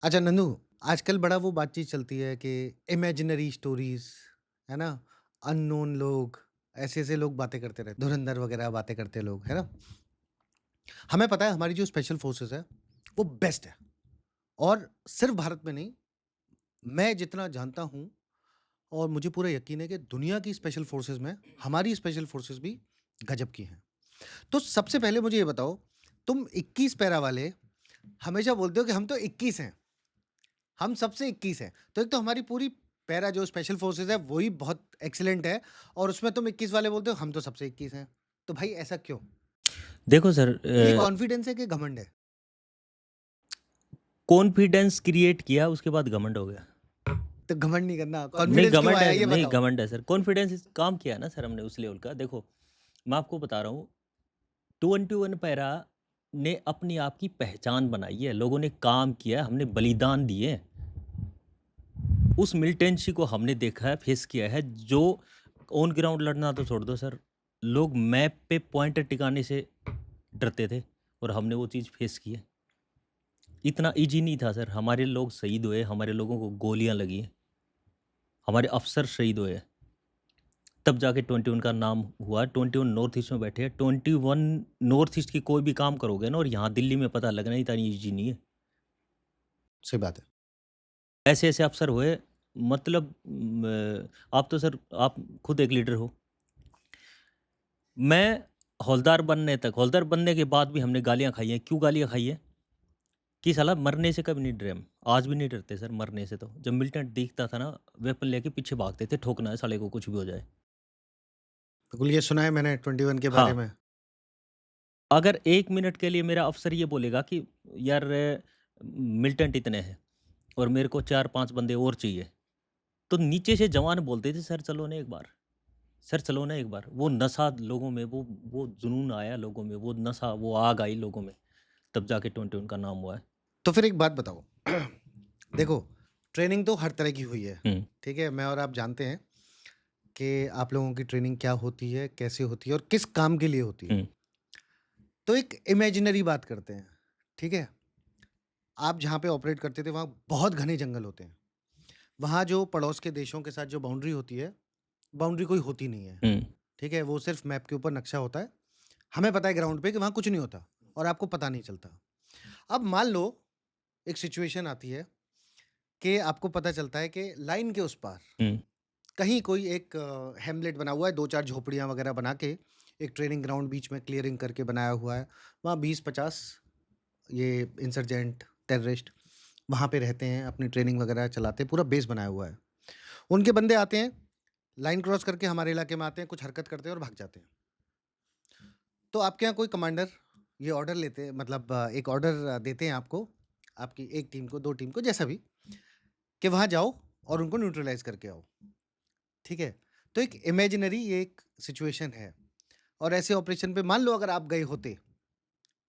अच्छा नन्नू, आजकल बड़ा वो बातचीत चलती है कि इमेजिनरी स्टोरीज़, है ना? अननोन लोग, ऐसे-ऐसे लोग बातें करते रहते हैं, धुरंधर वगैरह बातें करते हैं लोग, है ना? हमें पता है हमारी जो स्पेशल फोर्सेस है, वो बेस्ट है और सिर्फ़ भारत में नहीं, मैं जितना जानता हूँ और मुझे पूरा यकीन है कि दुनिया की स्पेशल फोर्सेस में हमारी स्पेशल फोर्सेस भी गज़ब की हैं। तो सबसे पहले मुझे ये बताओ, तुम 21 पैरा वाले हमेशा बोलते हो कि हम तो 21 हैं। हम सबसे 21 हैं। तो एक तो हमारी पूरी पैरा जो स्पेशल फोर्सेस है वही बहुत एक्सीलेंट है और उसमें तुम 21 वाले बोलते हो हम तो सबसे 21 हैं। तो भाई ऐसा क्यों? देखो सर, ये कॉन्फिडेंस है कि घमंड है? कॉन्फिडेंस क्रिएट किया उसके बाद घमंड हो गया। तो घमंड नहीं करना, नहीं कॉन्फिडेंस क्यों घमंड आया है, ये नहीं बताओ? घमंड है सर, कॉन्फिडेंस काम किया ना सर हमने उस लेवल का। देखो, मैं आपको बता रहा हूँ, 21 पैरा ने अपनी आप की पहचान बनाई है, लोगों ने काम किया, हमने बलिदान दिए। उस मिलिटेंसी को हमने देखा है, फेस किया है। जो ऑन ग्राउंड लड़ना तो छोड़ दो सर, लोग मैप पे पॉइंटर टिकाने से डरते थे और हमने वो चीज़ फेस की है। इतना ईजी नहीं था सर, हमारे लोग शहीद हुए, हमारे लोगों को गोलियां लगी, हमारे अफसर शहीद हुए, तब जाके 21 का नाम हुआ। 21 नॉर्थ ईस्ट में बैठे हैं। 21 नॉर्थ ईस्ट की कोई भी काम करोगे ना, और यहाँ दिल्ली में पता लगना इतना ईजी नहीं है। सही बात है। ऐसे ऐसे अफसर हुए, मतलब आप तो सर, आप खुद एक लीडर हो। मैं हौलदार बनने के बाद भी हमने गालियाँ खाई हैं। क्यों गालियाँ खाई हैं? कि साला मरने से कभी नहीं डरे हम। आज भी नहीं डरते सर मरने से। तो जब मिलिटेंट दिखता था ना, वेपन लेके पीछे भागते थे, ठोकना है साले को, कुछ भी हो जाए। बिल्कुल ये सुना है मैंने 21 के बारे हाँ, में। अगर 1 मिनट के लिए मेरा अफ़सर ये बोलेगा कि यार मिलिटेंट इतने हैं और मेरे को 4-5 बंदे और चाहिए, तो नीचे से जवान बोलते थे, "सर चलो ना एक बार, सर चलो ना एक बार।" वो नशा लोगों में, वो जुनून आया लोगों में, वो नशा, वो आग आई लोगों में, तब जाके 21 का नाम हुआ है। तो फिर एक बात बताओ, देखो ट्रेनिंग तो हर तरह की हुई है, हुँ, ठीक है? मैं और आप जानते हैं कि आप लोगों की ट्रेनिंग क्या होती है, कैसे होती है और किस काम के लिए होती है। हुँ, तो एक इमेजिनरी बात करते हैं, ठीक है? आप जहाँ पे ऑपरेट करते थे वहाँ बहुत घने जंगल होते हैं। वहाँ जो पड़ोस के देशों के साथ जो बाउंड्री होती है, बाउंड्री कोई होती नहीं है, हुँ, ठीक है? वो सिर्फ़ मैप के ऊपर नक्शा होता है। हमें पता है ग्राउंड पे कि वहाँ कुछ नहीं होता और आपको पता नहीं चलता। अब मान लो एक सिचुएशन आती है कि आपको पता चलता है कि लाइन के उस पार हुँ, कहीं कोई एक हैमलेट बना हुआ है, 2-4 झोपड़ियाँ वगैरह बना के, एक ट्रेनिंग ग्राउंड बीच में क्लीयरिंग करके बनाया हुआ है। वहाँ 20-50 ये इंसर्जेंट, टेररिस्ट वहाँ पे रहते हैं, अपनी ट्रेनिंग वगैरह चलाते हैं, पूरा बेस बनाया हुआ है। उनके बंदे आते हैं, लाइन क्रॉस करके हमारे इलाके में आते हैं, कुछ हरकत करते हैं और भाग जाते हैं। तो आपके यहाँ कोई कमांडर ये ऑर्डर लेते हैं, मतलब एक ऑर्डर देते हैं आपको, आपकी 1 टीम को, 2 टीम को, जैसा भी, कि वहाँ जाओ और उनको न्यूट्रलाइज़ करके आओ, ठीक है? तो एक इमेजिनरी ये एक सिचुएशन है और ऐसे ऑपरेशन पे मान लो अगर आप गए होते,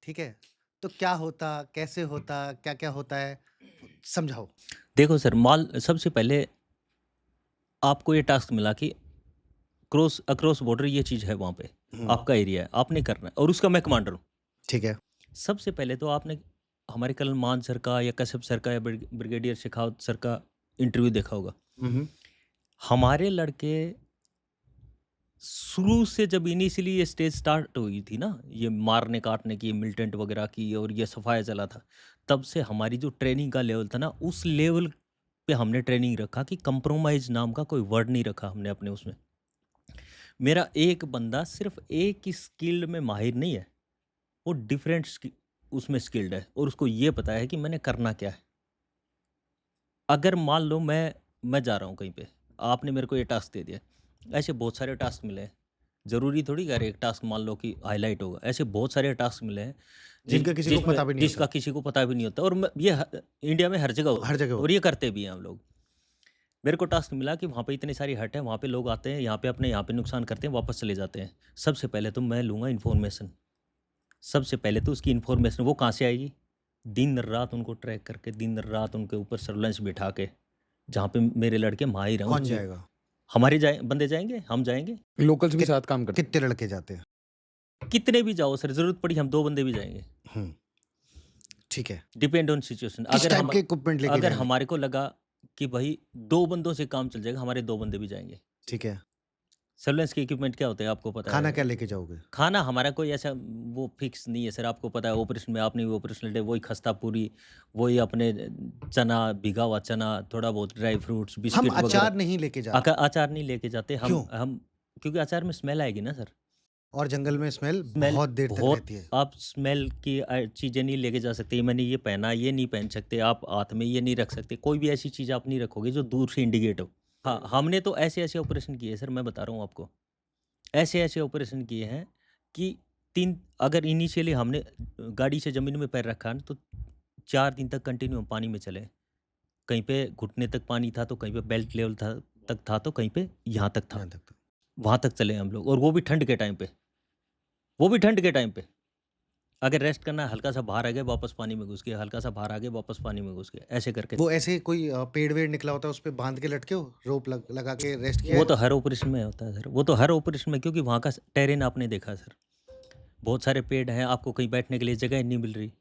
ठीक है? तो क्या होता, कैसे होता, क्या-क्या होता है? समझाओ। देखो सर, सबसे पहले आपको ये टास्क मिला कि अक्रॉस बॉर्डर ये चीज़ है वहाँ पे, हुँ, आपका एरिया है, आपने करना है, और उसका मैं कमांडर हूँ। ठीक है। सबसे पहले तो आपने हमारे कर्नल मान सर का या कश्यप सर का या ब्रिगेडियर शेखावत सर का इंटरव्यू देखा होगा। हुँ, हुँ। हमारे लड़के शुरू से, जब इनिशियली ये स्टेज स्टार्ट हुई थी ना, ये मारने काटने की, मिलिटेंट वगैरह की, और ये सफाया चला था, तब से हमारी जो ट्रेनिंग का लेवल था ना, उस लेवल पे हमने ट्रेनिंग रखा कि कंप्रोमाइज नाम का कोई वर्ड नहीं रखा हमने अपने उसमें। मेरा एक बंदा सिर्फ एक ही स्किल्ड में माहिर नहीं है, वो डिफरेंट उसमें स्किल्ड है, और उसको ये पता है कि मैंने करना क्या है। अगर मान लो मैं जा रहा हूँ कहीं पे, आपने मेरे को ये टास्क दे दिया, ऐसे बहुत सारे टास्क मिले हैं। ज़रूरी थोड़ी कि अरे एक टास्क मान लो कि हाइलाइट होगा, ऐसे बहुत सारे टास्क मिले हैं जिनका किसी को जिसमें पता भी नहीं जिसका होता। किसी को पता भी नहीं होता, और ये इंडिया में हर जगह हर होता है जगह और ये होता है। करते भी हैं हम लोग। मेरे को टास्क मिला कि वहाँ पे इतनी सारी हट है, वहाँ पे लोग आते हैं, यहाँ पे नुकसान करते हैं, वापस चले जाते हैं। सबसे पहले तो मैं लूँगा इन्फॉर्मेशन। सबसे पहले तो उसकी इन्फॉर्मेशन वो कहाँ से आएगी? दिन रात उनको ट्रैक करके, दिन रात उनके ऊपर सर्विलांस बिठा के, जहाँ पे मेरे लड़के माहिर हैं उस कौन चीज़। जाएगा? हमारे बंदे जाएँगे, हम जाएँगे। लोकल्स भी कित साथ काम करते हैं। कितने लड़के जाते हैं? कितने भी जाओ सर, ज़रूरत पड़ी हम 2 बंदे भी जाएँगे। हुँ। ठीक है। Depend on situation. किस टाइप के इक्विपमेंट लेके अगर जाएँगे? हमारे को लगा कि भाई 2 बंदों से काम चल जाएगा, हमारे 2 बंदे भी जाएँगे। ठीक है। सर्वेलेंस के इक्विपमेंट क्या होते हैं आपको पता खाना है? क्या लेके जाओगे? खाना हमारा कोई ऐसा वो फिक्स नहीं है सर, आपको पता है ऑपरेशन में आपने भी ऑपरेशनल डे वही खस्ता पूरी, वही अपने चना, भीगा हुआ चना, थोड़ा बहुत ड्राई फ्रूट्स, हम बिस्किट वगैरह। अचार नहीं लेके जाते। अचार नहीं लेके जाते क्यों? हम क्योंकि अचार में स्मेल आएगी ना सर। और जंगल में स्मेल स्मेल बहुत देर तक बहुत रहती है। आप स्मेल की चीज़ें नहीं लेके जा सकते, मैंने ये पहना, ये नहीं पहन सकते, आप हाथ में ये नहीं रख सकते, कोई भी ऐसी चीज़ आप नहीं रखोगे जो दूर से इंडिकेट हो। हाँ, हमने तो ऐसे-ऐसे ऑपरेशन किए सर, मैं बता रहा हूँ आपको। ऐसे-ऐसे ऑपरेशन किए हैं कि 3 अगर इनिशियली हमने गाड़ी से ज़मीन में पैर रखा ना तो 4 दिन तक कंटिन्यू हम पानी में चले। कहीं पे घुटने तक पानी था, तो कहीं पे बेल्ट लेवल था, तो कहीं पे यहाँ तक था। यहाँ तक तो। वहाँ तक चले हम लोग और वो भी ठंड के टाइम पे। वो भी ठंड के टाइम पे। अगर रेस्ट करना है, हल्का-सा बाहर आ गए, वापस पानी में घुस गए, हल्का-सा बाहर आ गए, वापस पानी में घुस गए, ऐसे करके। वो ऐसे कोई पेड़-वेड़ निकला होता है, उस पे बाँध के लटके हो? रोप लगा के रेस्ट किया वो है? तो हर ऑपरेशन में होता है सर, वो तो हर ऑपरेशन में, क्योंकि वहाँ का टेरेन आपने देखा सर। बहुत सारे पेड़ हैं, आपको कहीं बैठने के लिए जगह ही नहीं मिल रही।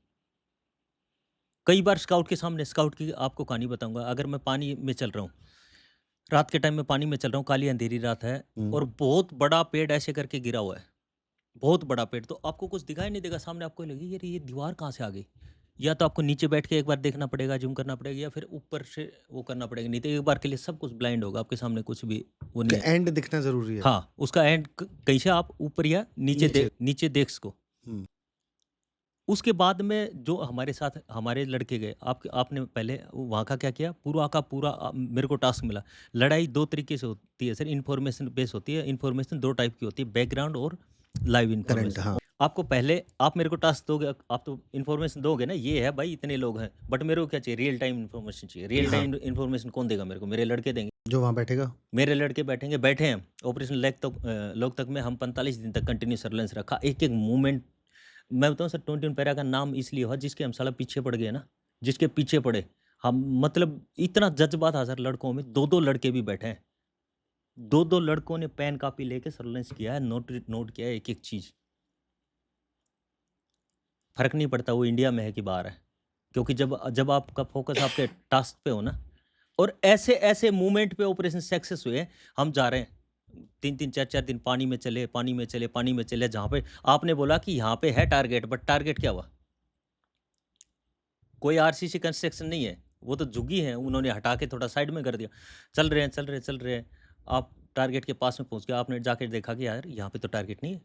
कई बार स्काउट के सामने, स्काउट की आपको कहानी बताऊँगा, अगर मैं पानी में चल रहा हूँ, रात के टाइम में पानी में चल रहा हूँ, काली अंधेरी रात है हुँ। और बहुत बड़ा पेड़ ऐसे करके गिरा हुआ है, बहुत बड़ा पेड़, तो आपको कुछ दिखाई नहीं देगा, सामने आपको लगेगी यार ये दीवार कहाँ से आ गई? या तो आपको नीचे बैठ के एक बार देखना पड़ेगा, ज़ूम करना पड़ेगा, या फिर ऊपर से वो करना पड़ेगा, नहीं तो एक बार के लिए सब कुछ ब्लाइंड होगा, आपके सामने कुछ भी वो कि नहीं है। एंड दिखना ज़रूरी है। हाँ, उसका एंड कहीं से आप ऊपर या नीचे। नीचे देख सको। हुँ। उसके बाद में जो हमारे साथ हमारे लड़के गए, आपने पहले वहाँ का क्या किया? पूरा का पूरा मेरे को टास्क मिला। लड़ाई 2 तरीके से होती है सर, इन्फॉर्मेशन बेस होती है। इन्फॉर्मेशन 2 टाइप की होती है, बैकग्राउंड और लाइव करंट, इन्फॉर्मेशन। हाँ। आपको पहले आप मेरे को टास्क दोगे, आप तो इन्फॉर्मेशन दोगे ना, ये है भाई इतने लोग हैं, बट मेरे को क्या चाहिए? रियल टाइम इन्फॉर्मेशन चाहिए। रियल हाँ, टाइम इन्फॉर्मेशन कौन देगा मेरे को? मेरे लड़के देंगे। जो वहाँ बैठेगा। मेरे लड़के बैठेंगे, बैठे हैं। ऑपरेशन लॉग तक में हम 45 दिन तक कंटिन्यू सर्विलेंस रखा। एक-एक मूवमेंट मैं बताऊँ सर, 21 पैरा का नाम इसलिए हुआ जिसके हम साला पीछे पड़ गए ना, जिसके पीछे पड़े। हम मतलब इतना जज़्बा था सर लड़कों में, 2-2 लड़के भी बैठे हैं। 2-2 लड़कों ने पेन कॉपी लेके सर्विलेंस किया है, नोट किया है एक-एक चीज़। फ़र्क नहीं पड़ता वो इंडिया में है कि बाहर है। क्योंकि जब जब आपका फ़ोकस आपके टास्क पे हो ना, और ऐसे-ऐसे मूवमेंट पे ऑपरेशन सक्सेस हुए, हम जा रहे हैं। 3-3 4-4 दिन पानी में चले, पानी में चले, पानी में चले, जहाँ पे आपने बोला कि यहाँ पे है टारगेट, बट टारगेट क्या हुआ? कोई आरसीसी कंस्ट्रक्शन नहीं है, वो तो झुग्गी है, उन्होंने हटा के थोड़ा साइड में कर दिया। चल रहे हैं, चल रहे हैं, चल रहे हैं, आप टारगेट के पास में पहुँच गए, आपने जाके देखा कि यार यहाँ पे तो टारगेट नहीं है।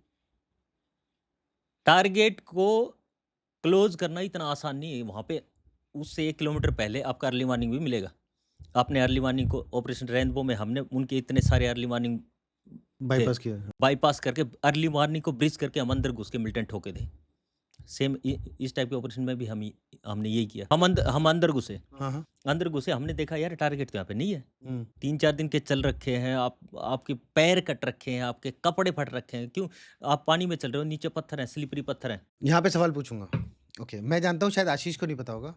टारगेट को क्लोज़ करना इतना आसान नहीं है, वहाँ पे उससे 1 किलोमीटर पहले आपका अर्ली मॉर्निंग भी मिलेगा। आपने अर्ली मॉर्निंग को ऑपरेशन रेनबो में हमने उनके इतने सारे अर्ली मॉर्निंग थे, बाईपास किया। बाईपास करके अर्ली मॉर्निंग को ब्रिज करके हम अंदर घुस के मिलिटेंट ठोके थे। सेम इस टाइप के ऑपरेशन में भी हमने यही किया। हम अंदर घुसे। हाँ, हाँ। अंदर घुसे, हमने देखा यार टारगेट तो यहाँ पे नहीं है। हुँ। 3-4 दिन के चल रखे हैं, आपके पैर कट रखे हैं, आपके कपड़े फट रखे हैं। क्यों? आप पानी में चल रहे हो, नीचे पत्थर हैं, स्लिपरी पत्थर हैं। यहाँ पे सवाल पूछूँगा। ओके, मैं जानता हूँ शायद आशीष को नहीं पता होगा।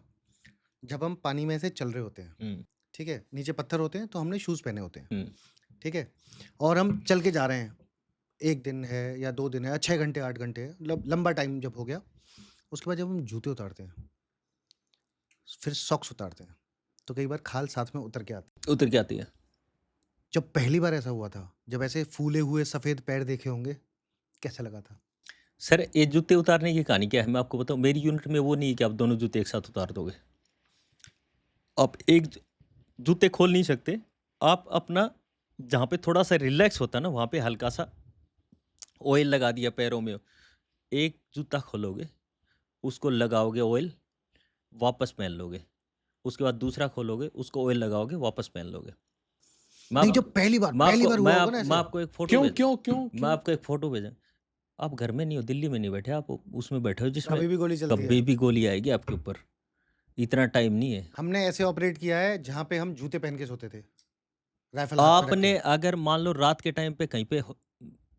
जब हम पानी में ऐसे चल रहे होते हैं, हुँ, ठीक है? नीचे पत्थर होते हैं, तो हमने शूज़ पहने होते हैं, हुँ, ठीक है? और हम चल के जा रहे हैं। 1 दिन है या 2 दिन है या 6 घंटे, 8 घंटे है, मतलब लंबा टाइम जब हो गया, उसके बाद जब हम जूते उतारते हैं, फिर सॉक्स उतारते हैं, तो कई बार खाल साथ में उतर के आती है। उतर के आती है। जब पहली बार ऐसा हुआ था, जब ऐसे फूले हुए सफ़ेद पैर देखे होंगे, कैसा लगा था? सर, ये जूते उतारने की कहानी क्या है, मैं आपको बताऊँ। मेरी यूनिट में वो नहीं है कि आप दोनों जूते एक साथ उतार दोगे। आप एक जूते खोल नहीं सकते। आप अपना जहाँ पे थोड़ा-सा रिलैक्स होता है ना, वहाँ पे हल्का-सा ऑयल लगा दिया पैरों में। एक जूता खोलोगे, उसको लगाओगे ऑयल, वापस पहन लोगे। उसके बाद दूसरा खोलोगे, उसको ऑयल लगाओगे, वापस पहन लोगे। मैं नहीं, आप जब पहली बार हुआ होगा ना मैं ऐसे, आपको एक फ़ोटो क्यों भेज क्यों क्यों मैं क्यों? आपको एक फ़ोटो भेजा। आप घर में नहीं हो, दिल्ली में नहीं बैठे, आप उसमें बैठे हो जिसमें कभी भी गोली चलती है। कभी भी गोली आएगी आपके ऊपर। इतना टाइम नहीं है। हमने ऐसे ऑपरेट किया है, जहाँ पे हम जूते पहन के सोते थे, राइफ़ल हाथ में रख आपने के। अगर मान लो रात के टाइम पे कहीं पे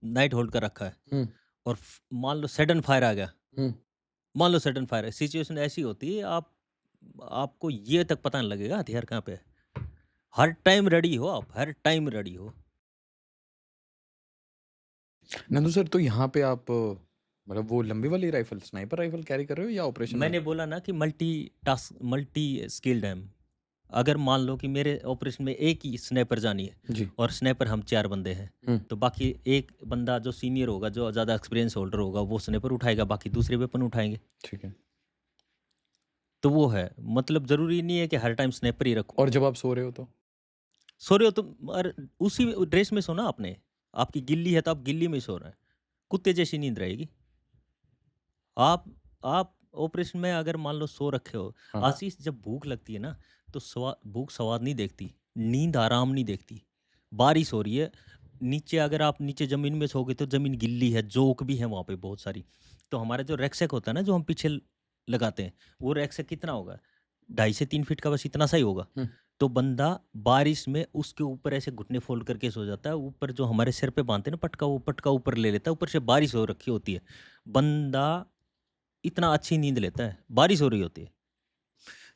नाइट होल्ड कर रखा है हुँ, और मान लो सडन फायर आ गया, हुँ। मान लो सडन फायर है, सिचुएशन ऐसी होती है, आपको ये तक पता नहीं लगेगा हथियार कहाँ पे है। हर टाइम रेडी हो आप, हर टाइम रेडी हो। नंदू सर, तो यहाँ पे आप मतलब वो लंबी वाली राइफल, स्नाइपर राइफल कैरी कर रहे हो या ऑपरेशन में? मैंने बोला ना कि मल्टी स्किल्ड है हम। अगर मान लो कि मेरे ऑपरेशन में एक ही स्नाइपर जानी है जी। और स्नाइपर हम 4 बंदे हैं, हुँ। तो बाकी एक बंदा जो सीनियर होगा, जो ज़्यादा एक्सपीरियंस होल्डर होगा, वो स्नाइपर उठाएगा, बाकी दूसरे वेपन उठाएँगे। ठीक है। तो वो है, मतलब ज़रूरी नहीं है कि हर टाइम स्नाइपर ही रखूँ। और जब आप सो रहे हो तो? सो रहे हो तो और उसी ड्रेस में सोना आपने। आपकी गिल्ली है तो आप गिल्ली में ही सो रहे हैं। कुत्ते जैसी नींद रहेगी। आप ऑपरेशन में अगर मान लो सो रखे हो, हाँ। आशीष, जब भूख लगती है ना, तो भूख स्वाद नहीं देखती, नींद आराम नहीं देखती। बारिश हो रही है, नीचे अगर आप नीचे ज़मीन में सोओगे तो ज़मीन गिल्ली है, जोक भी है वहाँ पे बहुत सारी। तो हमारा जो रैकसैक होता है ना, जो हम पीछे लगाते हैं, वो रैकसैक कितना होगा? 2.5 से 3 फीट का, बस इतना सा ही होगा। हुँ। तो बंदा बारिश में उसके ऊपर ऐसे घुटने फोल्ड करके सो जाता है। ऊपर जो हमारे सिर पे बांधते हैं ना पटका, वो पटका ऊपर ले लेता है। ऊपर से बारिश हो रखी होती है। बंदा इतना अच्छी नींद लेता है, बारिश हो रही होती है।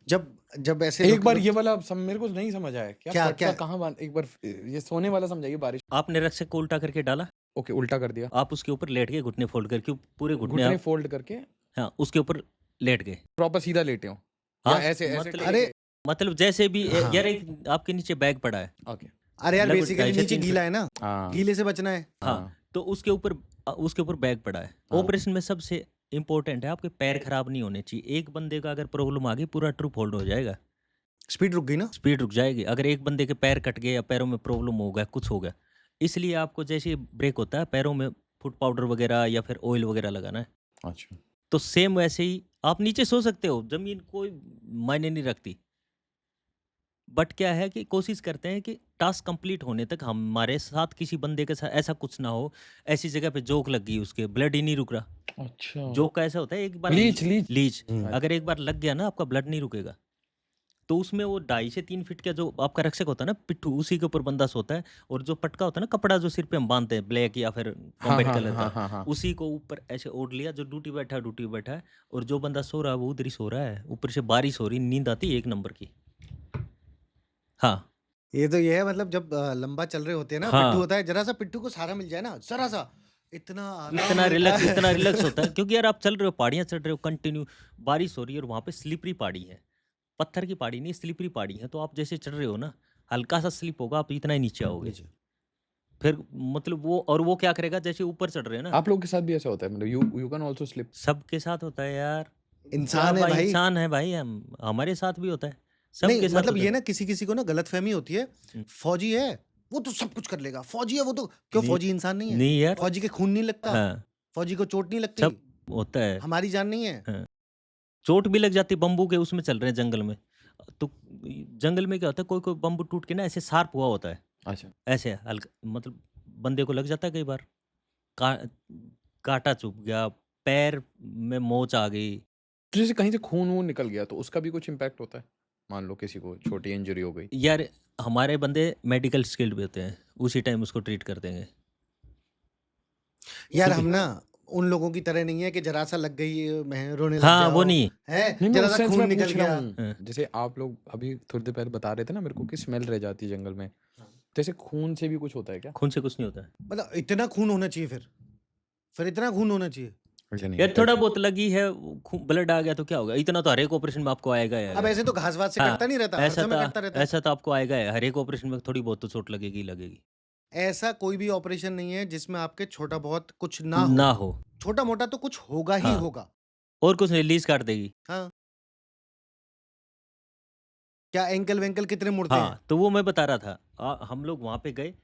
जब जब ऐसे एक बार ये वाला मेरे को नहीं समझ आया। क्या पटका क्या कहाँ बांध, एक बार ये सोने वाला समझाइए। बारिश, आपने रस्से को उल्टा करके डाला, ओके, उल्टा कर दिया। आप उसके ऊपर लेट गए, घुटने फोल्ड करके पूरे घुटने घुटने आप, फोल्ड करके हाँ, उसके ऊपर लेट गए। प्रॉपर सीधा लेटे हो या हाँ, ऐसे ऐसे मतलब अरे मतलब जैसे भी हाँ। यार, एक आपके नीचे बैग पड़ा है, ओके। अरे यार लगभग बेसिकली 2.5 से नीचे 3 गीला फीट, है ना, हाँ गीले से बचना है। हाँ, तो उसके ऊपर बैग पड़ा है। हाँ। ऑपरेशन में सबसे इम्पोर्टेंट है आपके पैर खराब नहीं होने चाहिए। एक बंदे का अगर प्रॉब्लम आ गई, पूरा ट्रुप होल्ड हो जाएगा, स्पीड रुक गई ना। स्पीड रुक जाएगी। अगर एक बंदे के पैर कट गए या पैरों में प्रॉब्लम हो गया, कुछ हो गया, इसलिए आपको जैसे ही ब्रेक होता है, पैरों में फुट पाउडर वगैरह या फिर ऑयल वगैरह लगाना है। अच्छा। तो सेम वैसे ही आप नीचे सो सकते हो, ज़मीन कोई मायने नहीं रखती। बट क्या है कि कोशिश करते हैं कि टास्क कंप्लीट होने तक हमारे साथ किसी बंदे के साथ ऐसा कुछ ना हो, ऐसी जगह पे जोक लग गई, उसके ब्लड ही नहीं रुक रहा। अच्छा, जोक का ऐसा होता है, एक बार लीच लीच लीच, हम्म। अगर एक बार लग गया ना, आपका ब्लड नहीं रुकेगा। तो उसमें वो 2.5 से 3 फीट का जो आपका रक्षक होता है ना, पिट्ठू, उसी के ऊपर बंदा सोता है। और जो पटका होता है ना, कपड़ा जो सिर पे हम बांधते हैं, ब्लैक या फिर हाँ कॉम्बैट हाँ कलर हाँ का, हाँ हाँ। उसी को ऊपर ऐसे ओढ़ लिया। जो ड्यूटी बैठा है, और जो बंदा सो रहा है वो उधर ही सो रहा है। ऊपर से बारिश हो रही, नींद आती है 1 नंबर की। हाँ, ये तो ये है, मतलब जब लंबा चल रहे होते हैं ना, पिट्ठू हाँ, होता है, जरा सा पिट्ठू को सहारा मिल जाए ना, जरा सा, इतना आराम इतना मिलता रिलैक्स होता है, है। क्योंकि यार आप चल रहे हो, पहाड़ियाँ चढ़ रहे हो कंटिन्यू, बारिश हो रही है और वहाँ पे स्लिपरी पहाड़ी है। पत्थर की पहाड़ी नहीं, स्लिपरी पहाड़ी है। तो आप जैसे चढ़ रहे हो ना, हल्का सा स्लिप होगा, आप इतना ही नीचे आओगे। नीचे। फिर मतलब वो क्या करेगा, जैसे ऊपर चढ़ रहे हैं ना, आप लोगों के साथ भी ऐसा होता है? मतलब यू कैन आल्सो स्लिप? सबके साथ होता है यार। क्या इंसान है भाई, भाई। इंसान है भाई हम, हमारे साथ भी होता है, नहीं सबके साथ मतलब होता ये है। ना, किसी किसी को ना गलतफहमी होती है, हुँ, फौजी है वो तो सब कुछ कर लेगा, फौजी है वो तो, क्यों नहीं, फौजी इंसान नहीं है? नहीं यार, फौजी के खून नहीं लगता, हाँ, फौजी को चोट नहीं लगती, सब होता है, हमारी जान नहीं है। हाँ। चोट भी लग जाती, बम्बू के उसमें चल रहे हैं जंगल में। तो जंगल में क्या होता है, कोई-कोई बम्बू टूट के ना ऐसे शार्प हुआ होता है, अच्छा। ऐसे हल्का, मतलब बंदे को लग जाता है कई बार। का काँटा चुभ गया, पैर में मोच आ गई। तो जैसे कहीं से खून-वून निकल गया तो उसका भी कुछ इम्पैक्ट होता है? मान लो किसी को छोटी इंजरी हो गई। यार हमारे बंदे मेडिकल स्किल्ड भी होते हैं, उसी टाइम उसको ट्रीट कर देंगे। यार ठीक हम है? ना उन लोगों की तरह नहीं है कि जरा सा लग गई मैं रोने लग हाँ, वो जाओ, नहीं। है नहीं, मैं जरा उस सा सेंस खून में निकल पूछ रहा गया। हूँ। हाँ, जैसे आप लोग अभी थोड़ी देर पहले बता रहे थे ना मेरे को कि स्मेल रह जाती है जंगल में। जैसे खून से भी कुछ होता है क्या? खून से कुछ नहीं होता है। मतलब इतना खून होना चाहिए, फिर इतना खून होना चाहिए। ऐसा नहीं यार होता थोड़ा क्या? बहुत लगी है, ब्लड आ गया तो क्या होगा? इतना तो हर एक ऑपरेशन में आपको आएगा ही अब आएगा। ऐसे तो घास वास से हाँ, कटता नहीं रहता, हर समय कटता रहता है। ऐसा तो आपको आएगा ही। हर एक ऑपरेशन में थोड़ी बहुत तो चोट लगेगी ही लगेगी। ऐसा कोई भी ऑपरेशन नहीं है जिसमें आपके छोटा बहुत कुछ ना हो, ना हो। छोटा मोटा तो कुछ होगा ही हाँ, होगा। और कुछ नहीं, लीज काट देगी। हाँ, क्या एंकल वेंकल कितने मुड़ते हैं? हाँ, तो वो मैं बता रहा था। हम लोग वहाँ पे गए,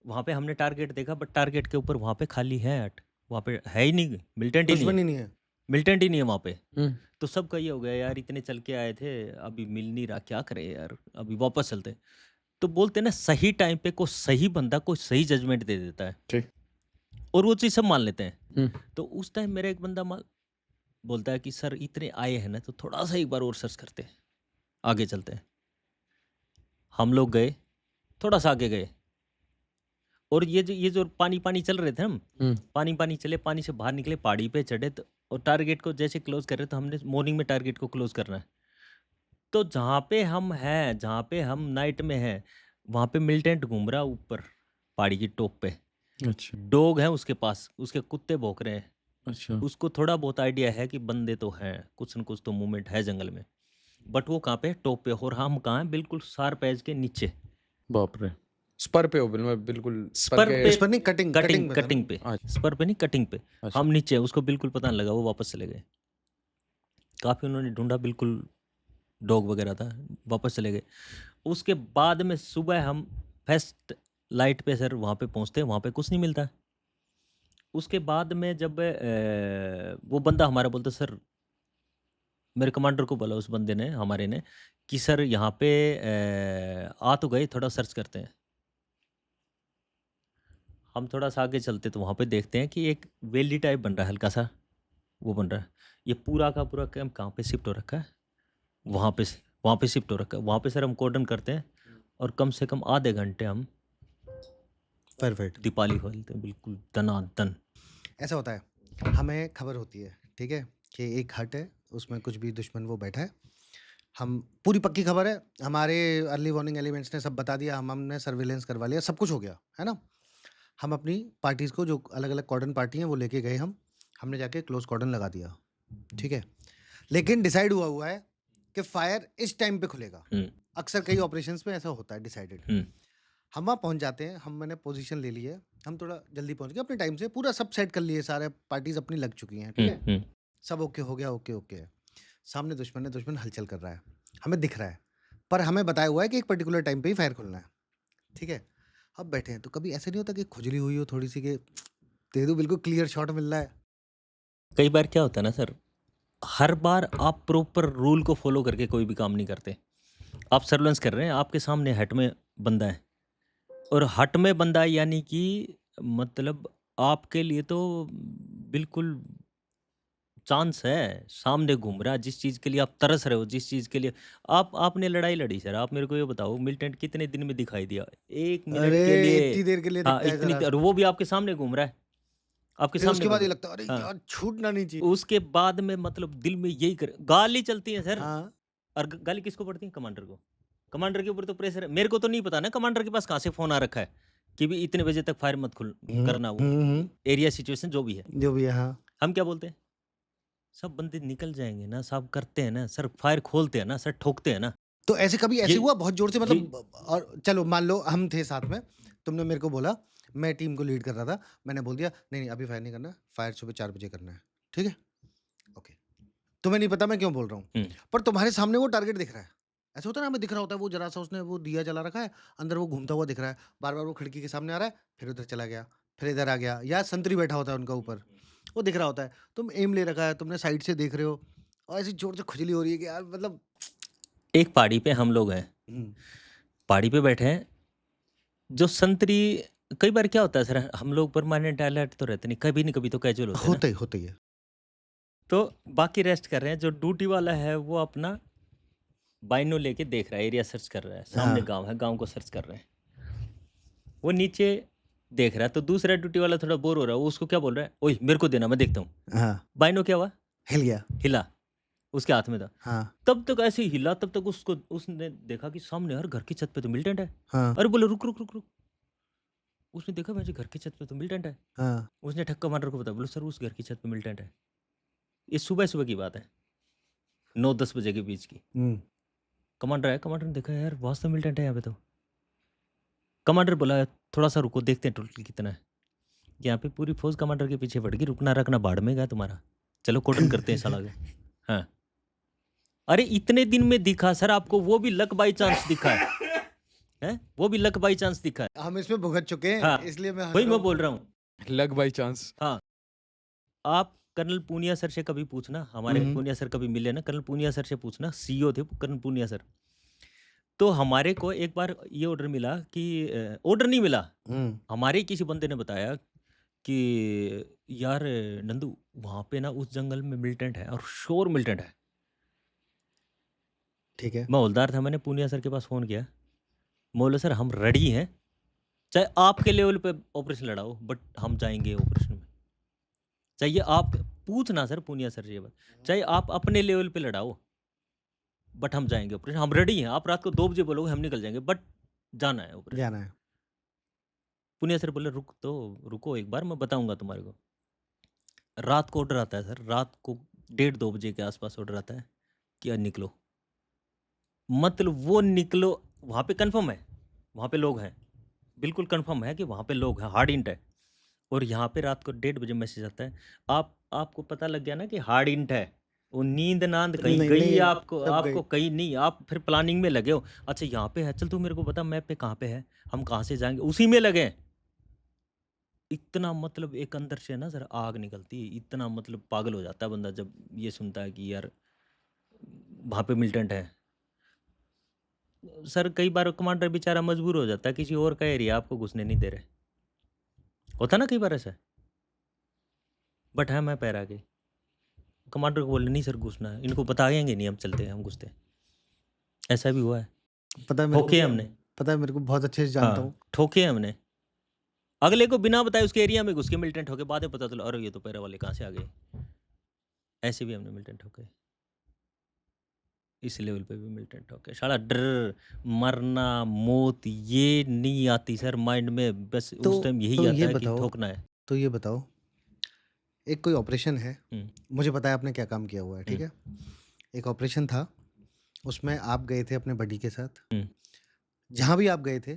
वहाँ पे हमने टारगेट देखा, बट टारगेट के ऊपर वहाँ पे खाली है हट। वहाँ पे है ही नहीं, मिलिटेंट ही नहीं है। दुश्मनी नहीं है। मिलिटेंट ही नहीं है वहाँ पे। हुँ। तो सबका ये हो गया, यार इतने चल के आए थे, अभी मिल नहीं रहा, क्या करें यार, अभी वापस चलते हैं। तो बोलते हैं ना, सही टाइम पे कोई सही बंदा कोई सही जजमेंट दे देता है, ठीक। और वो चीज़ सब मान लेते हैं। हुँ। तो उस टाइम मेरा एक बंदा बोलता है कि सर इतने आए हैं ना, तो थोड़ा सा एक बार और सर्च करते हैं, आगे चलते हैं। हम लोग गए, थोड़ा सा आगे गए, और ये जो पानी पानी चल रहे थे हम, हुँ। पानी पानी चले, पानी से बाहर निकले, पहाड़ी पे चढ़े, तो और टारगेट को जैसे क्लोज कर रहे, तो हमने मॉर्निंग में टारगेट को क्लोज करना है। तो जहाँ पे हम हैं, जहाँ पे हम नाइट में हैं, वहाँ पे मिलिटेंट घूम रहा ऊपर पहाड़ी की टॉप पे। अच्छा। डॉग है उसके पास, उसके कुत्ते भौंक रहे हैं। अच्छा। उसको थोड़ा बहुत आइडिया है कि बंदे तो हैं, कुछ न कुछ तो मूवमेंट है जंगल में। बट वो कहाँ पे? टॉप पे, और हम कहाँ हैं? बिल्कुल शार्प एज के नीचे। बाप रे! स्पर पे हो बिल्कुल स्पर स्पर के। पे इस पर नहीं, कटिंग कटिंग कटिंग पे था ना? कटिंग पे। अच्छा, स्पर पे नहीं, कटिंग पे। अच्छा। हम नीचे हैं, उसको बिल्कुल पता नहीं लगा, वो वापस चले गए। काफ़ी उन्होंने ढूँढा, बिल्कुल डॉग वगैरह था, वापस चले गए। उसके बाद में सुबह हम फर्स्ट लाइट पे सर वहाँ पे पहुँचते हैं, वहाँ पे कुछ नहीं मिलता। उसके बाद में जब वो बंदा हमारा बोलता, सर मेरे कमांडर को बोला उस बंदे ने, हमारे ने, कि सर यहाँ पे आ तो गए, थोड़ा सर्च करते हैं। हम थोड़ा सा आगे चलते तो वहाँ पे देखते हैं कि एक वैली टाइप बन रहा है, हल्का सा वो बन रहा है। ये पूरा का पूरा कैंप कहाँ पे शिफ्ट हो रखा है? वहाँ पे वहाँ पे शिफ्ट हो रखा है। वहाँ पे सर हम कोर्डन करते हैं और कम से कम आधे घंटे हम फायर फाइट। दीपाली खोलते हैं, बिल्कुल दनादन। ऐसा होता है, हमें खबर होती है, ठीक है, कि एक हट है, उसमें कुछ भी दुश्मन वो बैठा है। हम पूरी पक्की खबर है, हमारे अर्ली वार्निंग एलिमेंट्स ने सब बता दिया, हमने सर्विलेंस करवा लिया, सब कुछ हो गया, है ना? हम अपनी पार्टीज़ को, जो अलग-अलग कॉर्डन पार्टी हैं, वो लेके गए हम। हमने जाके क्लोज़ कॉर्डन लगा दिया, ठीक है? लेकिन डिसाइड हुआ हुआ है कि फायर इस टाइम पे खुलेगा। हुँ, अक्सर कई ऑपरेशंस में ऐसा होता है डिसाइडेड। हुँ, हम वहाँ पहुँच जाते हैं, मैंने पोज़ीशन ले ली है, हम थोड़ा जल्दी पहुँच गए अपने टाइम से, पूरा सब सेट कर लिए, सारे पार्टीज़ अपनी लग चुकी हैं, ठीक हुँ, है? हुँ। सब ओके हो गया, ओके, ओके है। सामने दुश्मन है, दुश्मन हलचल कर रहा है, हमें दिख रहा है, पर हमें बताया हुआ है कि एक पर्टिकुलर टाइम पे ही फायर खुलना है, ठीक है? अब बैठे हैं, तो कभी ऐसा नहीं होता कि खुजली हुई हो थोड़ी-सी कि दे दूँ, बिल्कुल क्लियर शॉट मिल रहा है? कई बार क्या होता है ना सर, हर बार आप प्रॉपर रूल को फ़ॉलो करके कोई भी काम नहीं करते। आप सर्वेलेंस कर रहे हैं, आपके सामने हट में बंदा है, और हट में बंदा है यानी कि मतलब आपके लिए तो बिल्कुल चांस है, सामने घूम रहा है, जिस चीज़ के लिए आप तरस रहे हो, जिस चीज़ के लिए आपने लड़ाई लड़ी सर, आप मेरे को ये बताओ मिलिटेंट कितने दिन में दिखाई दिया? 1 मिनट अरे! के लिए। इतनी देर के लिए हाँ, दिखता है इतनी ज़रा देर, सा। वो भी आपके सामने घूम रहा है, आपके फिर सामने उसके बाद घूम ये रहा लगता है, अरे है। हाँ, यार! छूटना नहीं चाहिए। उसके बाद में मतलब दिल में यही कर गाली चलती है सर। हाँ। और गाली किसको पड़ती है? कमांडर को। कमांडर के ऊपर तो प्रेशर है। मेरे को तो नहीं पता ना कमांडर के पास कहाँ से फ़ोन आ रखा है कि भी इतने बजे तक फायर मत हुँ, करना, वो हुँ, हुँ। एरिया सिचुएशन जो भी है। जो भी है, हाँ। हम क्या बोलते हैं? सब बंदे निकल जाएँगे ना, सब करते हैं ना, सर फायर खोलते हैं ना, सर ठोकते हैं ना। तो ऐसे कभी ऐसे ये हुआ बहुत ज़ोर से, ये मतलब और चलो मान लो हम थे साथ में, तुमने मेरे को बोला, मैं टीम को लीड कर रहा था, मैंने बोल दिया, नहीं, नहीं अभी फायर नहीं करना, फायर सुबह 4 बजे करना है, ठीक है? ओके। तुम्हें नहीं पता मैं क्यों बोल रहा हूँ, हुँ, पर तुम्हारे सामने वो टारगेट दिख रहा है। ऐसा होता है ना, हमें दिख रहा होता है वो ज़रा-सा, उसने वो दिया जला रखा है, अंदर वो घूमता हुआ दिख रहा है, बार-बार वो खिड़की के सामने आ रहा है, फिर उधर चला गया, फिर इधर आ गया, या संतरी बैठा होता है उनका ऊपर, वो दिख रहा होता है। तुम एम ले रखा है, तुमने साइड से देख रहे हो और ऐसी ज़ोर से खुजली हो रही है कि यार मतलब। एक पहाड़ी पे हम लोग हैं, हुँ, पहाड़ी पे बैठे हैं, जो संतरी कई बार क्या होता है सर, हम लोग परमानेंट अलर्ट तो रहते नहीं, कभी न कभी तो कैजुअल होते हैं ना। होता ही है। तो बाकी रेस्ट कर रहे हैं, जो ड्यूटी वाला है वो अपना बाइनो लेके देख रहा है, एरिया सर्च कर रहा है, सामने हाँ, गाँव है, गाँव को सर्च कर रहे हैं। वो नीचे देख रहा है, तो दूसरा ड्यूटी वाला थोड़ा बोर हो रहा है, वो उसको क्या बोल रहा है, ओए मेरे को देना, मैं देखता हूँ। हाँ, बाइनो क्या हुआ? हिल गया। हिला, उसके हाथ में था। हाँ, तब तक ऐसे ही हिला, तब तक उसको उसने देखा कि सामने यार घर की छत पे तो मिलिटेंट है। हाँ, अरे बोले रुक रुक रुक रुक। उसने देखा भाई घर की छत पे तो मिलिटेंट है। हाँ, उसने ठग कमांडर को बताया, बोले सर उस घर की छत पे मिलिटेंट है। ये सुबह सुबह की बात है, 9-10 बजे के बीच की। हुँ, कमांडर आया, कमांडर ने देखा यार वास्तव में मिलिटेंट है यहाँ पे तो। कमांडर बोला थोड़ा सा रुको, देखते हैं टोटल कितना है। यहाँ पे पूरी फौज कमांडर के पीछे पड़ गई, रुकना रखना बाढ़ में गया तुम्हारा। चलो कोटन करते हैं साला को। हाँ, अरे इतने दिन में दिखा सर आपको, वो भी लक बाई चांस दिखा है। हैं? वो भी लक बाई चांस दिखा है। हम इसमें भुगत चुके हैं, हाँ, इसलिए मैं हँस वही रहा मैं हूँ। बोल रहा हूँ। Luck by chance. हाँ, आप कर्नल पूनिया सर से कभी पूछना, हुँ, हमारे हुँ, पूनिया सर कभी मिले ना, कर्नल पूनिया सर से पूछना, सीईओ थे कर्नल पूनिया सर। तो हमारे को एक बार ये ऑर्डर मिला कि ऑर्डर नहीं मिला, हुँ, हमारे ही किसी बंदे ने बताया कि यार नंदू वहाँ पे ना उस जंगल में मिलिटेंट है और श्योर मिलिटेंट है। ठीक है। मैं हवलदार था, मैंने पूनिया सर के पास फ़ोन किया। मैं बोला सर हम रेडी हैं, चाहे आपके लेवल पे ऑपरेशन लड़ाओ बट हम जाएँगे ऑपरेशन में। चाहिए आप पूछना सर पूनिया सर से ये बात, चाहे आप अपने लेवल पे लड़ाओ बट हम जाएँगे ऑपरेशन, हम रेडी हैं। आप रात को 2 बजे बोलोगे हम निकल जाएँगे बट जाना है ऑपरेशन। जाना है। पूनिया सर बोले रुको एक बार मैं बताऊँगा तुम्हारे को। रात को ऑर्डर आता है सर, रात को 1:30-2 बजे के आसपास ऑर्डर आता है कि निकलो। मतलब वो निकलो, वहाँ पे कन्फर्म है, वहाँ पे लोग हैं, बिल्कुल कन्फर्म है कि वहाँ पे लोग हैं, हार्ड इंट है। और यहाँ पे रात को 1:30 बजे मैसेज आता है, आपको पता लग गया ना कि हार्ड इंट है। वो नींद-नांद कहीं नहीं, गई नहीं, आपको सब गई। आपको कहीं नहीं, आप फिर प्लानिंग में लगे हो। अच्छा यहाँ पे है, चल तू मेरे को बता मैप पे कहाँ पे है, हम कहाँ से जाएँगे, उसी में लगे हैं। इतना मतलब एक अंदर से ना सर आग निकलती है, इतना मतलब पागल हो जाता है बंदा जब ये सुनता है कि यार वहाँ पे मिलिटेंट है। सर कई बार कमांडर बेचारा मजबूर हो जाता है, किसी और का एरिया आपको घुसने नहीं दे रहे। होता ना कई बार ऐसा? बट है मैं पैरा के। कमांडर को बोले नहीं सर घुसना है, इनको बताएँगे नहीं हम चलते हैं, हम घुसते हैं। ऐसा भी हुआ है। पता है मेरे को ठोके हमने। पता है मेरे को बहुत अच्छे से जानता हाँ, हूँ। ठोके हमने। अगले को बिना बताए उसके एरिया में घुस के मिलिटेंट होके बाद में पता चला अरे ये तो पैरा वाले कहाँ से आ गए। ऐसे भी हमने मिलिटेंट होके। इस लेवल पे भी मिलिटेंट होके। साला डर, मरना, मौत ये नहीं आती सर माइंड में, बस तो उस टाइम यही तो आता ये है कि बताओ ठोकना है। तो ये बताओ, एक कोई ऑपरेशन है, हुँ, मुझे पता है आपने क्या काम किया हुआ है, ठीक हुँ, है? एक ऑपरेशन था, उसमें आप गए थे अपने बडी के साथ। हुँ। जहाँ भी आप गए थे,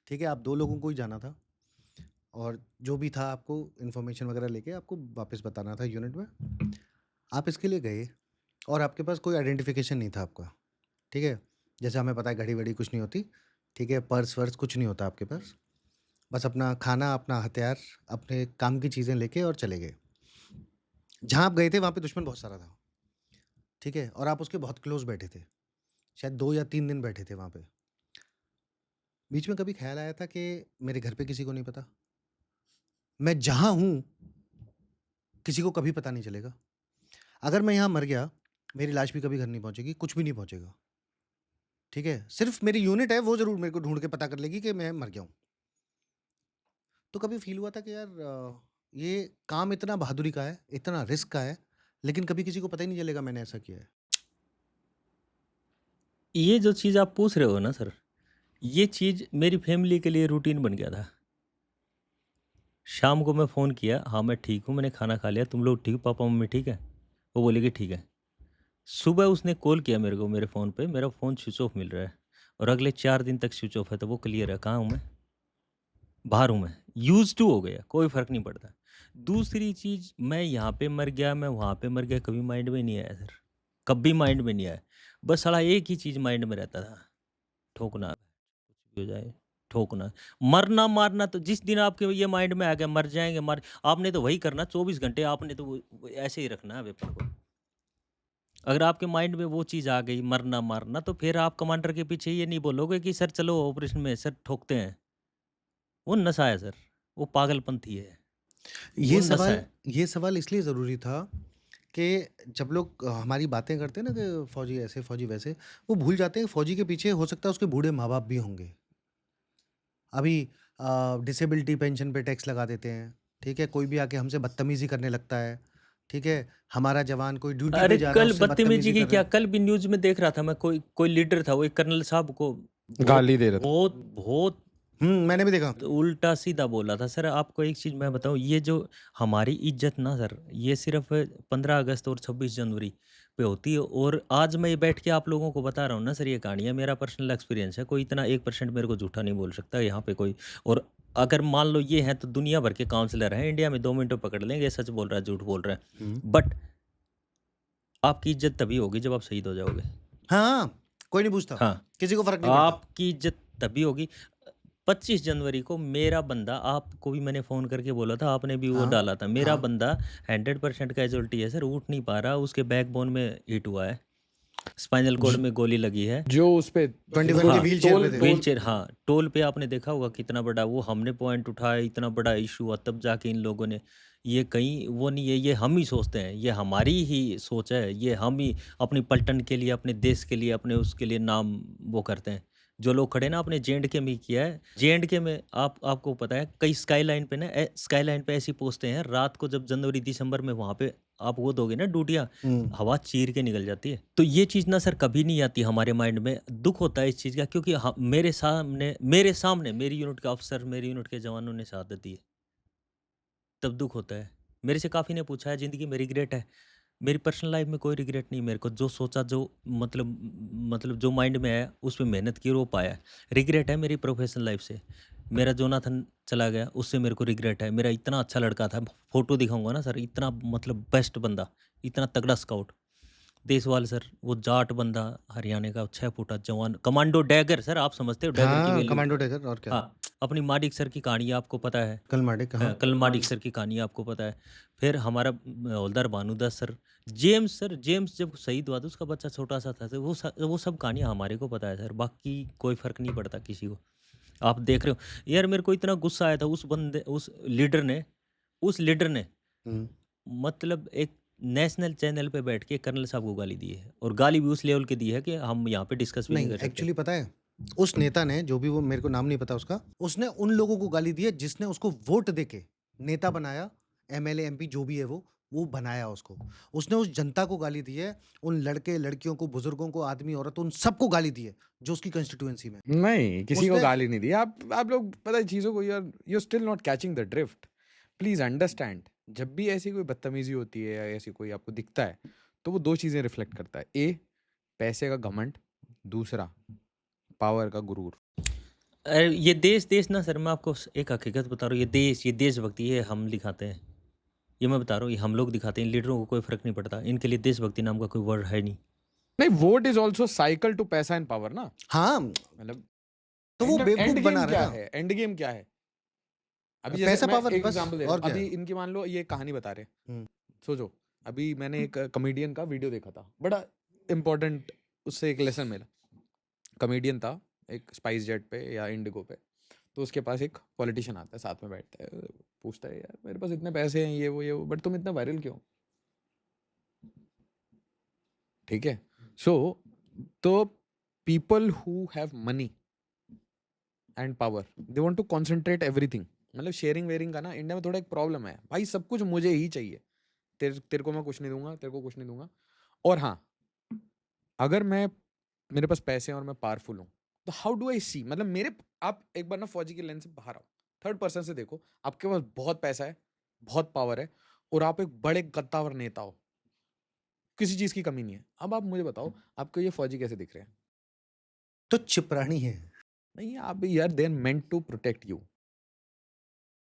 ठीक है? आप 2 लोगों को ही जाना था और जो भी था आपको इन्फॉर्मेशन वगैरह लेके आपको वापस बताना था यूनिट में। आप इसके लिए गए और आपके पास कोई आइडेंटिफ़िकेशन नहीं था आपका, ठीक है? जैसे हमें पता है घड़ी-वड़ी कुछ नहीं होती, ठीक है? पर्स-वर्स कुछ नहीं होता आपके पास। बस अपना खाना, अपना हथियार, अपने काम की चीज़ें लेके और चले गए। जहाँ आप गए थे वहाँ पे दुश्मन बहुत सारा था, ठीक है? और आप उसके बहुत क्लोज़ बैठे थे। शायद 2 या 3 दिन बैठे थे वहाँ पे। बीच में कभी ख़्याल आया था कि मेरे घर पे किसी को नहीं पता? मैं जहाँ हूँ, किसी को कभी पता नहीं चलेगा। अगर मैं यहाँ मर गया, मेरी लाश भी कभी घर नहीं पहुँचेगी, कुछ भी नहीं पहुँचेगा, ठीक है? सिर्फ़ मेरी यूनिट है, वो ज़रूर मेरे को ढूँढ के पता कर लेगी कि मैं मर गया हूँ। तो कभी फ़ील हुआ था कि यार ये काम इतना बहादुरी का है, इतना रिस्क का है, लेकिन कभी किसी को पता ही नहीं चलेगा मैंने ऐसा किया है। ये जो चीज़ आप पूछ रहे हो ना सर, ये चीज़ मेरी फैमिली के लिए रूटीन बन गया था। शाम को मैं फ़ोन किया, हाँ, मैं ठीक हूँ, मैंने खाना खा लिया, तुम लोग ठीक हो, पापा-मम्मी ठीक है? वो बोले कि ठीक है। सुबह उसने कॉल किया मेरे को मेरे फ़ोन पे, मेरा फ़ोन स्विच ऑफ मिल रहा है और अगले 4 दिन तक स्विच ऑफ है, तो वो क्लियर है, कहाँ हूँ मैं? बाहर हूँ मैं, यूज़्ड टू हो गया, कोई फ़र्क नहीं पड़ता। दूसरी चीज़, मैं यहाँ पे मर गया, मैं वहाँ पे मर गया, कभी माइंड में नहीं आया सर, कभी माइंड में नहीं आया। बस साला एक ही चीज़ माइंड में रहता था, ठोकना, कुछ भी हो जाए, ठोकना। मरना-मारना तो जिस दिन आपके ये माइंड में आ गया मर जाएँगे, आपने तो वही करना 24 घंटे, आपने तो वो ऐसे ही रखना है वेपन को। अगर आपके माइंड में वो चीज़ आ गई मरना-मारना, तो फिर आप कमांडर के पीछे ये नहीं बोलोगे कि सर चलो ऑपरेशन में, सर ठोकते हैं। वो नशा है सर, वो पागलपंथी है, वो ये नशा सवाल है। ये सवाल इसलिए ज़रूरी था कि जब लोग हमारी बातें करते हैं ना कि फ़ौजी ऐसे, फ़ौजी वैसे, वो भूल जाते हैं फ़ौजी के पीछे हो सकता है उसके बूढ़े माँ-बाप भी होंगे। अभी डिसेबिलिटी पेंशन पे टैक्स लगा देते हैं, ठीक है? कोई भी आके हमसे बदतमीज़ी करने लगता है, ठीक है? हमारा जवान कोई ड्यूटी अरे पे जा रहा है, कल उससे बदतमीज़ी बदतमीज़ी की कर रहे क्या, हैं। कल भी न्यूज़ में देख रहा था मैं, कोई लीडर था, वो एक कर्नल साहब को बहुत गाली दे रहा था। बहुत बहुत मैंने भी देखा। तो उल्टा-सीधा बोला था। सर आपको एक चीज़ मैं बताऊँ, ये जो हमारी इज़्ज़त ना सर, ये सिर्फ़ 15 अगस्त और 26 जनवरी पे होती है, और आज मैं ये बैठ के आप लोगों को बता रहा हूँ ना सर, ये कहानियाँ मेरा पर्सनल एक्सपीरियंस है। कोई इतना 1% मेरे को झूठा नहीं बोल सकता यहाँ पे कोई। और अगर मान लो ये हैं तो दुनिया भर के काउंसलर हैं, इंडिया में 2 मिनट में पकड़ लेंगे, ये सच बोल रहा है, झूठ बोल रहा है। हुँ। बट आपकी इज़्ज़त तभी होगी जब आप शहीद हो जाओगे। हाँ, कोई नहीं पूछता, हाँ, किसी को फ़र्क नहीं पड़ता। आपकी इज़्ज़त तभी होगी। 25 जनवरी को मेरा बंदा, आपको भी मैंने फ़ोन करके बोला था, आपने भी वो हाँ, डाला था। मेरा हाँ। बंदा 100% कैज़ुअल्टी है सर, उठ नहीं पा रहा, उसके बैकबोन में हिट हुआ है, स्पाइनल कॉर्ड ज में गोली लगी है। जो उस पे 21 के हाँ, व्हीलचेयर पे थे। व्हीलचेयर, हाँ, टोल पे आपने देखा होगा कितना बड़ा, वो हमने पॉइंट उठाया, इतना बड़ा इश्यू हुआ, तब जाके इन लोगों ने, ये कहीं वो नहीं है, ये हम ही सोचते हैं, ये हमारी ही सोच है, ये हम ही अपनी पलटन के लिए, अपने देश के लिए, अपने उसके लिए नाम वो करते हैं। जो लोग खड़े ना, आपने जे-एंड-के में किया है, जे-एंड-के में आपको पता है कई स्काई लाइन पे ना, स्काई लाइन पे ऐसी पोस्टें हैं, रात को जब जनवरी दिसंबर में वहाँ पे आप वो दोगे ना ड्यूटियाँ, हुँ। हवा चीर के निकल जाती है। तो ये चीज़ ना सर कभी नहीं आती हमारे माइंड में, दुःख होता है इस चीज़ का, क्योंकि मेरे सामने मेरी यूनिट के अफ़सर, मेरी यूनिट के जवानों ने शहादत दी है, तब दुःख होता है। मेरे से काफ़ी ने पूछा है ज़िंदगी में रिग्रेट है। मेरी पर्सनल लाइफ में कोई रिग्रेट नहीं, मेरे को जो सोचा, जो मतलब जो माइंड में है उस पे मेहनत की और वो पाया है। रिग्रेट है मेरी प्रोफेशनल लाइफ से। मेरा जोनाथन चला गया, उससे मेरे को रिग्रेट है। मेरा इतना अच्छा लड़का था, फ़ोटो दिखाऊँगा ना सर, इतना मतलब बेस्ट बंदा, इतना तगड़ा स्काउट। देसवाल सर, वो जाट बंदा, हरियाणा का 6 फुटा जवान, कमांडो डैगर सर, आप समझते हो डैगर की हाँ, वैल्यू? कमांडो टाइगर और क्या? हाँ, अपनी माडिक सर की कहानी आपको पता है। कल माडिक हाँ। कल माडिक सर की कहानी आपको पता है। फिर हमारा हवलदार भानुदास सर, जेम्स जब शहीद हुआ था उसका बच्चा छोटा-सा था, तो वो सब कहानियाँ हमारे को पता है सर, बाकी कोई फ़र्क नहीं पड़ता किसी को। आप देख रहे हो यार, मेरे को इतना गुस्सा आया था उस लीडर ने हुँ। मतलब एक नेशनल चैनल पे बैठ के कर्नल साहब को गाली दी है, और गाली भी उस लेवल की दी है कि हम यहाँ पे डिस्कस भी नहीं नहीं, कर सकते। एक्चुअली पता है, उस नेता ने, जो भी वो, मेरे को नाम नहीं पता उसका, उसने उन लोगों को गाली दी है जिसने उसको वोट देके नेता बनाया, एमएलए, एमपी जो भी है वो बनाया उसको। उसने उस जनता को गाली दी है, उन लड़के, लड़कियों को, बुजुर्गों को, आदमी, औरत, उन सबको गाली दी है, जो उसकी कंस्टिट्यूएंसी में है। नहीं, किसी को उसने गाली नहीं दी। आप लोग पता है चीज़ों को, you are still not catching the drift. Please understand, जब भी ऐसी कोई बदतमीज़ी होती है या ऐसी कोई आपको दिखता है, तो वो 2 चीज़ें रिफ्लेक्ट करता है। ए, पैसे का घमंड, दूसरा पावर का गुरूर। अरे ये देश ना सर, मैं आपको एक हकीकत बता रहा हूँ, ये देशभक्ति है, हम दिखाते हैं। ये मैं बता रहा हूँ, ये हम लोग दिखाते हैं, लीडरों को कोई फ़र्क नहीं पड़ता। इनके लिए देशभक्ति नाम का कोई वर्ड है नहीं। नहीं, vote is also cycle to पैसा एंड पावर ना। हाँ, मतलब तो वो एंड बेवकूफ़ एंड बना गेम रहा क्या है ना। है? एंड गेम क्या है? अभी जैसे पैसा, मैं पावर, एक बस एग्जांपल दे रहा और हूँ। क्या अभी है? इनकी मान लो ये कहानी बता रहे हैं। हुँ। सोचो, अभी मैंने एक कॉमेडियन का वीडियो देखा था, बड़ा इम्पोर्टेंट, उससे एक लेसन मिला। कॉमेडियन था एक स्पाइस जेट पे या इंडिगो पे, तो उसके पास एक पॉलिटिशियन आता है, साथ में बैठता है, पूछता है यार मेरे पास इतने पैसे हैं, ये वो, बट तुम इतना वायरल क्यों? ठीक है, सो तो people who have money and power, they want to concentrate everything. मतलब शेयरिंग वेयरिंग का ना इंडिया में थोड़ा एक प्रॉब्लम है भाई, सब कुछ मुझे ही चाहिए, तेरे को मैं कुछ नहीं दूंगा, तेरे को कुछ नहीं दूंगा। और हाँ, अगर मैं, मेरे पास पैसे हैं और मैं पावरफुल हूँ, तो हाउ डू आई सी, मतलब मेरे, आप एक बार ना फौजी के लेंस से बाहर आओ, थर्ड पर्सन से देखो, आपके पास बहुत पैसा है, बहुत पावर है, और आप एक बड़े गद्दावर नेता हो, किसी चीज की कमी नहीं है। अब आप मुझे बताओ, आपको ये फौजी कैसे दिख रहे हैं? तो चिपरानी है। नहीं, आप यार, they are meant to protect you.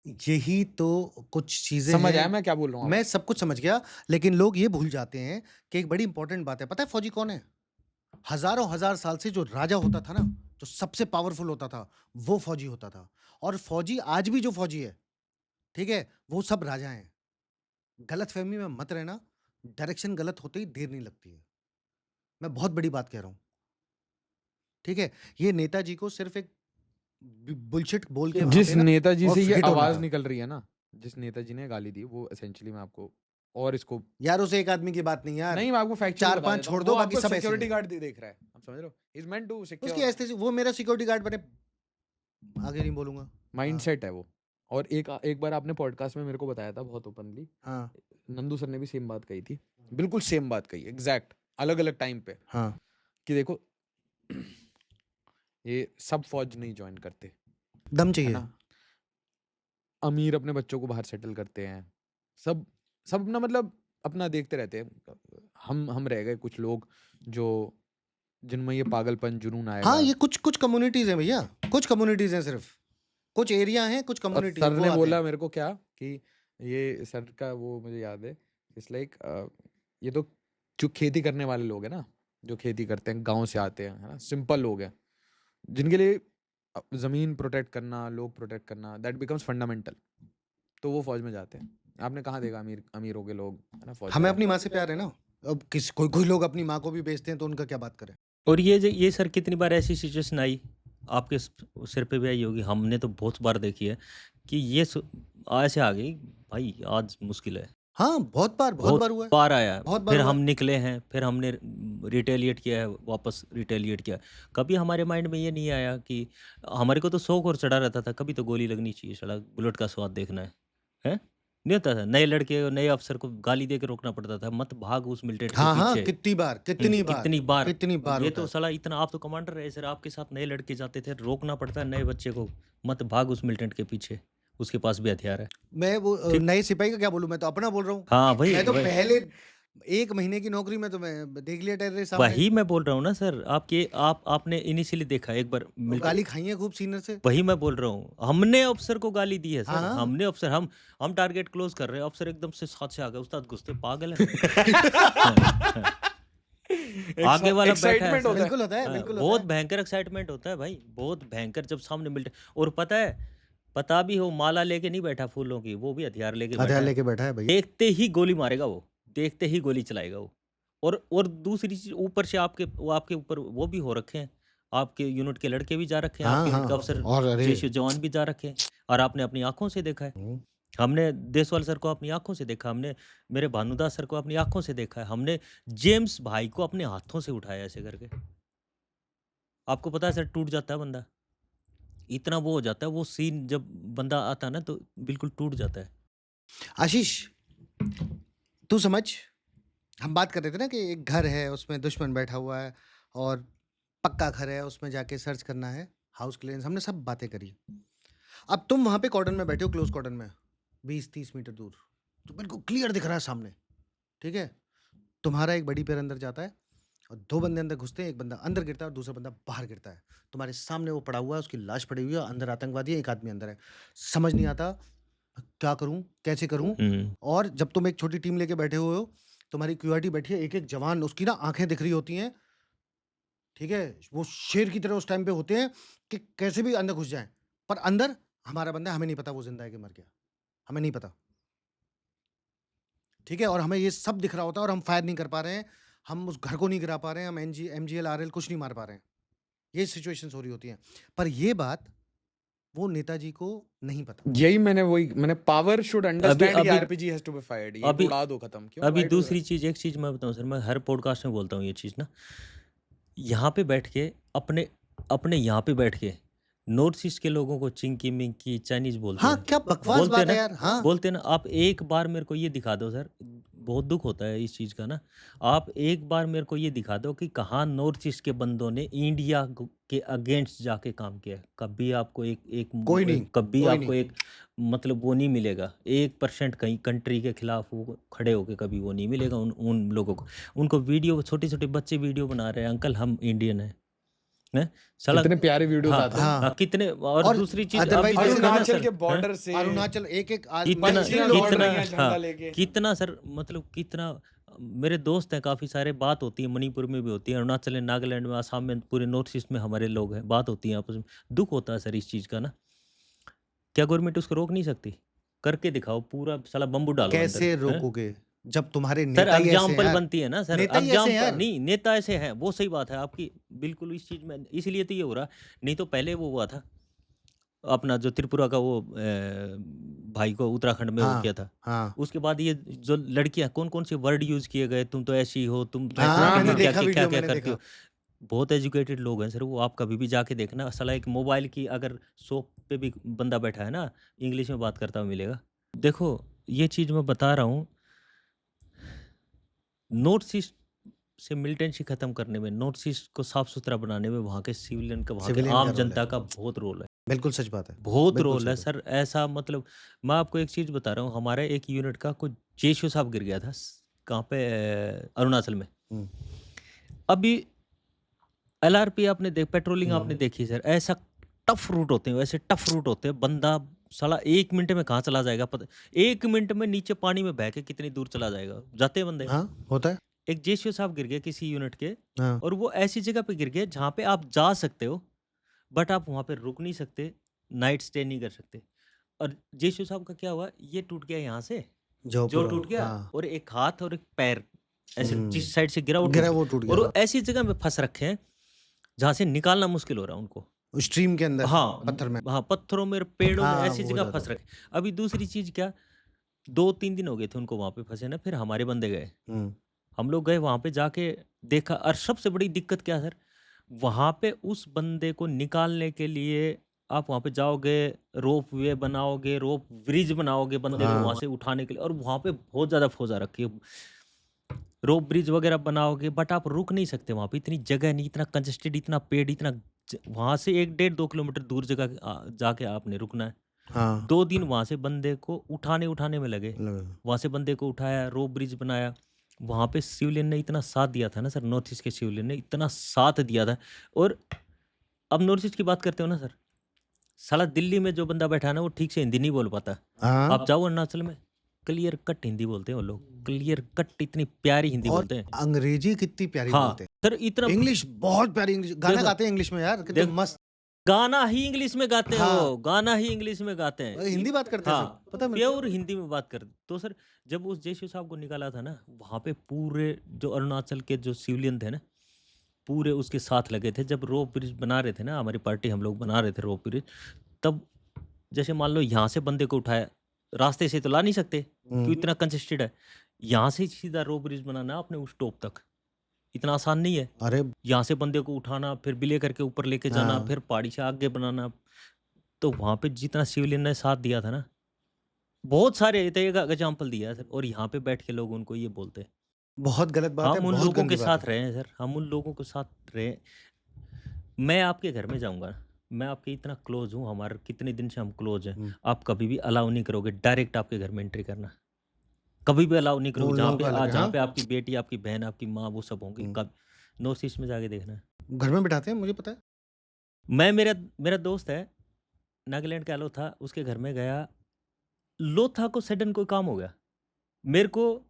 यही तो कुछ चीज़ें समझ आया हैं। मैं क्या बोल रहा हूँ मैं आपको? सब कुछ समझ गया, लेकिन लोग ये भूल जाते हैं कि एक बड़ी इंपॉर्टेंट बात है। पता है फौजी कौन है? हज़ारों हज़ार साल से जो राजा होता था ना, जो सबसे पावरफुल होता था, वो फौजी होता था। और फौजी, आज भी जो फौजी है, ठीक है? वो सब राजा हैं। गलतफ़हमी में मत रहना, डायरेक्शन गलत होते ही देर नहीं लगती है। मैं बहुत बड़ी बात कह रहा हूँ, ठीक है? ये नेताजी को सिर्फ़ एक बुलशिट बोल के वहाँ जिस पे ना, नेताजी और से ये हिट होना आवाज था। निकल रही है ना, जिस नेताजी ने गाली दी, वो एसेंशियली, मैं आपको और इसको, यार उस एक आदमी की बात नहीं यार, नहीं मैं आपको फैक्चुअल बता 4-5 देता हूँ, छोड़ वो दो, बाकी आपको सब ऐसे ही सिक्योरिटी हैं। गार्ड देख रहा है, आप समझ रहे हो? इज मेंट टू उसकी सिक्योर। ऐसे, वो मेरा सिक्योरिटी गार्ड बने, आगे नहीं बोलूँगा। हाँ, माइंडसेट है वो। और एक बार आपने पॉडकास्ट में मेरे को बताया था बहुत ओपनली, हाँ, नंदू सर ने भी सेम बात कही थी, बिल्कुल सेम बात कही, एग्जैक्ट, अलग अलग टाइम पे, हाँ। कि देखो ये सब फौज नहीं ज्वाइन करते, दम है चाहिए। ना? अमीर अपने बच्चों को बाहर सेटल करते हैं, सब सब अपना, मतलब अपना देखते रहते हैं। हम रह गए कुछ लोग जो, जिनमें ये पागलपन, जुनून हाँ, आएगा। ये कुछ कम्युनिटीज़ हैं भैया, कुछ कम्युनिटीज़ हैं सिर्फ़। कुछ एरिया हैं, कुछ और कम्युनिटी है, सर वो ने आते बोला हैं। मेरे को क्या, कि ये सर का वो मुझे याद है, इट्स लाइक, ये तो जो खेती करने वाले लोग हैं ना, जो खेती करते हैं, गांव से आते हैं, है ना, सिंपल लोग हैं, जिनके लिए जमीन प्रोटेक्ट करना, लोग प्रोटेक्ट करना, दैट बिकम्स फंडामेंटल, तो वो फौज में जाते हैं। आपने कहाँ देखा अमीरों के लोग, है ना, फौज में हमें अपनी जाते माँ से प्यार है ना। अब कोई लोग अपनी माँ को भी बेचते हैं, तो उनका क्या बात करें? और ये सर कितनी बार ऐसी सिचुएशन आई, आपके सिर पे भी आई होगी, हमने तो बहुत बार देखी है कि ऐसे आ गई भाई, आज मुश्किल है। हाँ, बहुत बार बहुत हुआ है, बार आया है, बहुत बार फिर हुआ हम है। निकले हैं, फिर हमने रिटेलिएट किया है, वापस रिटेलिएट किया। कभी हमारे माइंड में ये नहीं आया कि हमारे को तो शौक और चढ़ा रहता था, कभी तो गोली लगनी चाहिए, साला बुलेट का स्वाद देखना है? नहीं होता था, नए लड़के और नए अफसर को गाली दे के रोकना पड़ता था, मत भाग उस मिलिटेंट के हाँ, हाँ, पीछे। कितनी बार, कितनी बार, कितनी बार, कितनी बार ये होता तो है। साला इतना, आप तो कमांडर रहे सर, आपके साथ नए लड़के जाते थे, रोकना पड़ता है नए बच्चे को, मत भाग उस मिलिटेंट के पीछे, उसके पास भी हथियार है। मैं वो ठीक। नए सिपाही का क्या बोलूं, मैं तो अपना बोल रहा हूँ। हाँ, वही मैं तो वही पहले 1 महीने की नौकरी में तो मैं देख लिया टेररिस्ट सामने। वही मैं बोल रहा हूँ ना सर, आपने इनिशियली देखा एक बार और मिल गाली खाई है खूब सीनियर से। वही मैं बोल रहा हूँ, हमने अफसर को गाली दी है हाँ सर, हाँ हमने अफसर हम टारगेट क्लोज कर रहे हैं, अफसर एकदम से साथ से आ गए, उस्ताद घुसते पागल है। आगे वाला बैठा है एक्साइटमेंट सर। होता है। बिल्कुल होता है, हाँ, बिल्कुल होता बहुत है। भयंकर एक्साइटमेंट होता है भाई, बहुत भयंकर जब सामने मिलते। और पता है, पता भी हो माला लेके नहीं बैठा फूलों की, वो भी हथियार लेके बैठा हथियार है। लेके बैठा है भैया। देखते ही गोली मारेगा वो, देखते ही गोली चलाएगा वो। और दूसरी चीज ऊपर से आपके ऊपर वो भी हो रखे हैं, आपके यूनिट के लड़के भी जा रखे हैं, हाँ आपके यूनिट हाँ के अफसर और अरे जैसे जवान भी जा रखे हैं, और आपने अपनी आंखों से देखा है। हम्म, हमने देसवाल सर को अपनी आंखों से देखा, हमने मेरे भानुदास सर को अपनी आंखों से देखा है, हमने जेम्स भाई को अपने हाथों से उठाया ऐसे करके। आपको पता है सर, टूट जाता है बंदा, इतना वो हो जाता है, वो सीन जब बंदा आता है ना तो बिल्कुल टूट जाता है। आशीष तू समझ, हम बात कर रहे थे ना कि एक घर है उसमें दुश्मन बैठा हुआ है और पक्का घर है उसमें जाके सर्च करना है, हाउस क्लियरेंस, हमने सब बातें करी। अब तुम वहां पे कॉर्डन में बैठे हो, क्लोज कॉर्डन में 20-30 मीटर दूर, तो बिल्कुल क्लियर दिख रहा है सामने, ठीक है। तुम्हारा एक बड़ी पैर अंदर जाता है और 2 बंदे अंदर घुसते हैं, एक बंदा अंदर गिरता है और दूसरा बंदा बाहर गिरता है। तुम्हारे सामने वो पड़ा हुआ है, उसकी लाश पड़ी हुई है, अंदर आतंकवादी है, एक आदमी अंदर है। समझ नहीं आता क्या करूं, कैसे करूं। और जब तुम एक छोटी टीम लेके बैठे हुए हो, तुम्हारी क्यूआरटी बैठी है, एक-एक जवान, उसकी ना आंखें दिख रही होती हैं, ठीक है। वो शेर की तरह उस टाइम पे होते हैं कि कैसे भी अंदर घुस जाएं, पर अंदर हमारा बंदा, हमें नहीं पता वो जिंदा है कि मर गया, हमें नहीं पता, ठीक है। और हमें ये सब दिख रहा होता है और हम फायर नहीं कर पा रहे हैं, हम उस घर को नहीं गिरा पा रहे हैं, हम एमजीएल आरएल कुछ नहीं मार पा रहे हैं। ये सिचुएशंस हो रही होती हैं, पर ये बात वो नेताजी को नहीं पता। यही मैंने पावर शुड अभी अंडरस्टैंड कि अभी RPG has to be fired, ये तो अभी उड़ा दो खत्म। क्यों अभी why do that? दूसरी चीज, एक चीज मैं बताऊं सर, मैं हर पॉडकास्ट में बोलता हूँ ये चीज ना, यहाँ पे बैठ के अपने अपने यहाँ पे बैठ के नॉर्थ ईस्ट के लोगों को चिंकी मिंकी चाइनीज बोलते हाँ हैं, क्या बकवास बोलते हैं बात ना, है यार। हाँ बोलते हैं ना। आप एक बार मेरे को ये दिखा दो सर, बहुत दुख होता है इस चीज़ का ना, आप एक बार मेरे को ये दिखा दो कि कहाँ नॉर्थ ईस्ट के बंदों ने इंडिया के अगेंस्ट जाके काम किया है। कभी आपको कोई नहीं, कभी कोई आपको नहीं। एक मतलब वो नहीं मिलेगा, 1% कहीं कंट्री के खिलाफ वो खड़े होके कभी वो नहीं मिलेगा उन उन लोगों को। उनको वीडियो, छोटे छोटे बच्चे वीडियो बना रहे हैं, अंकल हम इंडियन हैं, हैं? साला कितने प्यारे वीडियोस हाँ आते हैं। हाँ कितने। और और दूसरी चीज अदरवाइज अभी जैसे देखो ना अरुणाचल सर, के हैं? बॉर्डर से अरुणाचल एक कितना महिला लोग लौट कितना रही हैं झंडा हाँ लेके। कितना सर, मतलब कितना। मेरे दोस्त हैं काफ़ी सारे, बात होती है, मणिपुर में भी होती है, अरुणाचल में, नागालैंड में, आसाम में, पूरे नॉर्थ ईस्ट में हमारे लोग हैं, बात होती है आपस में। दुख होता है सर इस चीज़ का ना। क्या गवर्नमेंट उसको रोक नहीं सकती? करके दिखाओ, पूरा साला बम्बू डालो अंदर, कैसे हैं? रोकोगे जब तुम्हारे सर नेता ही ऐसे हैं एग्जाम्पल यार। बनती है ना सर, नेता ही ऐसे हैं एग्जाम्पल यार। नहीं, नेता ऐसे हैं, वो सही बात है आपकी बिल्कुल इस चीज़ में, इसीलिए तो ये हो रहा। नहीं तो पहले वो हुआ था अपना जो त्रिपुरा का वो भाई को उत्तराखंड में वो हाँ किया था। हाँ उसके बाद ये जो लड़कियां कौन कौन से वर्ड यूज किए गए, तुम तो ऐसी हो, तुम तो ऐसे हाँ, करती मैंने हो, क्या देखा क्या वीडियो, क्या मैंने करती हो। देखा। बहुत एजुकेटेड लोग हैं सर वो, आप कभी भी जाके देखना, साला एक मोबाइल की अगर शॉप पे भी बंदा बैठा है ना, इंग्लिश में बात करता हुआ मिलेगा। देखो ये चीज़ मैं बता रहा हूँ, नॉर्थ ईस्ट से मिलिटेंसी खत्म करने में, नॉर्थ ईस्ट को साफ सुथरा बनाने में वहाँ के सिविलियन का, वहाँ के सिविलियन का आम रोल है, जनता का बहुत रोल है, बिल्कुल सच बात है, बहुत बिल्कुल रोल है सच बात। सर। ऐसा मतलब मैं आपको एक चीज़ बता रहा हूँ, हमारे एक यूनिट का कुछ जेशो साहब गिर गया था कहाँ पे, अरुणाचल में। हम्म, अभी एलआरपी आपने पेट्रोलिंग आपने हम्म, देखी सर, ऐसा टफ रूट होते हैं, वैसे टफ रूट होते हैं, बंदा साला 1 मिनट में कहाँ चला जाएगा पता, 1 मिनट में नीचे पानी में बह के कितनी दूर चला जाएगा, जाते हैं बंदे। हाँ होता है। एक जेशो साहब गिर गए किसी यूनिट के, हाँ और वो ऐसी जगह पे गिर गए जहाँ पे आप जा सकते हो, बट आप वहाँ पे रुक नहीं सकते, नाइट स्टे नहीं कर सकते। और जेशु साहब का क्या हुआ, ये टूट गया यहाँ से, जो जो पूरा टूट गया, हाँ और एक हाथ और एक पैर ऐसे हम्म, जिस साइड से गिरा वो गिरा टूट वो गया, टूट और गया वो ऐसी जगह में फंस रखे हैं जहाँ से निकालना मुश्किल हो रहा है उनको। स्ट्रीम के अंदर, हाँ पत्थर में। हाँ, पत्थरों में, पेड़ों में, हाँ ऐसी वो जगह ज्यादा फंस रखे। अभी दूसरी चीज क्या, 2-3 दिन हो गए थे उनको वहां पे फंसे ना, फिर हमारे बंदे गए, हम्म, हम लोग गए वहां पे जाके देखा। और सबसे बड़ी दिक्कत क्या सर, वहां पे उस बंदे को निकालने के लिए आप वहां पे जाओगे, रोप वे बनाओगे, रोप ब्रिज बनाओगे बंदे को हाँ वहां से उठाने के लिए, और वहां पे बहुत ज्यादा फौजा रखी है, रोप ब्रिज वगैरह बनाओगे, बट आप रुक नहीं सकते वहां पे, इतनी जगह नहीं, इतना कंजेस्टेड, इतना पेड़, इतना वहां से 1-1.5-2 किलोमीटर दूर जगह जाके आपने रुकना है। हाँ 2 दिन वहाँ से बंदे को उठाने में लगे। लगा। वहाँ से बंदे को उठाया, रोप ब्रिज बनाया। वहाँ पे सिविलियन ने इतना साथ दिया था ना सर, नॉर्थ ईस्ट के सिविलियन ने इतना साथ दिया था। और अब नॉर्थ ईस्ट की बात करते हो ना सर, साला दिल्ली में जो बंदा बैठा है ना वो ठीक से हिंदी नहीं बोल पाता। हाँ आप जाओ अरुणाचल में, क्लियर कट हिंदी बोलते हैं वो लोग, क्लियर कट इतनी प्यारी हिंदी और बोलते हैं। अंग्रेजी कितनी प्यारी हाँ बोलते हैं, सर, इतना इंग्लिश बहुत प्यारी इंग्लिश, गाना देखो गाते हैं इंग्लिश में यार, कितने देखो मस्त। गाना ही इंग्लिश में गाते हैं, हाँ वो गाना ही इंग्लिश में गाते हैं। हिंदी बात करते हैं सब, हाँ पता है मेरे को। प्योर हिंदी में बात करते। तो सर जब उस जयशु साहब को निकाला था ना, वहाँ पे पूरे जो अरुणाचल के जो सिविलियन थे ना, पूरे उसके साथ लगे थे। जब रोप ब्रिज बना रहे थे ना, हमारी पार्टी हम लोग बना रहे थे रोप ब्रिज, तब जैसे मान लो यहाँ से बंदे को उठाया, रास्ते से तो ला नहीं सकते क्यों, इतना कंजेस्टेड है। यहाँ से सीधा रोप ब्रिज बनाना अपने उस टॉप तक इतना आसान नहीं है। अरे यहाँ से बंदे को उठाना, फिर बिले करके ऊपर लेके जाना, हाँ फिर पहाड़ी से आगे बनाना। तो वहाँ पे जितना सिविलियन ने साथ दिया था ना, बहुत सारे एक एग्जाम्पल दिया है सर। और यहाँ पे बैठ के लोग उनको ये बोलते हैं। बहुत गलत बात है, हम उन बहुत लोगों गंदी के बात साथ है। रहे हैं सर, हम उन लोगों के साथ रहे। मैं आपके घर में जाऊंगा, मैं आपके इतना क्लोज हूँ, हमारे कितने दिन से हम क्लोज हैं। हम्म, आप कभी भी अलाउ नहीं करोगे डायरेक्ट आपके घर में एंट्री करना, कभी भी अलाउ नहीं वो करोगे। उन जहाँ लोगों पे का अलग है। जहाँ हाँ पे आपकी बेटी, आपकी बहन, आपकी माँ, वो सब होंगे। हम्म, कब नॉर्थ ईस्ट में जाके देखना। घर में बिठाते हैं, मुझे पता है। मैं मेरा मेरा दोस्त है नागालैंड का, लोथा, उसके घर में गया। लोथा को सडन कोई काम हो गया, मेरे को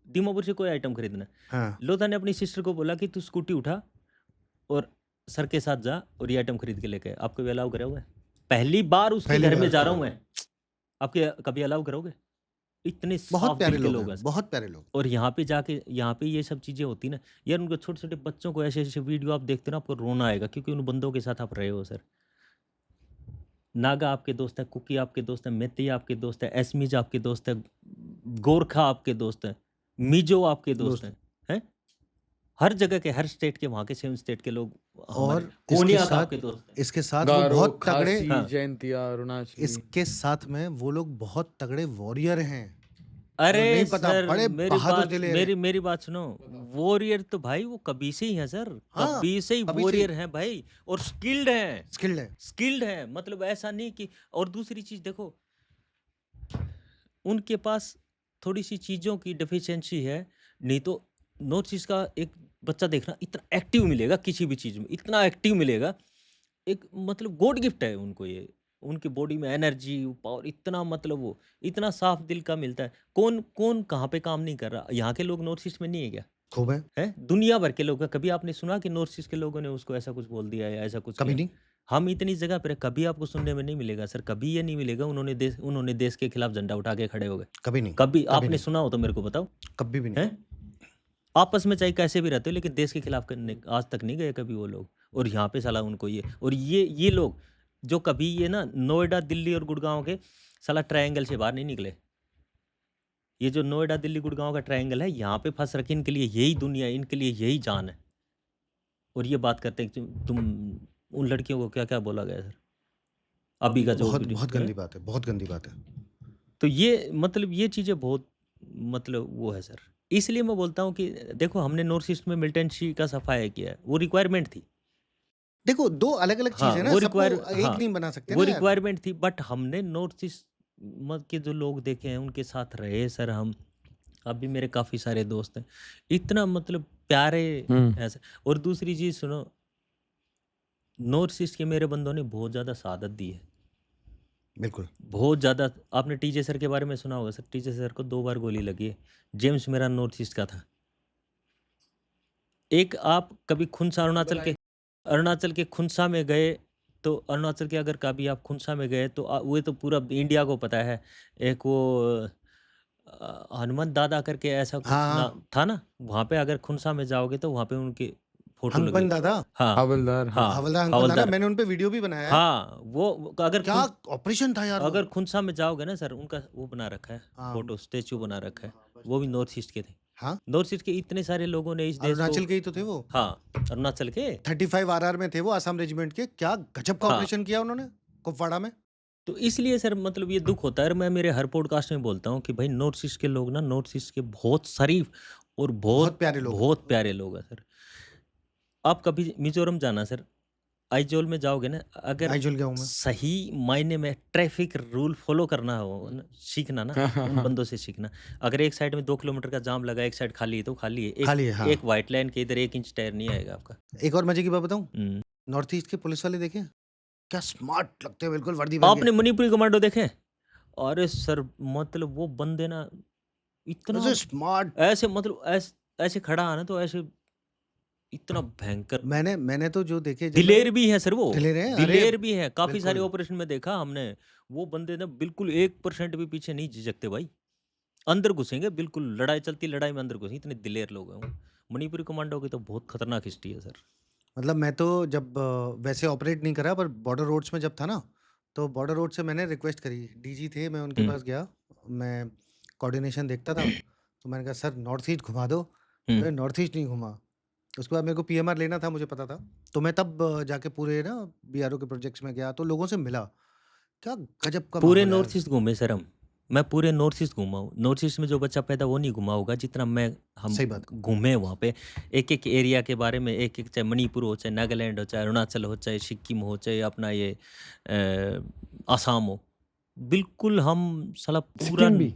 दीमापुर से कोई आइटम खरीदना है। हाँ लोथा ने अपनी सिस्टर को बोला कि तू स्कूटी उठा और सर के साथ जा और ये आइटम खरीद के लेके आए। आपको भी अलाउ करोगे? पहली बार उसके पहली घर में बार जा रहा हूँ मैं, आपके कभी अलाउ करोगे? इतने बहुत साफ प्यारे दिल के लोग लोग हैं, हैं सर। बहुत प्यारे लोग। और यहाँ पे जाके, यहाँ पे ये सब चीज़ें होती ना यार, उनको छोटे छोटे बच्चों को ऐसे ऐसे वीडियो आप देखते हो ना, आपको रोना आएगा, क्योंकि उन बंदों के साथ आप रहे हो सर। नागा आपके दोस्त है, कुकी आपके दोस्त है, मैतेई आपके दोस्त है, एसमीज आपके दोस्त है, गोरखा आपके दोस्त है, मिजो आपके दोस्त दोस्त हैं। हर जगह के, हर स्टेट के, वहाँ के 7 स्टेट के लोग हमारे। और इसके कोनियाक साथ आपके दोस्त हैं। इसके साथ वो गारो, बहुत तगड़े, खासी, हाँ जयंतिया, अरुणाचली। इसके साथ में वो लोग बहुत तगड़े वॉरियर हैं, अरे नहीं पता, सर, बड़े बहादुर दिलेर हैं। मेरी बात सुनो। वॉरियर तो भाई वो कभी से ही है सर, हाँ कभी से ही अभी से वॉरियर हैं भाई। और स्किल्ड हैं, स्किल्ड है। स्किल्ड हैं, मतलब ऐसा नहीं कि। और दूसरी चीज देखो, उनके पास थोड़ी सी चीज़ों की डेफिशिएंसी है। नहीं तो नॉर्थ ईस्ट का एक बच्चा देखना, इतना एक्टिव मिलेगा किसी भी चीज़ में, इतना एक्टिव मिलेगा। एक मतलब गॉड गिफ्ट है उनको ये। उनकी बॉडी में एनर्जी, पावर, इतना मतलब वो इतना साफ दिल का मिलता है। कौन कौन कहाँ पे काम नहीं कर रहा? यहाँ के लोग नॉर्थ ईस्ट में नहीं है क्या? खूब है, है दुनिया भर के लोग हैं। कभी आपने सुना कि नॉर्थ ईस्ट के लोगों ने उसको ऐसा कुछ बोल दिया या ऐसा कुछ कभी किया? नहीं। हम इतनी जगह पर हैं, कभी आपको सुनने में नहीं मिलेगा सर, कभी ये नहीं मिलेगा उन्होंने देश के खिलाफ झंडा उठा के खड़े हो गए। कभी नहीं, कभी कभी आपने नहीं, सुना हो तो मेरे को बताओ। कभी भी नहीं। हैं? आपस में चाहे कैसे भी रहते हो, लेकिन देश के खिलाफ करने आज तक नहीं गए कभी वो लोग। और यहाँ पे साला उनको ये, और ये लोग जो कभी ये ना नोएडा, दिल्ली और गुड़गांव के साला ट्रायंगल से बाहर नहीं निकले। ये जो नोएडा, दिल्ली, गुड़गांव का ट्रायंगल है, यहाँ पे फंस रखे। इनके लिए यही दुनिया है, इनके लिए यही जान है। और ये बात करते हैं कि तुम उन लड़कियों को क्या क्या बोला गया सर, अभी का जो बहुत वीडियो बहुत है। गंदी बात है, बहुत गंदी बात है। तो ये मतलब ये चीज़ें बहुत मतलब वो है सर। इसलिए मैं बोलता हूँ कि देखो, हमने नॉर्थ ईस्ट में मिलिटेंसी का सफाया किया है, वो रिक्वायरमेंट थी। देखो दो अलग अलग हाँ चीज है ना, वो सबको रिक्वायर एक हाँ नहीं बना सकते वो ना यार। रिक्वायरमेंट थी, बट हमने नॉर्थ ईस्ट के जो लोग देखे हैं उनके साथ रहे सर हम। अभी मेरे काफ़ी सारे दोस्त हैं, इतना मतलब प्यारे ऐसे। और दूसरी चीज़ सुनो, नॉर्थ ईस्ट के मेरे बंदों ने बहुत ज़्यादा शहादत दी है, बिल्कुल। बहुत ज़्यादा। आपने टीजे सर के बारे में सुना होगा सर, टीजे सर को 2 बार गोली लगी है। जेम्स मेरा नॉर्थ ईस्ट का था। एक आप कभी खुनसा, अरुणाचल के खुनसा में गए तो, अरुणाचल के अगर कभी आप खुनसा में गए तो वो तो पूरा इंडिया को पता है। एक वो हनुमत दादा करके ऐसा कुछ हाँ नाम था ना, वहाँ पे अगर खुनसा में जाओगे तो वहाँ पे उनकी फोटो लगी हंगपन है। दादा, हाँ हवलदार, हाँ। हाँ हवलदार हंगपन दादा, हवलदार, मैंने उन पे वीडियो भी बनाया है। हाँ वो अगर क्या ऑपरेशन था यार वो। अगर खुनसा में जाओगे ना सर, उनका वो बना रखा है, हाँ फोटो स्टेचू बना रखा है। वो भी नॉर्थ ईस्ट के थे। हाँ, नॉर्थ ईस्ट के इतने सारे लोगों ने इस देश अरुणाचल को, के ही तो थे वो। हाँ अरुणाचल के 35 आरआर में थे वो, आसाम रेजिमेंट के। क्या गजब का हाँ। ऑपरेशन किया उन्होंने कुपवाड़ा में। तो इसलिए सर मतलब ये दुख होता है। और मैं मेरे हर पॉडकास्ट में बोलता हूँ कि भाई नॉर्थ ईस्ट के लोग ना, नॉर्थ ईस्ट के बहुत शरीफ और बहुत प्यारे लोग हैं। बहुत प्यारे लोग हैं सर। आप कभी मिजोरम जाना सर, आइजोल में जाओगे ना, अगर आइजोल गया हूँ मैं। सही मायने में ट्रैफिक रूल फॉलो करना हो ना, सीखना ना, उन बंदों से सीखना। अगर एक साइड में 2 किलोमीटर का जाम लगा, एक साइड खाली है तो खाली है। खाली है, हाँ। एक व्हाइट लाइन के इधर 1 इंच टायर नहीं आएगा आपका। एक और मजे की बात बताऊँ? हुँ। नॉर्थ ईस्ट के पुलिस वाले देखे? क्या स्मार्ट लगते हैं, बिल्कुल वर्दी पहन के। आपने मणिपुरी कमांडो देखे? अरे सर, मतलब वो बंदे ना इतना ऐसे स्मार्ट। ऐसे, मतलब ऐसे खड़ा है ना, तो ऐसे इतना भयंकर मैंने तो जो देखे जब मैं दिलेर भी है सर वो। दिलेर हैं? अरे दिलेर भी है। काफ़ी सारे बिल्कुल। ऑपरेशन में देखा हमने। वो बंदे ना बिल्कुल 1% भी पीछे नहीं झिझकते भाई। अंदर घुसेंगे बिल्कुल, लड़ाई चलती, लड़ाई में अंदर घुसेंगे, इतने दिलेर लोग हैं वो। मणिपुरी कमांडो की तो बहुत खतरनाक हिस्ट्री है सर। मतलब मैं तो जब वैसे ऑपरेट नहीं करा, पर बॉर्डर रोड्स में जब था ना, तो बॉर्डर रोड से मैंने रिक्वेस्ट करी। डीजी थे, मैं उनके हुँ। पास गया, मैं कोऑर्डिनेशन देखता था, तो मैंने कहा सर नॉर्थ ईस्ट घुमा दो। हुँ। अरे नॉर्थ ईस्ट नहीं घुमा। उसके बाद मेरे को पीएमआर लेना था, मुझे पता था, तो मैं तब जाके पूरे ना बीआरओ के प्रोजेक्ट्स में गया, तो लोगों से मिला। क्या गजब का पूरे माहौल है। नॉर्थ ईस्ट घूमे सर हम। मैं पूरे नॉर्थ ईस्ट घूमा हूँ। नॉर्थ ईस्ट में जो बच्चा पैदा वो नहीं घुमा होगा जितना हम सही बात। घूमे वहाँ पे। एक-एक एरिया के बारे में, एक-एक, चाहे मणिपुर हो, चाहे नागालैंड हो, चाहे अरुणाचल हो, चाहे सिक्किम हो, चाहे अपना ये असम हो। बिल्कुल हम साला पूरा सिक्किम भी?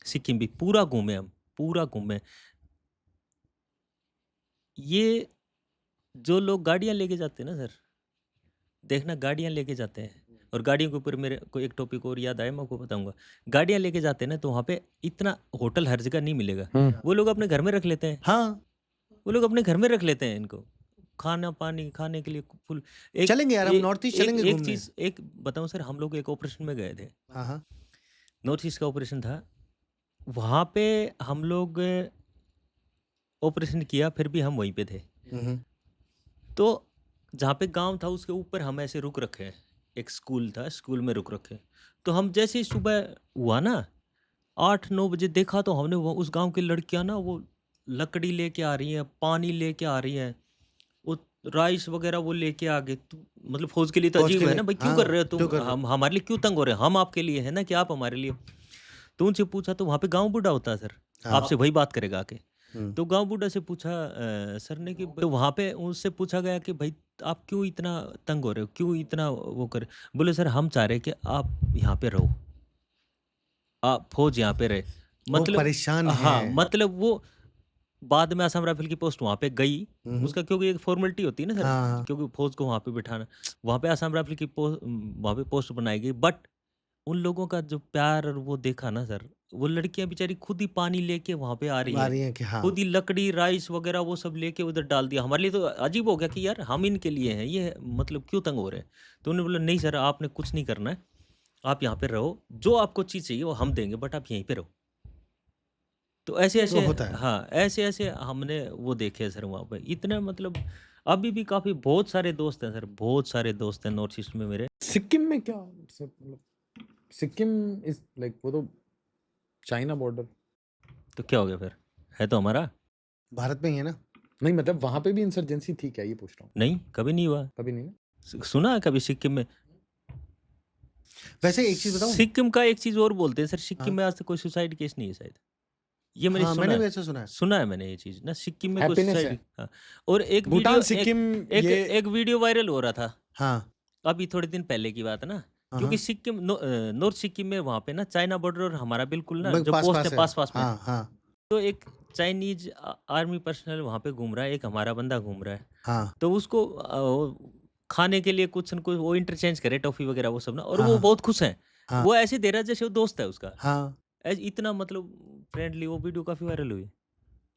सिक्किम भी पूरा घूमे हम, पूरा घूमे। ये जो लोग गाड़ियाँ लेके जाते हैं ना सर, देखना गाड़ियाँ लेके जाते हैं, और गाड़ियों के ऊपर मेरे को एक टॉपिक और याद आया, मैं आपको बताऊँगा। गाड़ियाँ लेके जाते हैं ना, तो वहाँ पे इतना होटल हर जगह नहीं मिलेगा। वो लोग अपने घर में रख लेते हैं। हाँ, वो लोग अपने घर में रख लेते हैं इनको। खाना-पानी खाने के लिए फुल एक चलेंगे यार, हम नॉर्थ ईस्ट चलेंगे एक घूमने। चीज़ एक बताऊँ सर, हम लोग एक ऑपरेशन में गए थे। हाँ, हाँ। नॉर्थ ईस्ट का ऑपरेशन था। वहाँ पे हम लोग ऑपरेशन किया, फिर भी हम वहीं पे थे। हुँ, हुँ। तो जहाँ पे गाँव था उसके ऊपर हम ऐसे रुक रखे हैं। एक स्कूल था, स्कूल में रुक रखे। तो हम जैसे ही सुबह हुआ ना, 8-9 बजे देखा, तो हमने वो उस गाँव की लड़कियाँ ना, वो लकड़ी लेके आ रही हैं, पानी लेके आ रही हैं, वो राइस वग़ैरह वो लेके आ गए। तो मतलब फ़ौज के लिए तो फौज अजीब के है लिए, ना भाई, क्यों कर हाँ, रहे हो क्यों तुम? कर रहे हो? हम हमारे लिए क्यों तंग हो रहे हैं? हम आपके लिए हैं ना, कि आप हमारे लिए? तो उनसे पूछा, तो वहाँ पे गाँव बूढ़ा होता है सर, हाँ। आपसे वही बात करेगा आके। हुँ। तो गाँव बूढ़ा से पूछा सर ने, कि तो वहाँ पे उनसे पूछा गया कि भाई आप क्यों इतना तंग हो रहे हो? क्यों इतना वो कर? बोले सर हम चाह रहे हैं कि आप यहाँ पे रहो। फ़ौज यहाँ पे रहे। वो मतलब परेशान हाँ, हैं। मतलब वो बाद में असम राइफ़ल की पोस्ट वहाँ पे गई। हुँ, हुँ। उसका क्योंकि एक फ़ॉर्मेलिटी होती है ना सर, हाँ, हाँ। क्योंकि फ़ौज को वहाँ पे बिठाना। वहाँ पे असम राइफ़ल की वहाँ पे पोस्ट बनाई गई, बट उन लोगों का जो प्यार और वो देखा ना सर, वो लड़कियाँ बेचारी खुद ही पानी लेके वहाँ पे आ रही आ हैं। रही हैं कि हाँ। खुद ही लकड़ी, राइस वग़ैरह वो सब लेके उधर डाल दिया। हमारे लिए तो अजीब हो गया कि यार हम इनके लिए हैं, ये मतलब क्यों तंग हो रहे हैं? तो उन्होंने बोला नहीं सर, आपने कुछ नहीं करना है। आप यहाँ पे रहो, जो आपको चीज़ चाहिए वो हम देंगे, बट आप यहीं पे रहो। तो वो ऐसे-ऐसे होता है। हाँ, ऐसे-ऐसे हमने वो देखे सर वहाँ पे। इतने मतलब अभी भी काफ़ी बहुत सारे दोस्त हैं सर, बहुत सारे दोस्त हैं नॉर्थ ईस्ट में मेरे। सिक्किम में क्या सर, मतलब सिक्किम इज लाइक, वो तो चाइना बॉर्डर। तो क्या हो गया फिर? है तो हमारा। भारत में ही है ना? नहीं मतलब वहां पे भी इंसर्जेंसी थी क्या, ये पूछ रहा हूँ। नहीं, कभी नहीं हुआ। कभी नहीं ना? सुना है कभी सिक्किम में? वैसे एक चीज़ बताऊँ? सिक्किम का एक चीज़ और बोलते हैं सर, हाँ। सिक्किम में आज तक कोई सुसाइड केस नहीं है शायद। ये मैंने हाँ, सुना मैंने है। भी ऐसा सुना है। सुना है मैंने ये चीज़ ना, सिक्किम में कोई हैप्पीनेस सुसाइड। है। हाँ, और एक भूटान, वीडियो सिक्किम, एक ये एक वीडियो वायरल हो रहा था, हाँ। अभी थोड़े दिन पहले की बात है ना, हाँ, क्योंकि हाँ। सिक्किम नॉर्थ सिक्किम में वहाँ पे ना चाइना बॉर्डर और हमारा बिल्कुल ना जो पोस्ट पास-पास है है। पास-पास में। हाँ, हाँ। तो एक चाइनीज़ आर्मी पर्सनल वहाँ पे घूम रहा है, एक हमारा बंदा घूम रहा है। हाँ। तो उसको खाने के लिए कुछ न कुछ वो इंटरचेंज करे, टॉफ़ी वग़ैरह वो सब ना, और हाँ, वो हाँ। बहुत खुश हैं। हाँ। वो ऐसे दे रहा है जैसे वो दोस्त है उसका। हाँ। इतना मतलब फ्रेंडली, वो वीडियो काफ़ी वायरल हुई।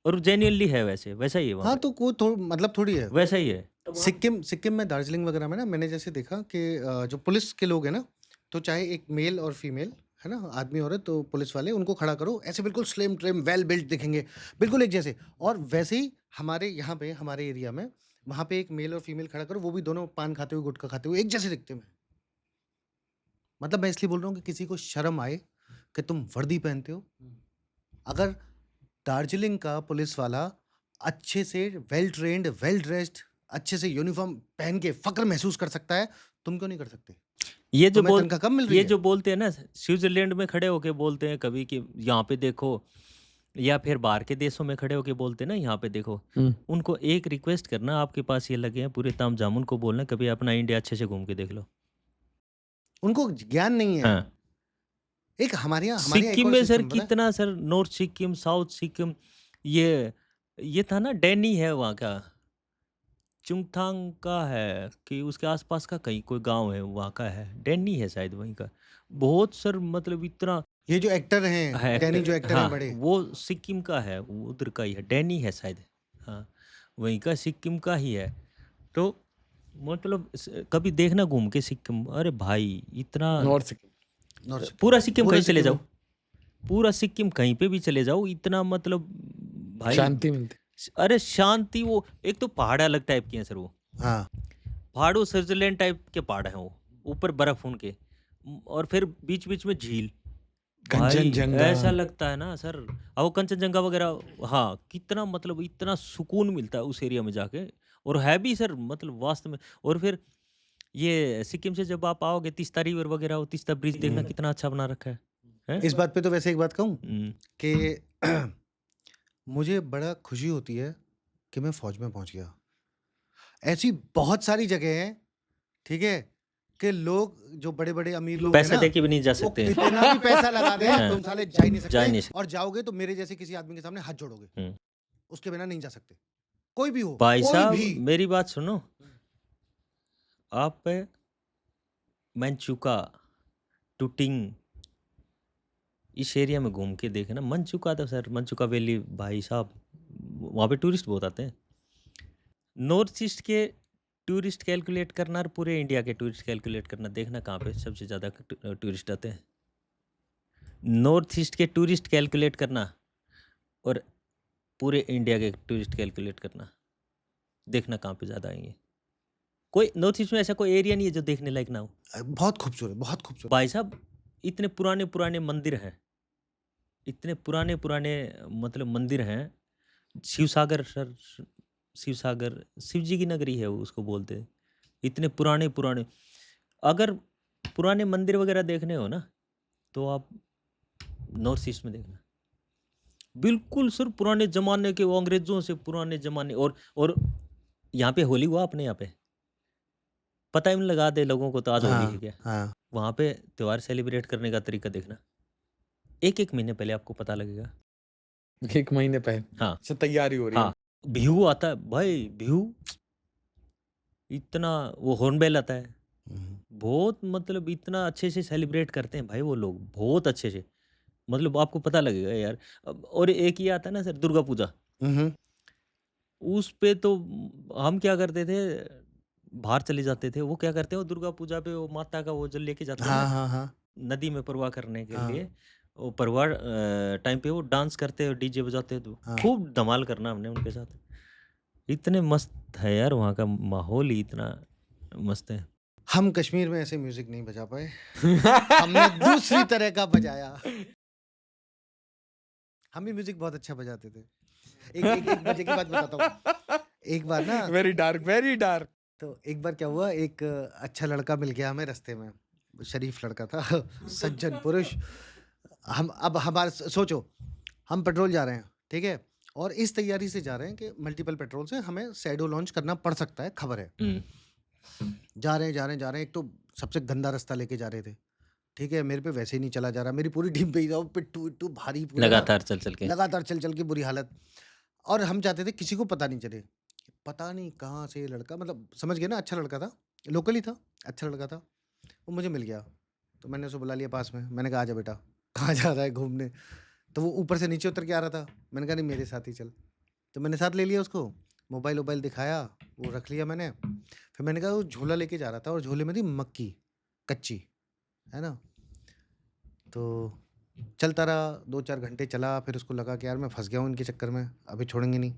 और जेन्युइनली है वैसे, वैसा ही है वहाँ हाँ, पे। तो वो मतलब थोड़ी है। वैसा ही है। सिक्किम में दार्जिलिंग वगैरह में ना मैंने जैसे देखा कि जो पुलिस के लोग हैं ना, तो चाहे एक मेल और फीमेल है ना, आदमी औरत, तो पुलिस वाले उनको खड़ा करो, ऐसे बिल्कुल स्लिम ट्रिम वेल बिल्ट दिखेंगे, बिल्कुल एक जैसे। और वैसे ही हमारे यहाँ पे हमारे एरिया में वहाँ पे एक मेल और फीमेल खड़ा करो, वो भी दोनों पान खाते हुए गुटखा खाते हुए एक जैसे दिखते हैं। मतलब मैं इसलिए बोल रहा हूँ कि किसी को शर्म आए कि तुम वर्दी पहनते हो। अगर दार्जिलिंग का पुलिस वाला अच्छे से वेल ट्रेन्ड, वेल ड्रेस्ड, अच्छे से यूनिफ़ॉर्म पहन के फ़क्र महसूस कर सकता है, तुम क्यों नहीं कर सकते? ये जो तुम्हें तनख्वाह कम मिल रही ये है? जो बोलते हैं ना, स्विट्ज़रलैंड में खड़े होके बोलते हैं कभी कि यहाँ पे देखो, या फिर बाहर के देशों में खड़े होके बोलते ना, यहाँ पे देखो, उनको एक रिक्वेस्ट करना, आपके पास ये लगे हैं पूरे ताम झाम, उनको बोलना कभी अपना इंडिया अच्छे से घूम के देख लो। उनको ज्ञान नहीं है। हाँ, एक हमारे यहाँ एक सिक्किम और में सर सिस्टम पता है? कितना sir, north Sikkim, south Sikkim, ये था ना, डैनी है वहाँ का, चुंगथांग का है कि उसके आसपास का कहीं कोई गांव है वहाँ का है, डैनी है शायद वहीं का। बहुत सर मतलब इतना ये जो एक्टर हैं, है, डैनी जो एक्टर हैं हाँ बड़े, वो सिक्किम का है, वो उधर का ही है, डैनी है शायद, हाँ वहीं का, सिक्किम का ही है। तो मतलब कभी देखना घूम के सिक्किम, अरे भाई इतना, नॉर्थ सिक्किम। नॉर्थ सिक्किम, पूरा सिक्किम पूरे कहीं चले सिक्किम जाओ, पूरा सिक्किम कहीं पे भी चले जाओ, इतना मतलब भाई, शांति मिलती। अरे शांति, वो एक तो पहाड़ अलग टाइप के हैं सर, वो हाँ, पहाड़ों स्विट्जरलैंड टाइप के पहाड़ हैं वो, ऊपर बर्फ उनके, और फिर बीच बीच में झील, भाई कंचनजंगा। ऐसा लगता है ना सर, और वो कंचनजंगा वगैरह, हाँ कितना मतलब इतना सुकून मिलता है उस एरिया में जाके, और है भी सर मतलब वास्तव में। और फिर ये सिक्किम से जब आप आओगे, तीस्ता रिवर वगैरह, वो तीस्ता ब्रिज देखना कितना अच्छा बना रखा है, हैं? इस बात पे तो वैसे एक बात कहूँ हम्म, कि मुझे बड़ा खुशी होती है कि मैं फौज में पहुंच गया। ऐसी बहुत सारी जगह हैं, ठीक है, कि लोग जो बड़े बड़े अमीर लोग हैं पैसा ना, दे के भी नहीं जा वो सकते। कितना भी पैसा लगा दे, हाँ, तुम साले जा ही नहीं जा ही सकते, नहीं सकते। और जाओगे तो मेरे जैसे किसी आदमी के सामने हाथ जोड़ोगे, हम्म। उसके बिना नहीं जा सकते, कोई भी हो, भाई कोई साहब भी। मेरी बात सुनो, आप मंचुका, टुटिंग, इस एरिया में घूम के देखे ना, मंचुका तो सर, मंचुका वैली भाई साहब, वहाँ पे टूरिस्ट बहुत आते हैं। नॉर्थ ईस्ट के टूरिस्ट कैलकुलेट करना और पूरे इंडिया के टूरिस्ट कैलकुलेट करना, देखना कहाँ पे सबसे ज़्यादा टूरिस्ट आते हैं। नॉर्थ ईस्ट के टूरिस्ट कैलकुलेट करना और पूरे इंडिया के टूरिस्ट कैलकुलेट करना, देखना कहाँ पे ज़्यादा आएंगे। कोई नॉर्थ ईस्ट में ऐसा कोई एरिया नहीं है जो देखने लायक ना हो। बहुत खूबसूरत, बहुत खूबसूरत। भाई साहब इतने पुराने पुराने मंदिर हैं, इतने पुराने पुराने मतलब मंदिर हैं। शिवसागर सर, शिवसागर शिव जी की नगरी है वो, उसको बोलते हैं। इतने पुराने पुराने, अगर पुराने मंदिर वगैरह देखने हो ना, तो आप नॉर्थ ईस्ट में देखना, बिल्कुल सर पुराने जमाने के, वो अंग्रेजों से पुराने जमाने। और यहाँ पे होली हुआ अपने यहाँ पे, पता ही नहीं लगा दे लोगों को तो आज होली है हाँ, क्या। हाँ, वहाँ पे त्योहार सेलिब्रेट करने का तरीका देखना, एक एक महीने पहले आपको पता लगेगा। 1 महीने पहले हाँ से तैयारी हो रही है। हाँ, व्यू आता है भाई, व्यू इतना, वो हॉर्नबिल आता है, हम्म, बहुत मतलब इतना अच्छे से सेलिब्रेट करते हैं भाई वो लोग, बहुत अच्छे से, मतलब आपको पता लगेगा यार। और एक ये आता है ना सर, दुर्गा पूजा, हम्म, उस पे तो हम क्या करते थे, बाहर चले जाते थे। वो क्या करते हैं, वो दुर्गा पूजा पे वो माता का वो जल लेके जाते हैं हाँ, ना हाँ, हाँ, नदी में प्रवाह करने के हाँ, लिए, वो प्रवाह टाइम पे वो डांस करते हैं, डीजे बजाते हैं, तो हाँ। खूब धमाल करना हमने उनके साथ। इतने मस्त है यार वहाँ का माहौल ही इतना मस्त है। हम कश्मीर में ऐसे म्यूजिक नहीं बजा पाए, हमने दूसरी तरह का बजाया। हम भी म्यूजिक बहुत अच्छा बजाते थे। एक मजे की बात बताता हूँ। एक बार ना, वेरी डार्क, वेरी डार्क। तो एक बार क्या हुआ, एक अच्छा लड़का मिल गया हमें रास्ते में, शरीफ लड़का था, सज्जन पुरुष। हम अब हमारे सोचो, हम पेट्रोल जा रहे हैं, ठीक है, और इस तैयारी से जा रहे हैं कि मल्टीपल पेट्रोल से हमें शैडो लॉन्च करना पड़ सकता है, खबर है। जा रहे हैं, जा रहे हैं, जा रहे हैं, एक तो सबसे गंदा रास्ता लेके जा रहे थे, ठीक है, मेरे पे वैसे ही नहीं चला जा रहा, मेरी पूरी टीम पे ही था, पिट्ठू पिट्ठू भारी पूरा ना, लगातार चल चल के। लगातार चल चल के बुरी हालत। और हम चाहते थे किसी को पता नहीं चले, पता नहीं कहाँ से ये लड़का, मतलब समझ गए ना, अच्छा लड़का था, लोकल ही था, अच्छा लड़का था, वो मुझे मिल गया। तो मैंने उसे बुला लिया पास में, मैंने कहा आजा बेटा, कहाँ जा रहा है घूमने। तो वो ऊपर से नीचे उतर के आ रहा था, मैंने कहा नहीं मेरे साथ ही चल। तो मैंने साथ ले लिया उसको, मोबाइल वोबाइल दिखाया, वो रख लिया मैंने। फिर मैंने कहा वो झोला लेके जा रहा था, और झोले में थी मक्की कच्ची, है ना। तो चलता रहा, 2-4 घंटे चला, फिर उसको लगा कि यार मैं फंस गया हूँ इनके चक्कर में, अभी छोड़ेंगे नहीं,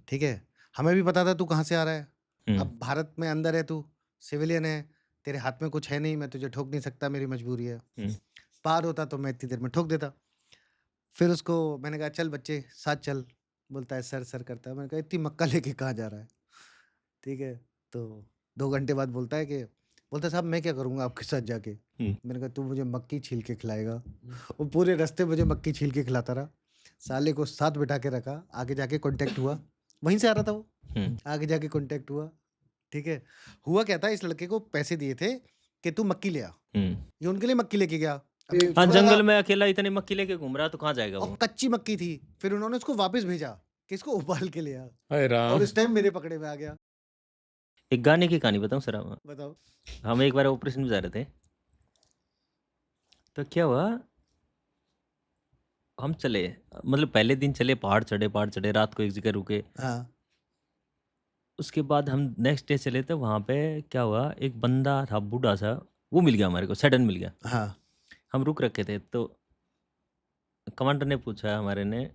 ठीक है। हमें भी पता था तू कहाँ से आ रहा है, अब भारत में अंदर है तू, सिविलियन है, तेरे हाथ में कुछ है नहीं, मैं तुझे ठोक नहीं सकता, मेरी मजबूरी है। पार होता तो मैं इतनी देर में ठोक देता। फिर उसको मैंने कहा चल बच्चे साथ चल, बोलता है सर सर करता है। मैंने कहा इतनी मक्का लेके कहाँ जा रहा है, ठीक है। तो 2 घंटे बाद बोलता है कि, बोलता है साहब मैं क्या करूँगा आपके साथ जाके। मैंने कहा तू मुझे मक्की छील के खिलाएगा। वो पूरे रास्ते मुझे मक्की छील के खिलाता रहा, साले को साथ बिठा के रखा, आगे जाके कॉन्टैक्ट हुआ, वहीं से आ रहा था वो, हम्म, आगे जाके कॉन्टैक्ट हुआ, ठीक है। हुआ क्या था, इस लड़के को पैसे दिए थे कि तू मक्की ले आ, हम्म। ये उनके लिए मक्की लेके गया। अभी हाँ, छोटा था जंगल में अकेला इतनी मक्की लेके घूम रहा है तो कहाँ जाएगा और वो? कच्ची मक्की थी, फिर उन्होंने उसको वापस भेजा कि इसको उबाल के ले आ, अरे और राम। इस टाइम मेरे पकड़े में आ गया। एक गाने की कहानी बताऊं सर हम बताओ। हम एक बार ऑपरेशन में जा रहे थे, तो क्या हुआ, हम चले, मतलब पहले दिन चले, पहाड़ चढ़े, रात को एक जगह रुके। हाँ उसके बाद हम नेक्स्ट डे चले, तो वहाँ पे क्या हुआ, एक बंदा था बूढ़ा सा, वो मिल गया हमारे को, सडन मिल गया। हाँ हम रुक रखे थे, तो कमांडर ने पूछा हमारे ने,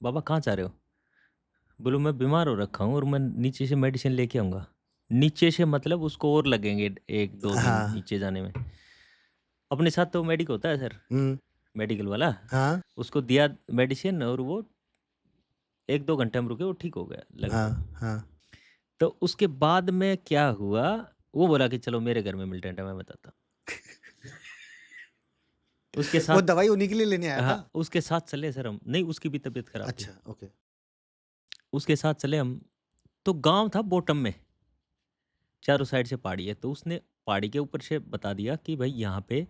बाबा कहाँ जा रहे हो? बोलो मैं बीमार हो रखा हूँ और मैं नीचे से मेडिसिन लेके आऊँगा। नीचे से मतलब उसको और लगेंगे 1-2 दिन हाँ नीचे जाने में। अपने साथ तो मेडिक होता है सर, हम्म, मेडिकल वाला। हाँ उसको दिया मेडिसिन और वो 1-2 घंटे हम रुके, वो ठीक हो गया लगभग। हाँ हाँ। तो उसके बाद में क्या हुआ, वो बोला कि चलो मेरे घर में मिलिटेंट है, मैं बताता हूँ। उसके वो साथ, दवाई उन्हीं के लिए लेने आया था। हाँ, उसके साथ चले सर हम। नहीं, उसकी भी तबीयत खराब थी। अच्छा ओके। उसके साथ चले हम, तो गाँव था बॉटम में, चारों साइड से पहाड़ी है। तो उसने पहाड़ी के ऊपर से बता दिया कि भाई यहाँ पे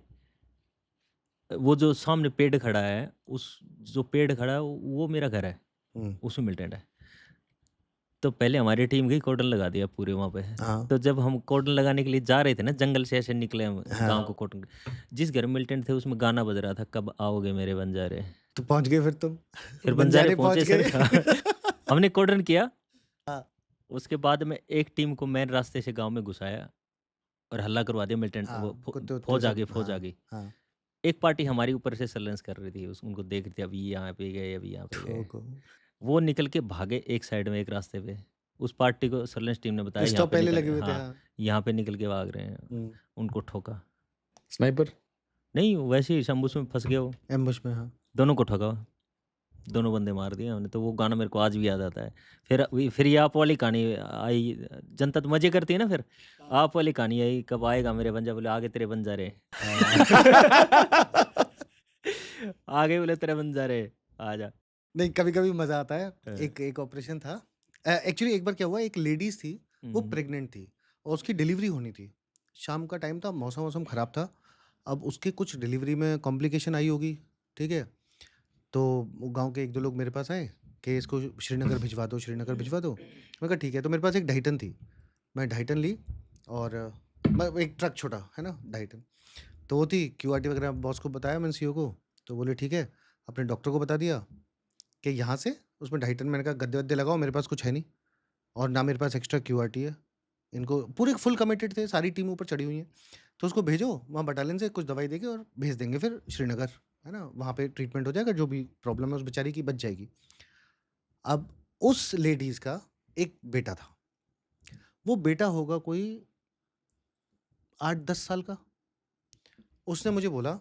वो जो सामने पेड़ खड़ा है, उस जो पेड़ खड़ा है वो मेरा घर है, हम्म, उसमें मिलिटेंट है। तो पहले हमारी टीम गई, कॉर्डन लगा दिया पूरे वहाँ पे। हाँ तो जब हम कॉर्डन लगाने के लिए जा रहे थे ना, जंगल से ऐसे निकले हम गांव को हाँ। कॉर्डन, जिस घर में मिलिटेंट थे उसमें गाना बज रहा था, कब आओगे मेरे बंजारे। तो पहुंच गए फिर तुम? फिर बंजारे बंजारे पहुंचे पहुंच सर। गए। हमने कॉर्डन किया। हाँ उसके बाद में एक टीम को मेन रास्ते से गांव में घुसाया और हल्ला करवा दिया, मिलिटेंट वो हाँ, कुत्ते उत्ते फौज आ सब, गई, फौज आ हाँ गई। हाँ। एक पार्टी हमारी ऊपर से सर्वेलेंस कर रही थी, उनको देख रही थी, अभी यहाँ पे गए, अभी यहाँ पे गए। ठोको। वो निकल के भागे एक साइड में, एक रास्ते पे। उस पार्टी को सर्वेलेंस टीम ने बताया यहाँ स्टॉप पे पहले निकल, लगे हुए थे, हाँ, हाँ। यहाँ पे निकल के भाग रहे हैं। हम्म, उनको ठोका। स्नाइपर। नहीं, वैसे ही शंबूस में फंस गए वो। एम्बुश में, हाँ। दोनों को ठोका, दोनों बंदे मार दिए हमने। तो वो गाना मेरे को आज भी याद आता है। फिर ये आप वाली कहानी आई, जनता तो मजे करती है ना। फिर आप वाली कहानी आई, कब आएगा मेरे बंजा, बोले आगे तेरे बंजारे। आगे बोले तेरे बंजारे, आ जा। नहीं, कभी कभी मजा आता है। हाँ। एक एक ऑपरेशन था एक्चुअली। एक बार क्या हुआ, एक लेडीज थी, वो हम्म, प्रेग्नेंट थी और उसकी डिलीवरी होनी थी। शाम का टाइम था, मौसम मौसम खराब था। अब उसके कुछ डिलीवरी में कॉम्प्लिकेशन आई होगी, ठीक है। तो वो गांव के एक दो लोग मेरे पास आए कि इसको श्रीनगर भिजवा दो, श्रीनगर भिजवा दो। मैं कहा ठीक है। तो मेरे पास एक ढाईटन थी, मैं ढाईटन ली, और मैं एक ट्रक छोटा है ना ढाईटन, तो वो थी। क्यूआरटी वगैरह बॉस को बताया मैंने, सीओ को। तो बोले ठीक है। अपने डॉक्टर को बता दिया कि यहाँ से उसमें ढाईटन। मैंने कहा गद्दे वद्दे लगाओ, मेरे पास कुछ है नहीं और ना मेरे पास एक्स्ट्रा क्यूआरटी है। इनको पूरे फुल कमिटेड थे, सारी टीम ऊपर चढ़ी हुई है। तो उसको भेजो वहाँ बटालियन से, कुछ दवाई देके और भेज देंगे फिर श्रीनगर, है ना। वहाँ पे ट्रीटमेंट हो जाएगा, जो भी प्रॉब्लम है उस बेचारी की बच जाएगी। अब उस लेडीज़ का एक बेटा था। वो बेटा होगा कोई 8-10 साल का। उसने मुझे बोला,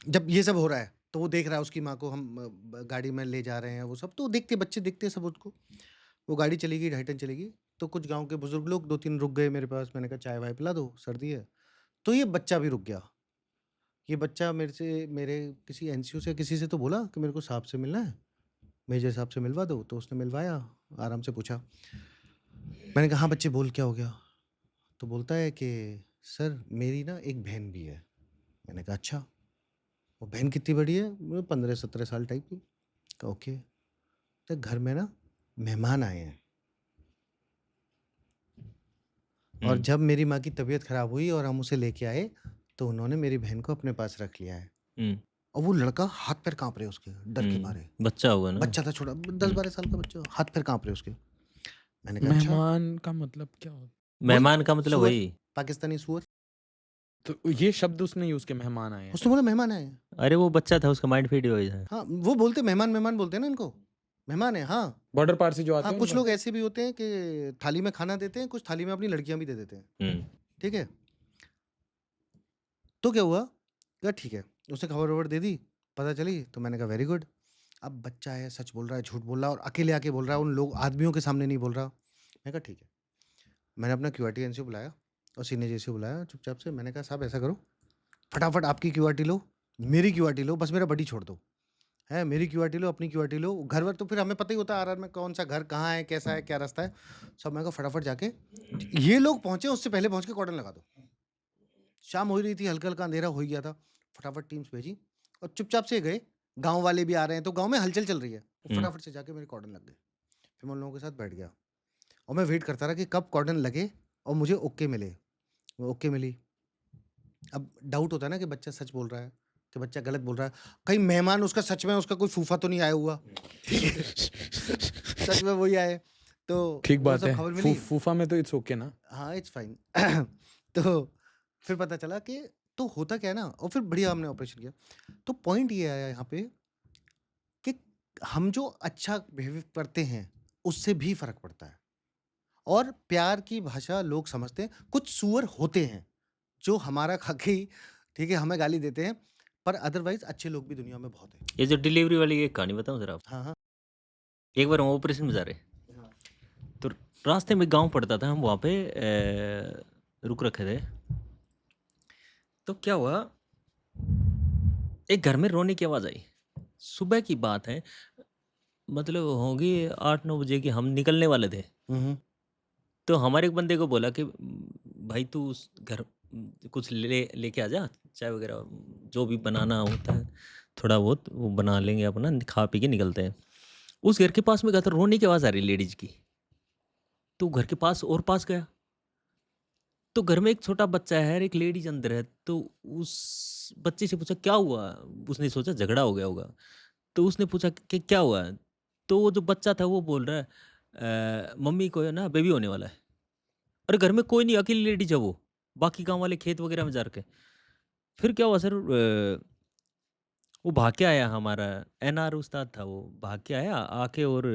जब ये सब हो रहा है तो वो देख रहा है उसकी माँ को, हम गाड़ी में ले जा रहे हैं, वो सब तो देखते, बच्चे देखते हैं सब उसको। वो गाड़ी चलेगी, ढाईटन चलेगी, तो कुछ गांव के बुजुर्ग लोग 2-3 रुक गए मेरे पास। मैंने कहा चाय वाय पिला दो, सर्दी है। तो ये बच्चा भी रुक गया। ये बच्चा मेरे से, मेरे किसी एनसीओ से किसी से तो बोला कि मेरे को साहब से मिलना है, मेजर साहब से मिलवा दो। तो उसने मिलवाया, आराम से पूछा। मैंने कहा हाँ बच्चे बोल क्या हो गया? तो बोलता है कि सर मेरी ना एक बहन भी है। मैंने कहा अच्छा, वो बहन कितनी बड़ी है? 15-17 साल टाइप की। कहा ओके। तो घर में ना मेहमान आए हैं, और हम्म, जब मेरी माँ की तबीयत खराब हुई और हम उसे लेके आए, तो उन्होंने मेरी बहन को अपने पास रख लिया है। हम्म, और वो लड़का हाथ पैर कांप रहे उसके, डर के मारे। बच्चा होगा ना। बच्चा था छोटा, 10-12 साल का बच्चा, हाथ पैर कांप रहे उसके। मैंने कहा अच्छा। मेहमान का मतलब क्या होता? वही मेहमान का मतलब सुअर, वही। पाकिस्तानी सुअर। तो ये शब्द उसने यूज किया, मेहमान आए हैं। उसने बोला मेहमान आए हैं। अरे वो बच्चा था, उसका माइंड फीड हो गया। हाँ, वो बोलते मेहमान, मेहमान बोलते हैं ना इनको, मेहमान है। हाँ बॉर्डर पार से जो आते हाँ, हैं कुछ उनका? लोग ऐसे भी होते हैं कि थाली में खाना देते हैं, कुछ थाली में अपनी लड़कियां भी दे देते हैं, हम्म, ठीक है। तो क्या हुआ, क्या ठीक है, उसे खबर वबर दे दी, पता चली। तो मैंने कहा वेरी गुड। अब बच्चा है, सच बोल रहा है, झूठ बोल रहा है, और अकेले आके बोल रहा है, उन लोग आदमियों के सामने नहीं बोल रहा। मैंने कहा ठीक है। मैंने अपना क्यूआरटी एनसीओ बुलाया और सीनियर जेसी बुलाया चुपचाप से। मैंने कहा साहब ऐसा करो, फटाफट आपकी क्यूआरटी लो, मेरी क्यूआरटी लो, बस मेरा बडी छोड़ दो। है मेरी क्यूआरटी लो, अपनी क्यूआरटी लो, घर वर तो फिर हमें पता ही होता है आरआर में कौन सा घर कहाँ है, कैसा है, क्या रास्ता है, सब मैं कहा फटाफट जाके ये लोग पहुंचे उससे पहले पहुंच के कॉर्डन लगा दो। शाम हो ही रही थी, हल्का हल्का अंधेरा हो ही गया था, फटाफट टीम्स भेजी और चुपचाप से गए। गांव वाले भी आ रहे हैं तो गांव में हलचल चल रही है, और हम्म फटाफट से जाके मेरे कॉर्डन लग गए। फिर मैं उन लोगों के साथ बैठ गया और मैं वेट करता रहा कि कब कॉर्डन लगे और मुझे ओके मिले। वो ओके मिली। अब डाउट होता है ना कि बच्चा सच बोल रहा है कि बच्चा गलत बोल रहा है, कहीं मेहमान उसका सच में उसका कोई फूफा तो नहीं आया हुआ, ठीक है सच में वही आए, तो ठीक वो बात सब है। खबर मिली। फूफा में तो इट्स ओके ना। हाँ इट्स फाइन तो फिर पता चला कि तो होता क्या है ना, और फिर बढ़िया हमने ऑपरेशन किया। तो पॉइंट ये आया यहाँ पे कि हम जो अच्छा बिहेव करते हैं उससे भी फर्क पड़ता है, और प्यार की भाषा लोग समझते हैं। कुछ सुअर होते हैं जो हमारा खा के ही, ठीक है, हमें गाली देते हैं, पर अदरवाइज अच्छे लोग भी दुनिया में बहुत हैं। ये जो डिलीवरी वाली एक कहानी बताऊं सर आपको। हाँ हाँ एक बार हम ऑपरेशन में जा रहे, हाँ तो रास्ते में गांव पड़ता था, हम वहाँ पे रुक रखे थे। तो क्या हुआ, एक घर में रोने की आवाज़ आई। सुबह की बात है, मतलब होगी 8-9 बजे की, हम निकलने वाले थे। हम्म, तो हमारे एक बंदे को बोला कि भाई तू उस घर कुछ लेके आ जा, चाय वगैरह जो भी बनाना होता है थोड़ा बहुत वो बना लेंगे, अपना खा पी के निकलते हैं। उस घर के पास में गया तो रोने की आवाज़ आ रही लेडीज की। तो घर के पास और पास गया, तो घर में एक छोटा बच्चा है और एक लेडीज अंदर है। तो उस बच्चे से पूछा क्या हुआ, उसने सोचा झगड़ा हो गया होगा। तो उसने पूछा कि क्या हुआ है? तो वो जो बच्चा था वो बोल रहा है मम्मी को है ना बेबी होने वाला है। और घर में कोई नहीं, अकेली लेडीज है वो, बाकी गांव वाले खेत वगैरह में जा रखे। फिर क्या हुआ सर, वो भाग के आया, हमारा एनआर उस्ताद था, वो भाग के आया आके, और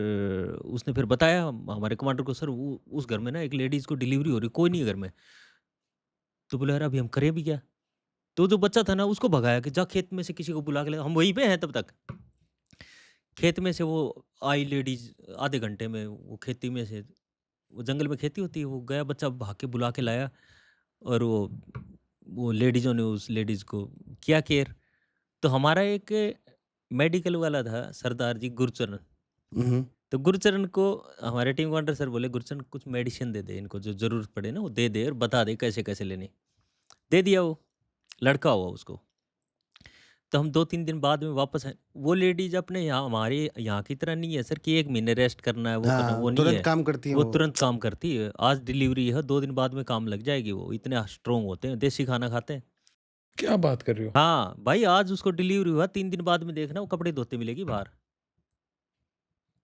उसने फिर बताया हमारे कमांडर को, सर वो उस घर में ना एक लेडीज को डिलीवरी हो रही, कोई नहीं है घर में। तो बोले यार अभी हम करें भी क्या? तो जो बच्चा था ना उसको भगाया कि जा खेत में से किसी को बुला के ले। हम वहीं पे हैं तब तक। खेत में से वो आई लेडीज, आधे घंटे में वो खेती में से, वो जंगल में खेती होती है, वो गया बच्चा भाग के बुला के लाया। और वो लेडीज़ों ने उस लेडीज़ को किया केयर। तो हमारा एक मेडिकल वाला था सरदार जी गुरचरण। हम्म, तो गुरचरण को हमारे टीम कमांडर सर बोले गुरचरण कुछ मेडिसिन दे दे, इनको जो ज़रूरत पड़े ना वो दे दे और बता दे कैसे कैसे लेने। दे दिया, वो लड़का हुआ उसको। तो हम 2-3 दिन बाद में वापस आए। वो लेडीज़ अपने यहाँ, हमारे यहाँ की तरह नहीं है सर कि 1 महीने रेस्ट करना है, वो करना है, हाँ वो नहीं तुरंत है। काम करती हैं वो वो। तुरंत काम करती है। आज डिलीवरी है, 2 दिन बाद में काम लग जाएगी, वो इतने स्ट्रॉन्ग होते हैं, देसी खाना खाते हैं। क्या बात कर रहे हो? हाँ, भाई आज उसको डिलीवरी हुआ, 3 दिन बाद में देखना वो कपड़े धोते मिलेगी बाहर।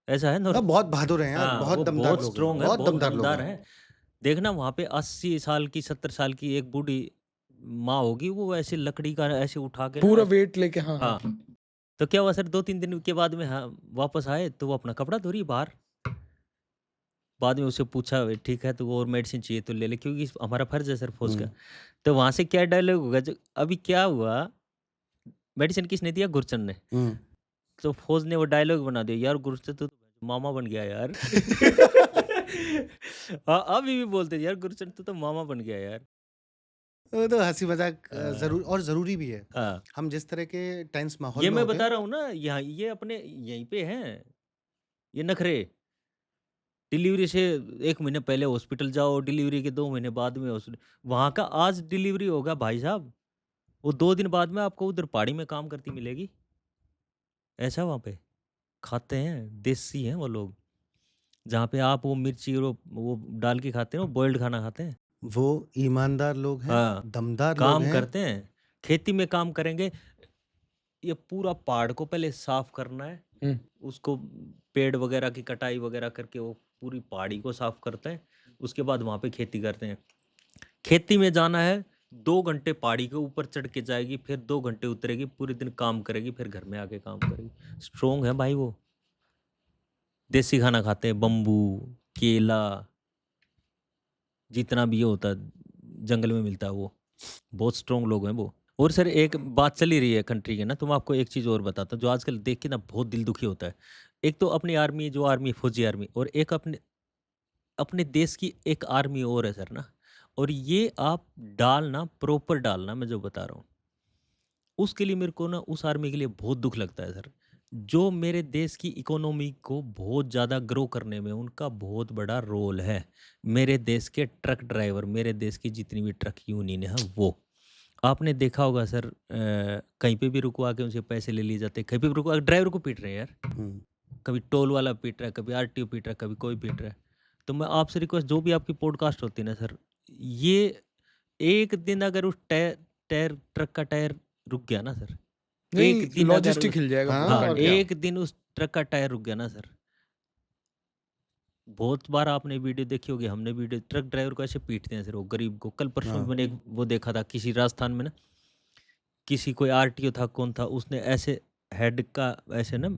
ऐसा है अब नॉर्थ। बहुत बहादुर हैं यार, हाँ, बहुत वो दमदार बहुत लोग हैं, स्ट्रॉन्ग है, बहुत बहुत दमदार लोग दमदार हैं। है। देखना वहाँ पे 80 साल की, 70 साल की एक बूढ़ी माँ होगी, वो ऐसे लकड़ी का ऐसे उठा के ना पूरा वेट लेके, हाँ हाँ। हाँ। तो क्या हुआ सर, 2-3 दिन के बाद में हाँ, वापस आए तो वो अपना कपड़ा धो रही है बाहर। बाद में उससे पूछा "वे ठीक है तो और मेडिसिन चाहिए तो ले ले", क्योंकि हमारा फर्ज है सर फौज का। हम्म, तो वहाँ से क्या डायलॉग होगा, जो अभी क्या हुआ, मेडिसिन किसने दिया, गुरचन ने। हम्म। तो फौज ने वो डायलॉग बना दिया, यार गुरचन तो मामा बन गया यार। हाँ, अभी भी बोलते हैं, यार गुरचन तो मामा बन गया यार। वो तो हंसी मजाक हाँ, जरूर और जरूरी भी है। हाँ। हम जिस तरह के टेंस माहौल ये में मैं होते बता हैं। रहा हूँ ना, यहाँ ये अपने यहीं पे हैं, ये नखरे। डिलीवरी से 1 महीने पहले हॉस्पिटल जाओ, डिलीवरी के 2 महीने बाद में वहाँ का आज डिलीवरी होगा भाई साहब, वो 2 दिन बाद में आपको उधर पहाड़ी में काम करती मिलेगी। ऐसा वहाँ पे खाते हैं, देसी हैं वो लोग। जहाँ पे आप वो मिर्ची और वो डाल के खाते हैं, वो बॉइल्ड खाना खाते हैं। वो ईमानदार लोग हैं, हाँ, दमदार लोग काम हैं। करते हैं, खेती में काम करेंगे। ये पूरा पहाड़ को पहले साफ करना है, हम्म, उसको पेड़ वगैरह की कटाई वगैरह करके वो पूरी पहाड़ी को साफ करते हैं। उसके बाद वहाँ पे खेती करते हैं। खेती में जाना है, 2 घंटे पहाड़ी के ऊपर चढ़ के जाएगी, फिर 2 घंटे उतरेगी, पूरे दिन काम करेगी, फिर घर में आके काम करेगी। स्ट्रॉन्ग है भाई वो। देसी खाना खाते हैं, बम्बू, केला, जितना भी ये होता है जंगल में मिलता है वो। बहुत स्ट्रॉन्ग लोग हैं वो। और सर एक बात चली रही है कंट्री के ना, तो मैं आपको एक चीज़ और बताता हूँ जो आजकल देख के ना बहुत दिल दुखी होता है। एक तो अपनी आर्मी, जो आर्मी फौजी आर्मी, और एक अपने अपने देश की एक आर्मी और है सर ना। और ये आप डालना, प्रॉपर डालना, मैं जो बता रहा हूँ, उसके लिए मेरे को ना उस आर्मी के लिए बहुत दुख लगता है सर। जो मेरे देश की इकोनॉमी को बहुत ज़्यादा ग्रो करने में उनका बहुत बड़ा रोल है। मेरे देश के ट्रक ड्राइवर, मेरे देश की जितनी भी ट्रक यूनियन है वो। आपने देखा होगा सर, कहीं पे भी रुकवा के उनसे पैसे ले लिए जाते हैं, कहीं पे भी रुकवा के ड्राइवर को पीट रहे हैं यार। हुँ। कभी टोल वाला पीट रहा है, कभी आरटीओ पीट रहा है, कभी कोई पीट रहा है। तो मैं आपसे रिक्वेस्ट, जो भी आपकी पॉडकास्ट होती है ना सर, ये एक दिन अगर उस टायर टायर ट्रक का टायर रुक गया ना सर, एक नहीं, दिन अगर लॉजिस्टिक उस हिल जाएगा हाँ, पूरा। हाँ, और क्या। एक दिन उस ट्रक का टायर रुक गया ना सर, बहुत बार आपने वीडियो देखी होगी, हमने वीडियो, ट्रक ड्राइवर को ऐसे पीटते हैं सर वो गरीब को। कल परसों भी हाँ। मैंने एक वो देखा था किसी राजस्थान में ना, किसी कोई आरटीओ था, कौन था, उसने ऐसे हेड का ऐसे ना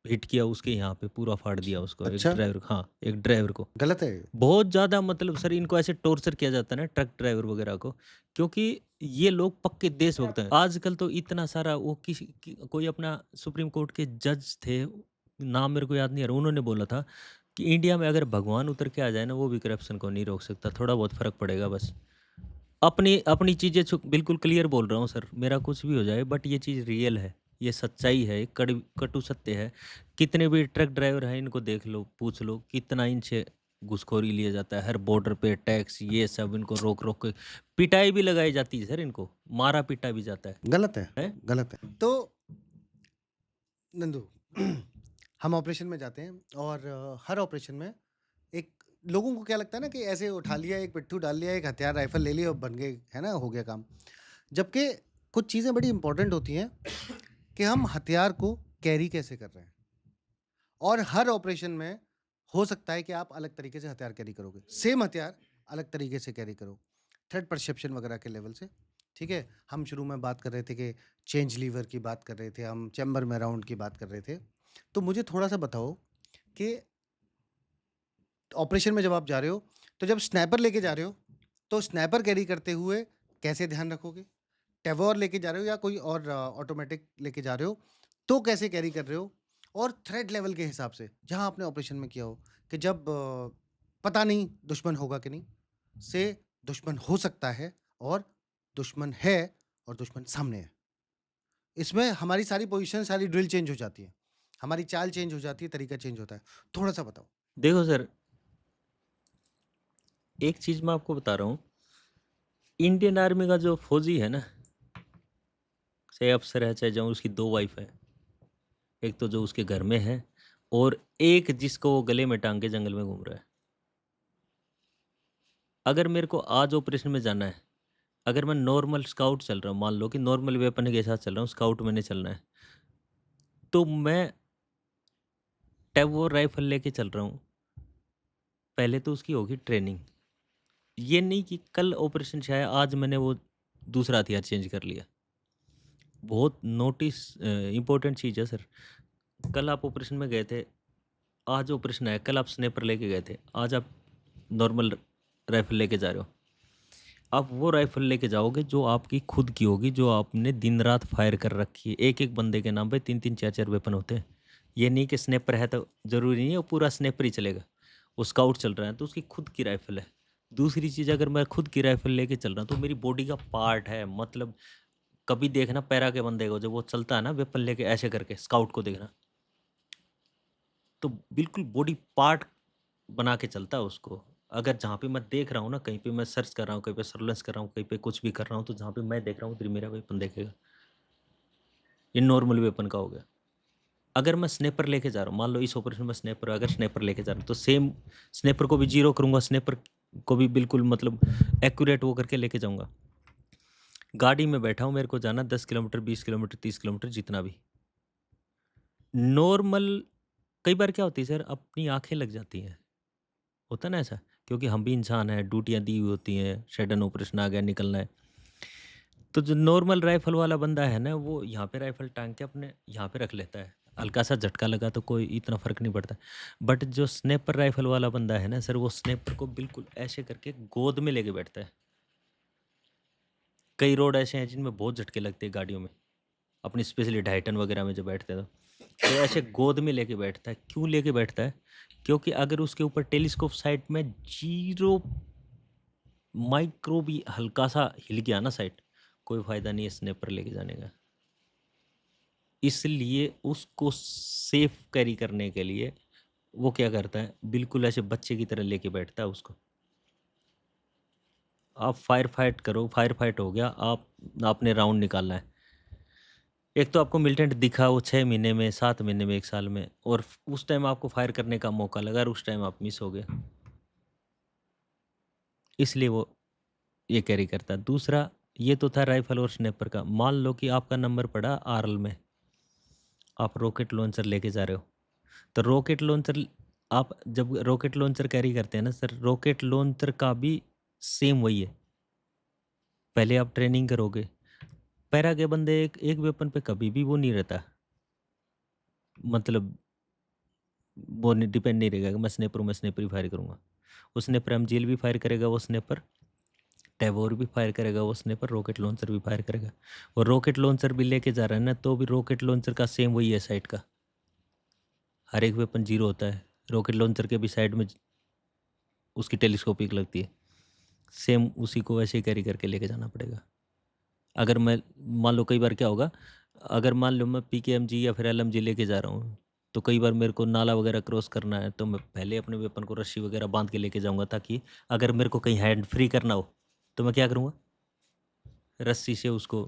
हिट किया उसके यहाँ पे, पूरा फाड़ दिया उसको, एक अच्छा, ड्राइवर, हाँ, एक ड्राइवर को। गलत है ये। बहुत ज़्यादा मतलब सर इनको ऐसे टॉर्चर किया जाता है ना ट्रक ड्राइवर वगैरह को, क्योंकि ये लोग पक्के देशभक्त हैं। आजकल तो इतना सारा वो कोई अपना सुप्रीम कोर्ट के जज थे, नाम मेरे को याद नहीं आ रहा, उन्होंने बोला था कि इंडिया में अगर भगवान उतर के आ जाए ना, वो भी करप्शन को नहीं रोक सकता, थोड़ा बहुत फ़र्क पड़ेगा बस। अपनी अपनी चीज़ें बिल्कुल क्लियर बोल रहा हूँ सर, मेरा कुछ भी हो जाए बट ये चीज़ रियल है, ये सच्चाई है, ये कटु सत्य है। कितने भी ट्रक ड्राइवर हैं इनको देख लो, पूछ लो कितना इनसे घूसखोरी लिया जाता है, हर बॉर्डर पे टैक्स ये सब, इनको रोक रोक के पिटाई भी लगाई जाती है सर, इनको मारा पीटा भी जाता गलत है, है? गलत है। तो नंदू हम ऑपरेशन में जाते हैं और हर ऑपरेशन में एक लोगों को क्या लगता है ना कि ऐसे उठा लिया, एक पिट्ठू डाल लिया, एक हथियार राइफल ले लिया और बन गए, है ना, हो गया काम। जबकि कुछ चीज़ें बड़ी इंपॉर्टेंट होती हैं कि हम हथियार को कैरी कैसे कर रहे हैं। और हर ऑपरेशन में हो सकता है कि आप अलग तरीके से हथियार कैरी करोगे, सेम हथियार अलग तरीके से कैरी करो, थ्रेट परसेप्शन वगैरह के लेवल से। ठीक है, हम शुरू में बात कर रहे थे कि चेंज लीवर की बात कर रहे थे, हम चैम्बर में राउंड की बात कर रहे थे। तो मुझे थोड़ा सा बताओ कि ऑपरेशन में जब आप जा रहे हो, तो जब स्नाइपर लेके जा रहे हो, तो स्नाइपर कैरी करते हुए कैसे ध्यान रखोगे? टेवोर लेके जा रहे हो या कोई और ऑटोमेटिक लेके जा रहे हो, तो कैसे कैरी कर रहे हो? और थ्रेट लेवल के हिसाब से, जहाँ आपने ऑपरेशन में किया हो कि जब पता नहीं दुश्मन होगा कि नहीं, से दुश्मन हो सकता है और दुश्मन है और दुश्मन सामने है। इसमें हमारी सारी पोज़ीशन, सारी ड्रिल चेंज हो जाती है। हमारी चाल चेंज हो जाती है, तरीका चेंज होता है। थोड़ा-सा बताओ? देखो सर, एक चीज़ मैं आपको बता रहा हूँ, इंडियन आर्मी का जो फौजी है ना, चाहे अफसर है, चाहे जवान, उसकी 2 वाइफ़ है। एक तो जो उसके घर में है और एक जिसको वो गले में टाँग के जंगल में घूम रहा है। अगर मेरे को आज ऑपरेशन में जाना है, अगर मैं नॉर्मल स्काउट चल रहा हूँ, मान लो कि नॉर्मल वेपन के साथ चल रहा हूँ, स्काउट मैंने चलना है, तो मैं टैब राइफ़ल लेके चल रहा हूँ। पहले तो उसकी होगी ट्रेनिंग। ये नहीं कि कल ऑपरेशन से आया, आज मैंने वो दूसरा हथियार चेंज कर लिया। बहुत इम्पोर्टेंट चीज़ है सर। कल आप ऑपरेशन में गए थे, आज ऑपरेशन आया, कल आप स्नाइपर लेके गए थे, आज आप नॉर्मल राइफ़ल लेके जा रहे हो। आप वो राइफ़ल लेके जाओगे जो आपकी खुद की होगी, जो आपने दिन-रात फायर कर रखी है। एक-एक बंदे के नाम पे 3-3 4-4 वेपन होते हैं। ये नहीं कि स्नाइपर है तो ज़रूरी नहीं है वो पूरा स्नाइपर ही चलेगा। वो स्काउट चल रहा है तो उसकी खुद की राइफ़ल है। दूसरी चीज़, अगर मैं खुद की राइफ़ल लेके चल रहा हूँ तो मेरी बॉडी का पार्ट है, मतलब कभी देखना पैरा के बंदे को जब वो चलता है ना वेपन लेके ऐसे करके, स्काउट को देखना, तो बिल्कुल बॉडी पार्ट बना के चलता है उसको। अगर जहाँ पे मैं देख रहा हूँ ना, कहीं पे मैं सर्च कर रहा हूँ, कहीं पे सर्विलेंस कर रहा हूँ, कहीं पे कुछ भी कर रहा हूँ, तो जहाँ पे मैं देख रहा हूँ उधर मेरा वेपन देखेगा। ये नॉर्मल वेपन का हो गया। अगर मैं स्नाइपर लेके जा रहा हूँ, मान लो इस ऑपरेशन में स्नाइपर, अगर स्नाइपर लेके जा रहा हूँ तो सेम स्नाइपर को भी ज़ीरो करूँगा, स्नाइपर को भी बिल्कुल मतलब एक्यूरेट वो करके लेके जाऊँगा। गाड़ी में बैठा हूँ, मेरे को जाना 10 किलोमीटर, 20 किलोमीटर, 30 किलोमीटर, जितना भी। नॉर्मल कई बार क्या होती है सर, अपनी आँखें लग जाती हैं। होता है ना ऐसा? क्योंकि हम भी इंसान हैं, ड्यूटियाँ दी हुई होती हैं, सडन ऑपरेशन आ गया, निकलना है। तो जो नॉर्मल राइफ़ल वाला बंदा है ना, वो यहाँ पे राइफ़ल टाँग के अपने यहाँ पे रख लेता है। हल्का-सा झटका लगा तो कोई इतना फ़र्क नहीं पड़ता। बट जो स्नाइपर राइफ़ल वाला बंदा है ना सर, वो स्नाइपर को बिल्कुल ऐसे करके गोद में लेके बैठता है। कई रोड ऐसे हैं जिनमें बहुत झटके लगते हैं गाड़ियों में, अपनी स्पेशली 2.5 टन वगैरह में जब बैठते हैं तो ऐसे गोद में लेके बैठता है। क्यों लेके बैठता है? क्योंकि अगर उसके ऊपर टेलीस्कोप साइट में 0 माइक्रो भी हल्का-सा हिल गया ना साइट, कोई फ़ायदा नहीं है स्नाइपर लेके जाने का। इसलिए उसको सेफ कैरी करने के लिए वो क्या करता है, बिल्कुल ऐसे बच्चे की तरह लेके बैठता है उसको। आप फायर फाइट करो, फायर फाइट हो गया, आपने राउंड निकालना है। एक तो आपको मिलिटेंट दिखा वो 6 महीने में, 7 महीने में, 1 साल में, और उस टाइम आपको फायर करने का मौका लगा और उस टाइम आप मिस हो गए। इसलिए वो ये कैरी करता है। दूसरा, ये तो था राइफल और स्नाइपर का। मान लो कि आपका नंबर पड़ा आरएल में, आप रॉकेट लॉन्चर लेके जा रहे हो, तो रॉकेट लॉन्चर, आप जब रॉकेट लॉन्चर कैरी करते हैं ना सर, रॉकेट लॉन्चर का भी सेम वही है। पहले आप ट्रेनिंग करोगे। पैरा के बंदे एक एक वेपन पे कभी भी वो नहीं रहता, मतलब वो नहीं डिपेंड नहीं रहेगा कि मैं स्नाइपर हूँ, मैं स्नाइपर ही फायर करूँगा। वो स्नाइपर एमजीएल भी फायर करेगा, वो स्नाइपर टैबोर भी फायर करेगा, वो स्नाइपर रॉकेट लॉन्चर भी फायर करेगा। और रॉकेट लॉन्चर भी लेके जा रहा है ना, तो भी रॉकेट लॉन्चर का सेम वही है साइड का। हर एक वेपन जीरो होता है। रॉकेट लॉन्चर के भी साइड में उसकी टेलीस्कोपिक लगती है। सेम उसी को वैसे ही कैरी करके लेके जाना पड़ेगा। अगर मैं मान लो, कई बार क्या होगा, अगर मान लो मैं पीकेएमजी या फिर एलएमजी लेके जा रहा हूँ, तो कई बार मेरे को नाला वगैरह क्रॉस करना है, तो मैं पहले अपने वेपन को रस्सी वगैरह बांध के लेके जाऊँगा, ताकि अगर मेरे को कहीं हैंड फ्री करना हो तो मैं क्या करूँगा, रस्सी से उसको,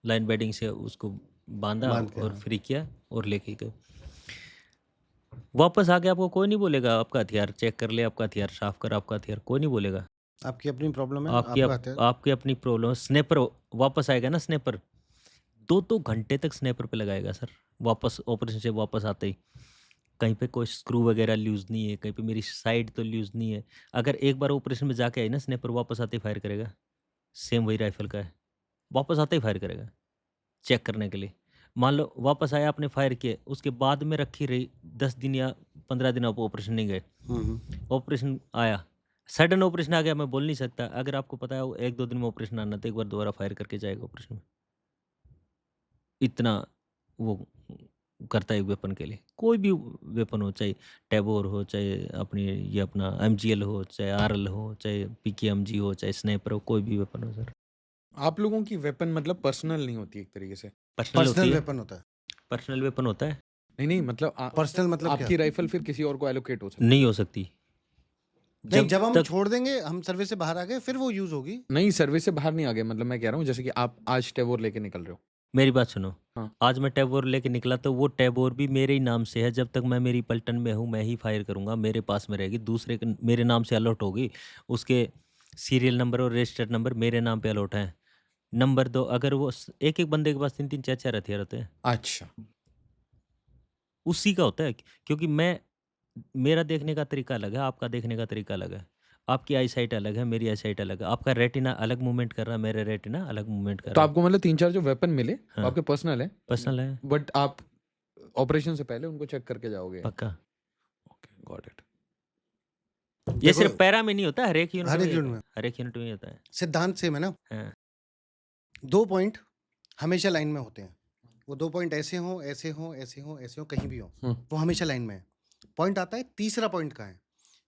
लाइन बेडिंग से उसको बांधा बांध के, और हाँ। फ्री किया और लेके गए। वापस आके आपको कोई नहीं बोलेगा आपका हथियार चेक कर ले, आपका हथियार साफ कर, आपका हथियार, कोई नहीं बोलेगा। आपकी अपनी प्रॉब्लम है, आपकी आपका हथियार। आपकी अपनी प्रॉब्लम। स्नैपर वापस आएगा ना, स्नैपर 2-2 घंटे तक स्नैपर पे लगाएगा सर, वापस ऑपरेशन से वापस आते ही। कहीं पे कोई स्क्रू वगैरह लूज़ नहीं है, कहीं पे मेरी साइड तो लूज़ नहीं है। अगर एक बार ऑपरेशन में जाके आई ना स्नैपर, वापस आते ही फायर करेगा। सेम वही राइफ़ल का है, वापस आते ही फायर करेगा, चेक करने के लिए। मान लो वापस आया, आपने फायर किए, उसके बाद में रखी रही 10 दिन या 15 दिन, आप ऑपरेशन नहीं गए। ऑपरेशन आया, सडन ऑपरेशन आ गया, मैं बोल नहीं सकता। अगर आपको पता है वो 1-2 दिन में ऑपरेशन आना, तो एक बार दोबारा फायर करके जाएगा ऑपरेशन में। इतना वो करता है एक वेपन के लिए। कोई भी वेपन हो, चाहे टैबोर हो, चाहे अपनी ये अपना एमजीएल हो, चाहे आरएल हो, चाहे पीकेएमजी हो, चाहे स्नाइपर हो, कोई भी वेपन हो सर। आप लोगों की वेपन मतलब पर्सनल नहीं होती एक तरीके से? पर्सनल होती पर्सनल है, वेपन होता है। पर्सनल वेपन होता है। नहीं मतलब पर्सनल मतलब क्या? आपकी राइफल फिर किसी और को एलोकेट हो सकती नहीं हो सकती। नहीं, जब हम तक छोड़ देंगे, हम सर्विस से बाहर आ गए, फिर वो यूज होगी। नहीं, सर्विस से बाहर नहीं आ गए, मतलब मैं कह रहा हूँ जैसे कि आप आज टेबोर लेके निकल रहे हो। मेरी बात सुनो, हाँ। आज मैं टैबोर लेके निकला, तो वो टैबोर भी मेरे ही नाम से है। जब तक मैं मेरी पलटन में हूँ, मैं ही फायर करूँगा, मेरे पास में रहेगी। दूसरे मेरे नाम से अलॉट होगी, उसके सीरियल नंबर और रजिस्टर्ड नंबर मेरे नाम पे अलॉट है। नंबर 2, अगर वो एक एक बंदे के पास 3-3 4-4 हथियार होते हैं, अच्छा, उसी का होता है। क्योंकि मेरा देखने का तरीका अलग है, आपका देखने का तरीका अलग है। आपकी आई साइट अलग है, मेरी आई साइट अलग है। आपका रेटिना अलग मूवमेंट कर रहा है, मेरा रेटिना अलग मूवमेंट कर तो रहा है। आपको मतलब 3-4 जो वेपन मिले वो हाँ। आपके पर्सनल है, पर्सनल है, बट आप ऑपरेशन से पहले उनको चेक करके जाओगे? पक्का। Okay, got it. ये देखो, सिर्फ पैरा में नहीं होता, हर एक यूनिट हर में एक ही यूनिट होता है, में हर एक यूनिट में ही होता है। सिद्धांत सेम है ना। हाँ। 2 पॉइंट हमेशा लाइन में होते हैं। वो 2 पॉइंट ऐसे हों, ऐसे हों, ऐसे हों, ऐसे हों, कहीं भी हों, वो हमेशा लाइन में है। पॉइंट आता है, तीसरा पॉइंट कहाँ है?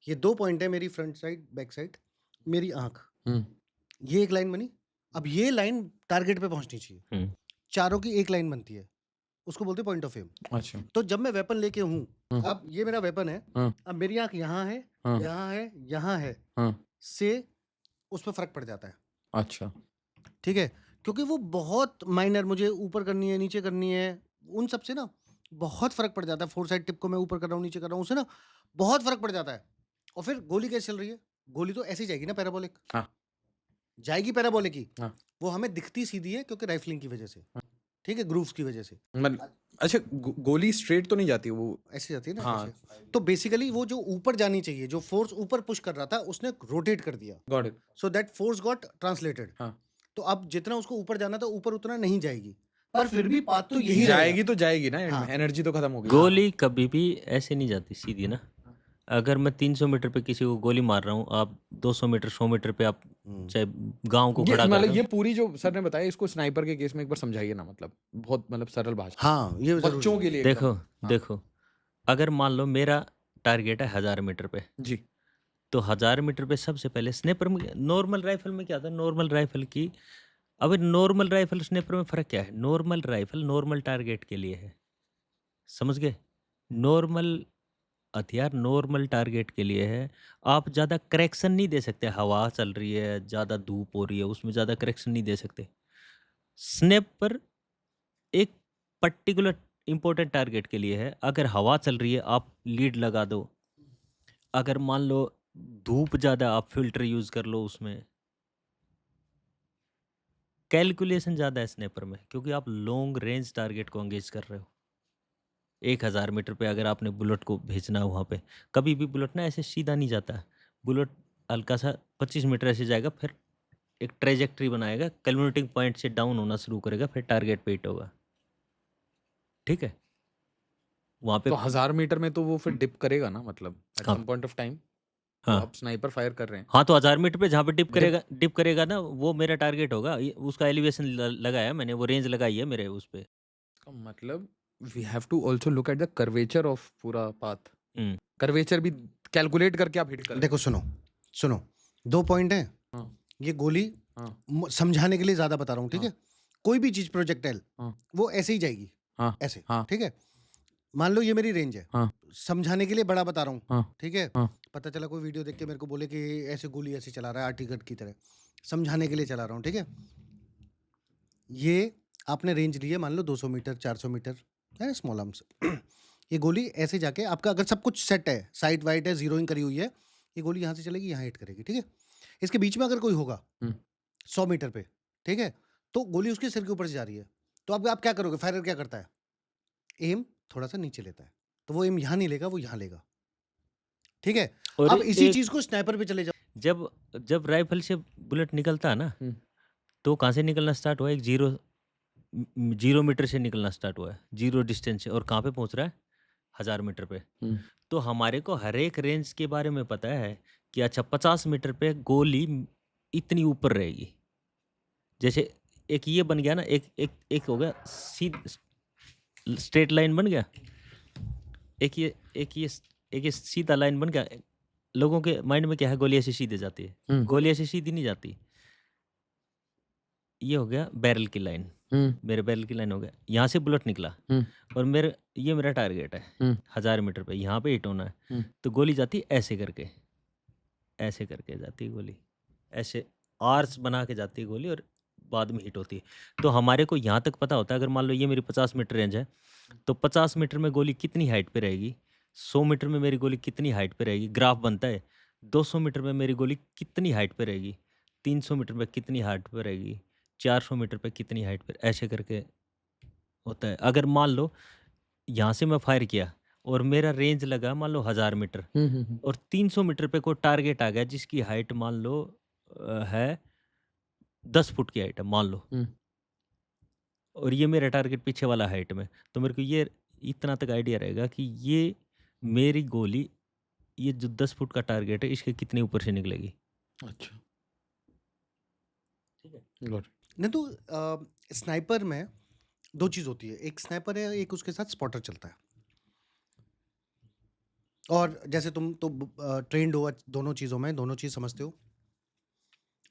ये 2 पॉइंट है, मेरी फ्रंट साइड, बैक साइड, मेरी आँख। ये एक लाइन बनी। अब ये लाइन टारगेट पे पहुँचनी चाहिए। हम्म, चारों की एक लाइन बनती है, उसको बोलते हैं पॉइंट ऑफ एम। अच्छा। तो जब मैं वेपन लेके हूँ, हाँ। अब ये मेरा वेपन है, हाँ। अब मेरी आँख यहाँ है, हाँ। यहाँ है, यहाँ है, हाँ। से उस पे फ़र्क पड़ जाता है, अच्छा। ठीक है? क्योंकि वो बहुत माइनर, मुझे ऊपर करनी है, नीचे करनी है, उन सब से ना बहुत फ़र्क पड़ जाता है। फोर साइड टिप को मैं ऊपर कर रहा हूँ, नीचे कर रहा हूँ, उससे ना बहुत फ़र्क पड़ जाता है। और फिर गोली कैसे चल रही है? गोली तो ऐसे ही जाएगी ना, पैराबोलिक। हाँ। जाएगी पैराबोलिक ही। हाँ। वो हमें दिखती सीधी है, क्योंकि राइफलिंग की वजह से, हाँ। ठीक है? ग्रूव्स की वजह से। मतलब अच्छा, गोली स्ट्रेट तो नहीं जाती वो? ऐसे जाती है ना, हाँ। ऐसे। तो बेसिकली वो जो ऊपर जानी चाहिए, जो फोर्स ऊपर पुश कर रहा था, उसने रोटेट कर दिया, got it. So that force got translated. हाँ। तो अब जितना उसको ऊपर जाना था, ऊपर उतना नहीं जाएगी, पर फिर भी पाथ तो यही रहेगा। जाएगी तो जाएगी ना, हाँ। एनर्जी तो खत्म हो गई। गोली कभी भी ऐसे नहीं जाती सीधी ना। अगर मैं 300 मीटर पे किसी को गोली मार रहा हूँ, आप 200 मीटर 100 मीटर पे आप चाहे गांव को ये खड़ा कर मतलब दो। ये पूरी जो सर ने बताया, इसको स्नाइपर के केस में एक बार समझाइए ना, मतलब बहुत मतलब सरल भाषा, हाँ, ये जरूरी बच्चों है। के लिए एकदम। देखो हाँ। देखो, अगर मान लो मेरा टारगेट है 1000 मीटर पे, जी। तो 1000 मीटर पे सबसे पहले स्नाइपर में, नॉर्मल राइफल में क्या था, नॉर्मल राइफल की अब नॉर्मल राइफल स्नाइपर में फ़र्क क्या है? नॉर्मल राइफल नॉर्मल टारगेट के लिए है, समझ गए? नॉर्मल हथियार नॉर्मल टारगेट के लिए है। आप ज़्यादा करेक्शन नहीं दे सकते, हवा चल रही है, ज़्यादा धूप हो रही है, उसमें ज़्यादा करेक्शन नहीं दे सकते। स्नाइपर एक पर्टिकुलर इम्पोर्टेंट टारगेट के लिए है। अगर हवा चल रही है, आप लीड लगा दो। अगर मान लो धूप ज़्यादा, आप फ़िल्टर यूज़ कर लो उसमें। कैलकुलेशन ज़्यादा है स्नाइपर में, क्योंकि आप लॉन्ग रेंज टारगेट को एंगेज कर रहे हो। 1000 मीटर पे अगर आपने बुलेट को भेजना है वहाँ पे, कभी भी बुलेट ना ऐसे सीधा नहीं जाता है। बुलेट हल्का-सा 25 मीटर ऐसे जाएगा, फिर एक ट्रैजेक्टरी बनाएगा, कल्मिनेटिंग पॉइंट से डाउन होना शुरू करेगा, फिर टारगेट पे हिट होगा। ठीक है? वहाँ पे तो 1000 मीटर में तो वो फिर डिप करेगा ना, मतलब एट हाँ, सम पॉइंट ऑफ टाइम जो हाँ। आप स्नाइपर फायर कर रहे हैं हाँ, तो 1000 मीटर पे जहाँ पे डिप। डिप करेगा ना, वो मेरा टारगेट होगा। ये उसका एलिवेशन लगाया है मैंने, वो रेंज लगाई है मेरे उस पे। का मतलब we have to also look at the curvature of पूरा पाथ। हुँ, कर्वेचर भी कैलकुलेट करके आप हिट कर रहे देखो हैं। सुनो, सुनो, 2 पॉइंट हैं। हाँ, ये गोली हाँ, समझाने के लिए ज़्यादा बता रहा हूँ, ठीक हाँ, है? कोई भी चीज़ प्रोजेक्टाइल, हाँ, वो ऐसे ही जाएगी, हाँ, ऐसे, हाँ, ठीक है? मान लो ये मेरी रेंज है, हाँ, समझाने के लिए बड़ा बता रहा हूँ, हाँ, ठीक है? हाँ, पता चला कोई वीडियो देख के मेरे को बोले कि ऐसे गोली ऐसे चला रहा है आर्टिकट की तरह, समझाने के लिए चला रहा हूँ, ठीक है? ये आपने रेंज ली है मान लो 200 मीटर, 400 मीटर, है स्मॉल आर्म्स। ये गोली ऐसे जाके आपका अगर सब कुछ सेट है, साइट वाइट है, ज़ीरोइंग करी हुई है, ये गोली यहाँ से चलेगी, यहाँ हिट करेगी, ठीक है? इसके बीच में अगर कोई होगा हुँ, 100 मीटर पे, ठीक है? तो गोली उसके सिर के ऊपर से जा रही है, तो अब आप क्या करोगे? फायरर क्या करता है? एम थोड़ा-सा नीचे लेता है, तो वो एम यहाँ नहीं लेगा, वो यहाँ लेगा, ठीक है? और अब इसी एक चीज़ को स्नाइपर पे चले जाओ। जब जब राइफ़ल से बुलेट निकलता है ना, हुँ, तो कहाँ से निकलना स्टार्ट हुआ है? 0 मीटर से निकलना स्टार्ट हुआ है, 0 डिस्टेंस से, और कहाँ पे पहुँच रहा है? 1000 मीटर पे। हुँ, तो हमारे को हर एक रेंज के बारे में पता है कि अच्छा 50 मीटर पे गोली इतनी ऊपर रहेगी। जैसे एक ये बन गया ना, एक एक एक हो गया स्ट्रेट लाइन बन गया। एक ये सीधा लाइन बन गया। लोगों के माइंड में क्या है, गोली ऐसे सीधे जाती है। हुँ, गोली ऐसे सीधी नहीं जाती। ये हो गया बैरल की लाइन। हुँ, मेरे बैरल की लाइन हो गया। यहाँ से बुलेट निकला हुँ, और ये मेरा टारगेट है। हुँ, 1000 मीटर पे यहाँ पे हिट होना है। हुँ, तो गोली जाती है ऐसे करके जाती है गोली। ऐसे आर्च बना के जाती है गोली और बाद में हिट होती है। तो हमारे को यहाँ तक पता होता है, अगर मान लो ये मेरी 50 मीटर रेंज है, तो 50 मीटर में गोली कितनी हाइट पे रहेगी, 100 मीटर में मेरी गोली कितनी हाइट पे रहेगी, ग्राफ बनता है। 200 मीटर में मेरी गोली कितनी हाइट पे रहेगी, 300 मीटर पे कितनी हाइट पे रहेगी, 400 मीटर पे कितनी हाइट पे, ऐसे करके होता है। अगर मान लो यहाँ से मैं फायर किया और मेरा रेंज लगा मान लो 1000 मीटर, हुँ, हुँ, हुँ, और 300 मीटर पे कोई टारगेट आ गया जिसकी हाइट मान लो है 10 फुट की हाइट है मान लो, हुँ। और ये मेरा टारगेट पीछे वाला हाइट में, तो मेरे को ये इतना तक आइडिया रहेगा कि ये मेरी गोली, ये जो 10 फुट का टारगेट है, इसके कितने ऊपर से निकलेगी। अच्छा, ठीक है। Got it. नहीं तो स्नाइपर में 2 चीज़ होती है, एक स्नाइपर है, एक उसके साथ स्पॉटर चलता है। और जैसे तुम तो ट्रेन्ड हो दोनों चीज़ों में, दोनों चीज़ समझते हो।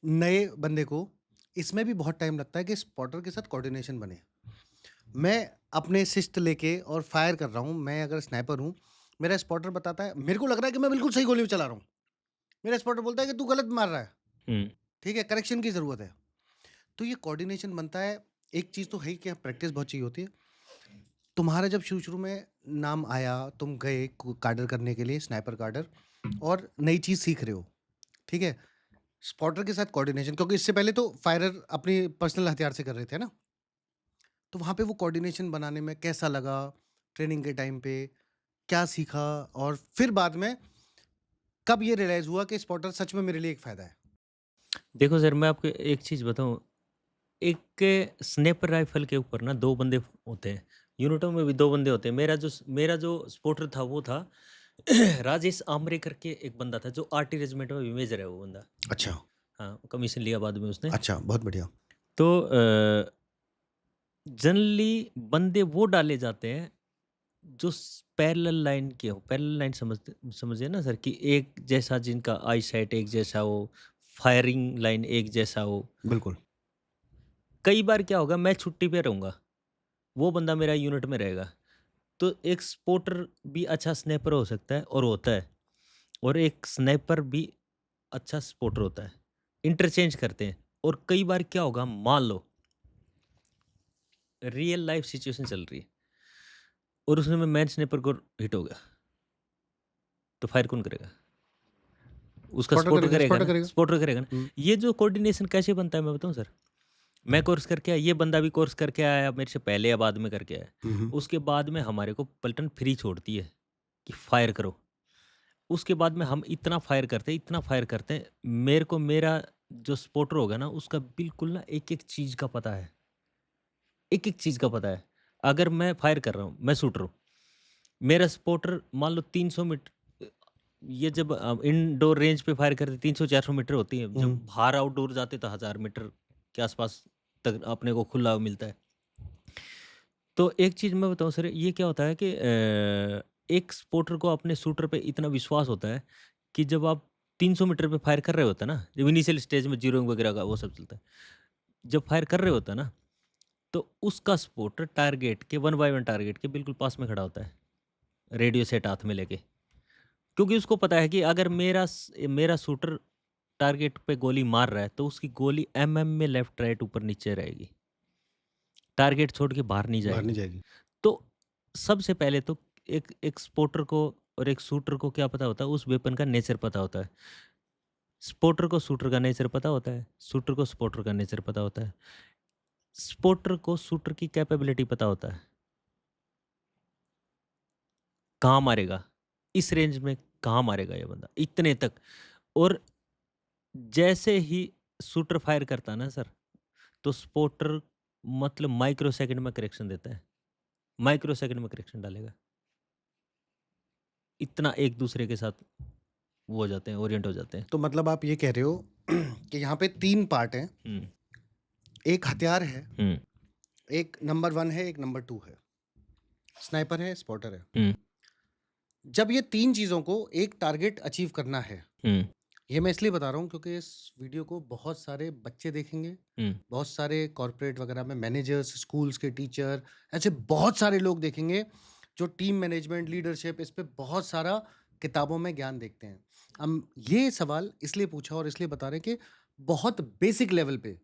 नए बंदे को इसमें भी बहुत टाइम लगता है कि स्पॉटर के साथ कोऑर्डिनेशन बने। मैं अपने शिस्त लेके और फायर कर रहा हूँ, मैं अगर स्नाइपर हूँ, मेरा स्पॉटर बताता है, मेरे को लग रहा है कि मैं बिल्कुल सही गोली चला रहा हूँ। मेरा स्पॉटर बोलता है कि तू गलत मार रहा है, हुँ, ठीक है, करेक्शन की ज़रूरत है। तो ये कोऑर्डिनेशन बनता है। एक चीज़ तो है ही कि प्रैक्टिस बहुत चाहिए होती है। तुम्हारा जब शुरू-शुरू में नाम आया, तुम गए कार्डर करने के लिए, स्नाइपर कार्डर, और नई चीज़ सीख रहे हो, ठीक है? स्पॉटर के साथ कोऑर्डिनेशन, क्योंकि इससे पहले तो फायरर अपनी पर्सनल हथियार से कर रहे थे ना? तो वहाँ पे वो कोऑर्डिनेशन बनाने में कैसा लगा? ट्रेनिंग के टाइम पे क्या सीखा? और फिर बाद में कब ये रियलाइज़ हुआ कि स्पॉटर सच में मेरे लिए एक फ़ायदा है? देखो सर, मैं आपको एक चीज़ बताऊँ, एक स्नाइपर राइफ़ल के ऊपर ना 2 बंदे होते हैं, यूनिटों में भी 2 बंदे होते हैं। मेरा जो स्पॉटर था वो था राजेश आमरे करके एक बंदा था, जो आरटी रेजिमेंट में भी मेजर है वो बंदा। अच्छा, हाँ, कमीशन लिया बाद में उसने। अच्छा, बहुत बढ़िया। तो जनरली बंदे वो डाले जाते हैं जो पैरेलल लाइन के हो। पैरेलल लाइन समझिए ना सर, कि एक जैसा जिनका आई साइट एक जैसा हो, फायरिंग लाइन एक जैसा हो। बिल्कुल। कई बार क्या होगा, मैं छुट्टी पे रहूँगा, वो बंदा मेरा यूनिट में रहेगा, तो एक स्पॉटर भी अच्छा स्नाइपर हो सकता है और होता है, और एक स्नाइपर भी अच्छा स्पॉटर होता है, इंटरचेंज करते हैं। और कई बार क्या होगा, मान लो रियल लाइफ सिचुएशन चल रही है और उसमें मैन स्नाइपर को हिट हो गया, तो फायर कौन करेगा? उसका स्पॉटर स्पॉटर करेगा, करेगा स्पॉटर ना, करेगा। स्पॉटर करेगा ना। हम्म, ये जो कोऑर्डिनेशन कैसे बनता है मैं बताऊं सर। मैं कोर्स करके आया, ये बंदा भी कोर्स करके आया, मेरे से पहले या बाद में करके आया। हम्म, उसके बाद में हमारे को पलटन फ्री छोड़ती है कि फायर करो। उसके बाद में हम इतना फायर करते हैं, इतना फायर करते हैं, मेरे को मेरा जो स्पॉटर होगा ना, उसका बिल्कुल ना एक एक चीज़ का पता है, एक एक चीज़ का पता है। अगर मैं फायर कर रहा हूँ, मैं शूटर हूँ, मेरा स्पॉटर मान लो 300 मीटर, ये जब इनडोर रेंज पे फायर करते 300-400 मीटर होती है, जब हम्म, बाहर आउटडोर जाते तो 1000 मीटर के आसपास तक अपने को खुला मिलता है। तो एक चीज़ मैं बताऊँ सर, ये क्या होता है कि एक स्पॉटर को अपने शूटर पे इतना विश्वास होता है कि जब आप 300 मीटर पे फायर कर रहे होते हैं ना, जब इनिशियल स्टेज में जीरोइंग वगैरह का वो सब चलता है, जब फायर कर रहे होते हैं ना, तो उसका सपोर्टर टारगेट के 1 बाय 1 टारगेट के बिल्कुल पास में खड़ा होता है, रेडियो सेट हाथ में लेके। क्योंकि उसको पता है कि अगर मेरा शूटर टारगेट पे गोली मार रहा है, तो उसकी गोली एमएम में लेफ्ट राइट ऊपर नीचे रहेगी, टारगेट छोड़ के बाहर नहीं बाहर नहीं जाएगी। जाएगी। तो सबसे पहले तो एक एक स्पोर्टर को और एक शूटर को क्या पता होता है, उस वेपन का नेचर पता होता है। स्पोर्टर को शूटर का नेचर पता होता है, शूटर को स्पोर्टर का नेचर पता होता है, स्पोर्टर को शूटर की कैपेबिलिटी पता होता है, कहाँ मारेगा, इस रेंज में कहाँ मारेगा ये बंदा, इतने तक। और जैसे ही शूटर फायर करता है ना सर, तो स्पोर्टर मतलब माइक्रो सेकंड में करेक्शन देता है, माइक्रो सेकंड में करेक्शन डालेगा। इतना एक दूसरे के साथ वो हो जाते हैं, ओरिएंट हो जाते हैं। तो मतलब आप ये कह रहे हो कि यहाँ पे 3 पार्ट हैं, हुँ, एक हथियार है, हुँ, एक नंबर 1 है, एक नंबर 2 है, स्नाइपर है, स्पॉटर है। हुँ, जब ये 3 चीज़ों को एक टारगेट अचीव करना है, हुँ, ये मैं इसलिए बता रहा हूँ क्योंकि इस वीडियो को बहुत सारे बच्चे देखेंगे, हुँ, बहुत सारे कॉर्पोरेट वगैरह में मैनेजर्स, स्कूल्स के टीचर, ऐसे बहुत सारे लोग देखेंगे जो टीम मैनेजमेंट, लीडरशिप, इस पे बहुत सारा किताबों में ज्ञान देखते हैं। हम ये सवाल इसलिए पूछा और इसलिए बता रहे हैं कि बहुत बेसिक लेवल पे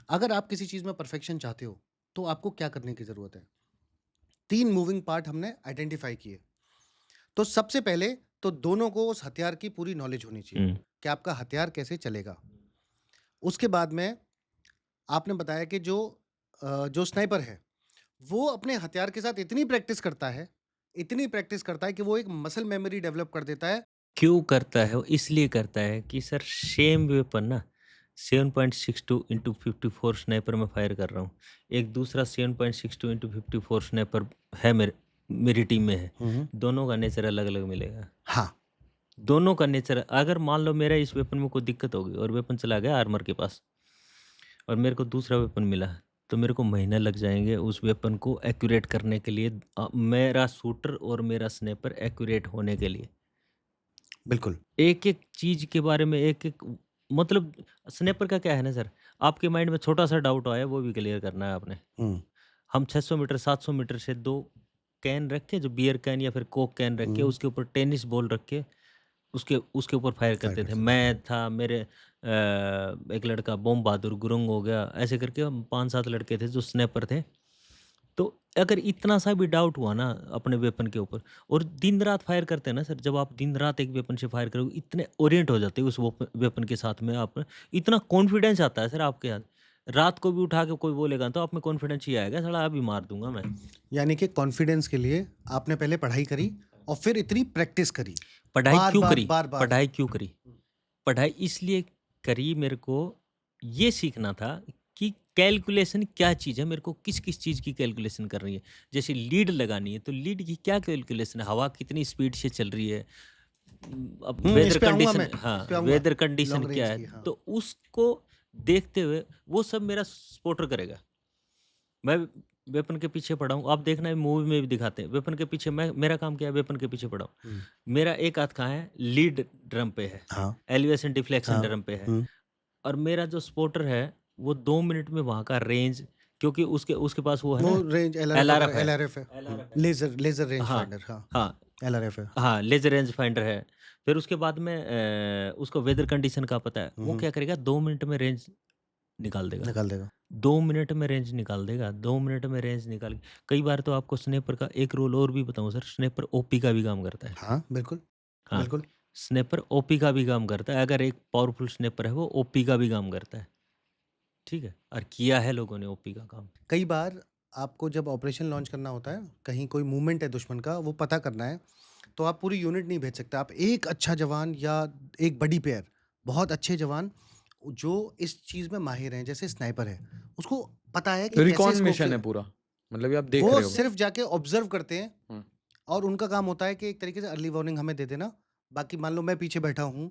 अगर आप किसी चीज़ में परफेक्शन चाहते हो, तो आपको क्या करने की ज़रूरत है? 3 मूविंग पार्ट हमने आइडेंटिफाई किए। तो सबसे पहले तो दोनों को उस हथियार की पूरी नॉलेज होनी चाहिए हुँ, कि आपका हथियार कैसे चलेगा। उसके बाद में आपने बताया कि जो स्नाइपर है, वो अपने हथियार के साथ इतनी प्रैक्टिस करता है कि वो एक मसल मेमोरी डेवलप कर देता है। क्यों करता है वो? इसलिए करता है कि सर सेम वेपन ना 7.62 इंटू 54 स्नाइपर में फायर कर रहा हूँ, एक दूसरा 7.62 इंटू 54 स्नाइपर है मेरी टीम में है, दोनों का नेचर अलग अलग मिलेगा। हाँ, दोनों का नेचर, अगर मान लो मेरा इस वेपन में कोई दिक्कत हो गई और वेपन चला गया आर्मर के पास और मेरे को दूसरा वेपन मिला, तो मेरे को महीने लग जाएंगे उस वेपन को एक्यूरेट करने के लिए, मेरा शूटर और मेरा स्नाइपर एक्यूरेट होने के लिए। बिल्कुल। एक-एक चीज़ के बारे में एक-एक, मतलब स्नाइपर का क्या है ना सर, आपके माइंड में छोटा-सा डाउट आया वो भी क्लियर करना है आपने। हुँ, हम 600 मीटर 700 मीटर से 2 कैन रख के, जो बियर कैन या फिर कोक कैन रख के, हुँ, उसके ऊपर टेनिस बॉल रख के उसके उसके ऊपर फायर फायर करते कर थे। सकते मैं था, मेरे एक लड़का बम बहादुर गुरुंग हो गया, ऐसे करके हम 5-7 लड़के थे जो स्नाइपर थे। तो अगर इतना सा भी डाउट हुआ ना अपने वेपन के ऊपर, और दिन रात फायर करते हैं ना सर, जब आप दिन रात एक वेपन से फायर करोगे, इतने ओरिएंट हो जाते हैं उस वेपन के साथ में, आप इतना कॉन्फिडेंस आता है सर आपके हाथ, रात को भी उठा के कोई बोलेगा तो आप में कॉन्फिडेंस ही आएगा, साला अभी मार दूंगा मैं। यानी कि कॉन्फिडेंस के लिए आपने पहले पढ़ाई करी और फिर इतनी प्रैक्टिस करी, पढ़ाई क्यों बार-बार, करी? बार-बार। पढ़ाई क्यों करी? पढ़ाई इसलिए करी, मेरे को ये सीखना था कि कैलकुलेशन क्या चीज़ है, मेरे को किस-किस चीज़ की कैलकुलेशन करनी है। जैसे लीड लगानी है, तो लीड की क्या कैलकुलेशन है, हवा कितनी स्पीड से चल रही है, अब इस वेदर पे आऊँगा कंडीशन, मैं, हाँ, इस पे आऊँगा। वेदर कंडीशन लॉन्ग क्या रेंज है, की, हाँ। तो उसको देखते हुए वो सब मेरा स्पॉटर करेगा। मैं वेपन के पीछे पड़ा हूँ, आप देखना मूवी में भी दिखाते हैं, वेपन के पीछे मेरा काम क्या है, वेपन के पीछे पड़ा हूँ। हुँ, मेरा एक हाथ कहाँ है, लीड ड्रम पे है, हाँ, एलिवेशन डिफ्लेक्शन हाँ, ड्रम पे है, हुँ, और मेरा जो स्पॉटर है वो 2 मिनट में वहाँ का रेंज, क्योंकि उसके उसके पास वो है वो ना रेंज एलआरएफ एलआरएफ वगैरह, है। एलआरएफ है, एलआरएफ लेजर लेजर रेंज हाँ, फाइंडर, हाँ, हाँ, एलआरएफ है। हाँ, लेज़र रेंज फाइंडर है। फिर उसके बाद में उसको वेदर कंडीशन का पता है। वो हम्म, क्या करेगा, 2 मिनट में रेंज निकाल देगा। निकाल देगा। 2 मिनट में रेंज निकाल देगा, 2 मिनट में रेंज निकाल के कई बार तो आपको स्नैपर का एक रोल और भी बताऊँ सर, स्नैपर ओपी का भी काम करता है। हाँ, बिल्कुल, हाँ, बिल्कुल। स्नैपर ओपी का भी काम करता है। अगर एक पावरफुल स्नैपर है, वो ओपी का भी काम करता है। ठीक है? और किया है लोगों ने ओपी का काम। कई बार आपको जब ऑपरेशन लॉन्च करना होता है, कहीं कोई मूवमेंट है दुश्मन का, वो पता करना है, तो आप पूरी यूनिट नहीं भेज सकते। आप एक अच्छा जवान या एक बड़ी पेयर, बहुत अच्छे जवान जो इस चीज़ में माहिर हैं, जैसे स्नाइपर है, उसको पता है कि कैसे रिकॉन स्कोप मिशन से है पूरा, मतलब ये आप देख वो रहे हो। सिर्फ जाके ऑब्जर्व करते हैं हाँ। और उनका काम होता है कि एक तरीके से अर्ली वार्निंग हमें दे देना। बाकी मान लो मैं पीछे बैठा हूँ,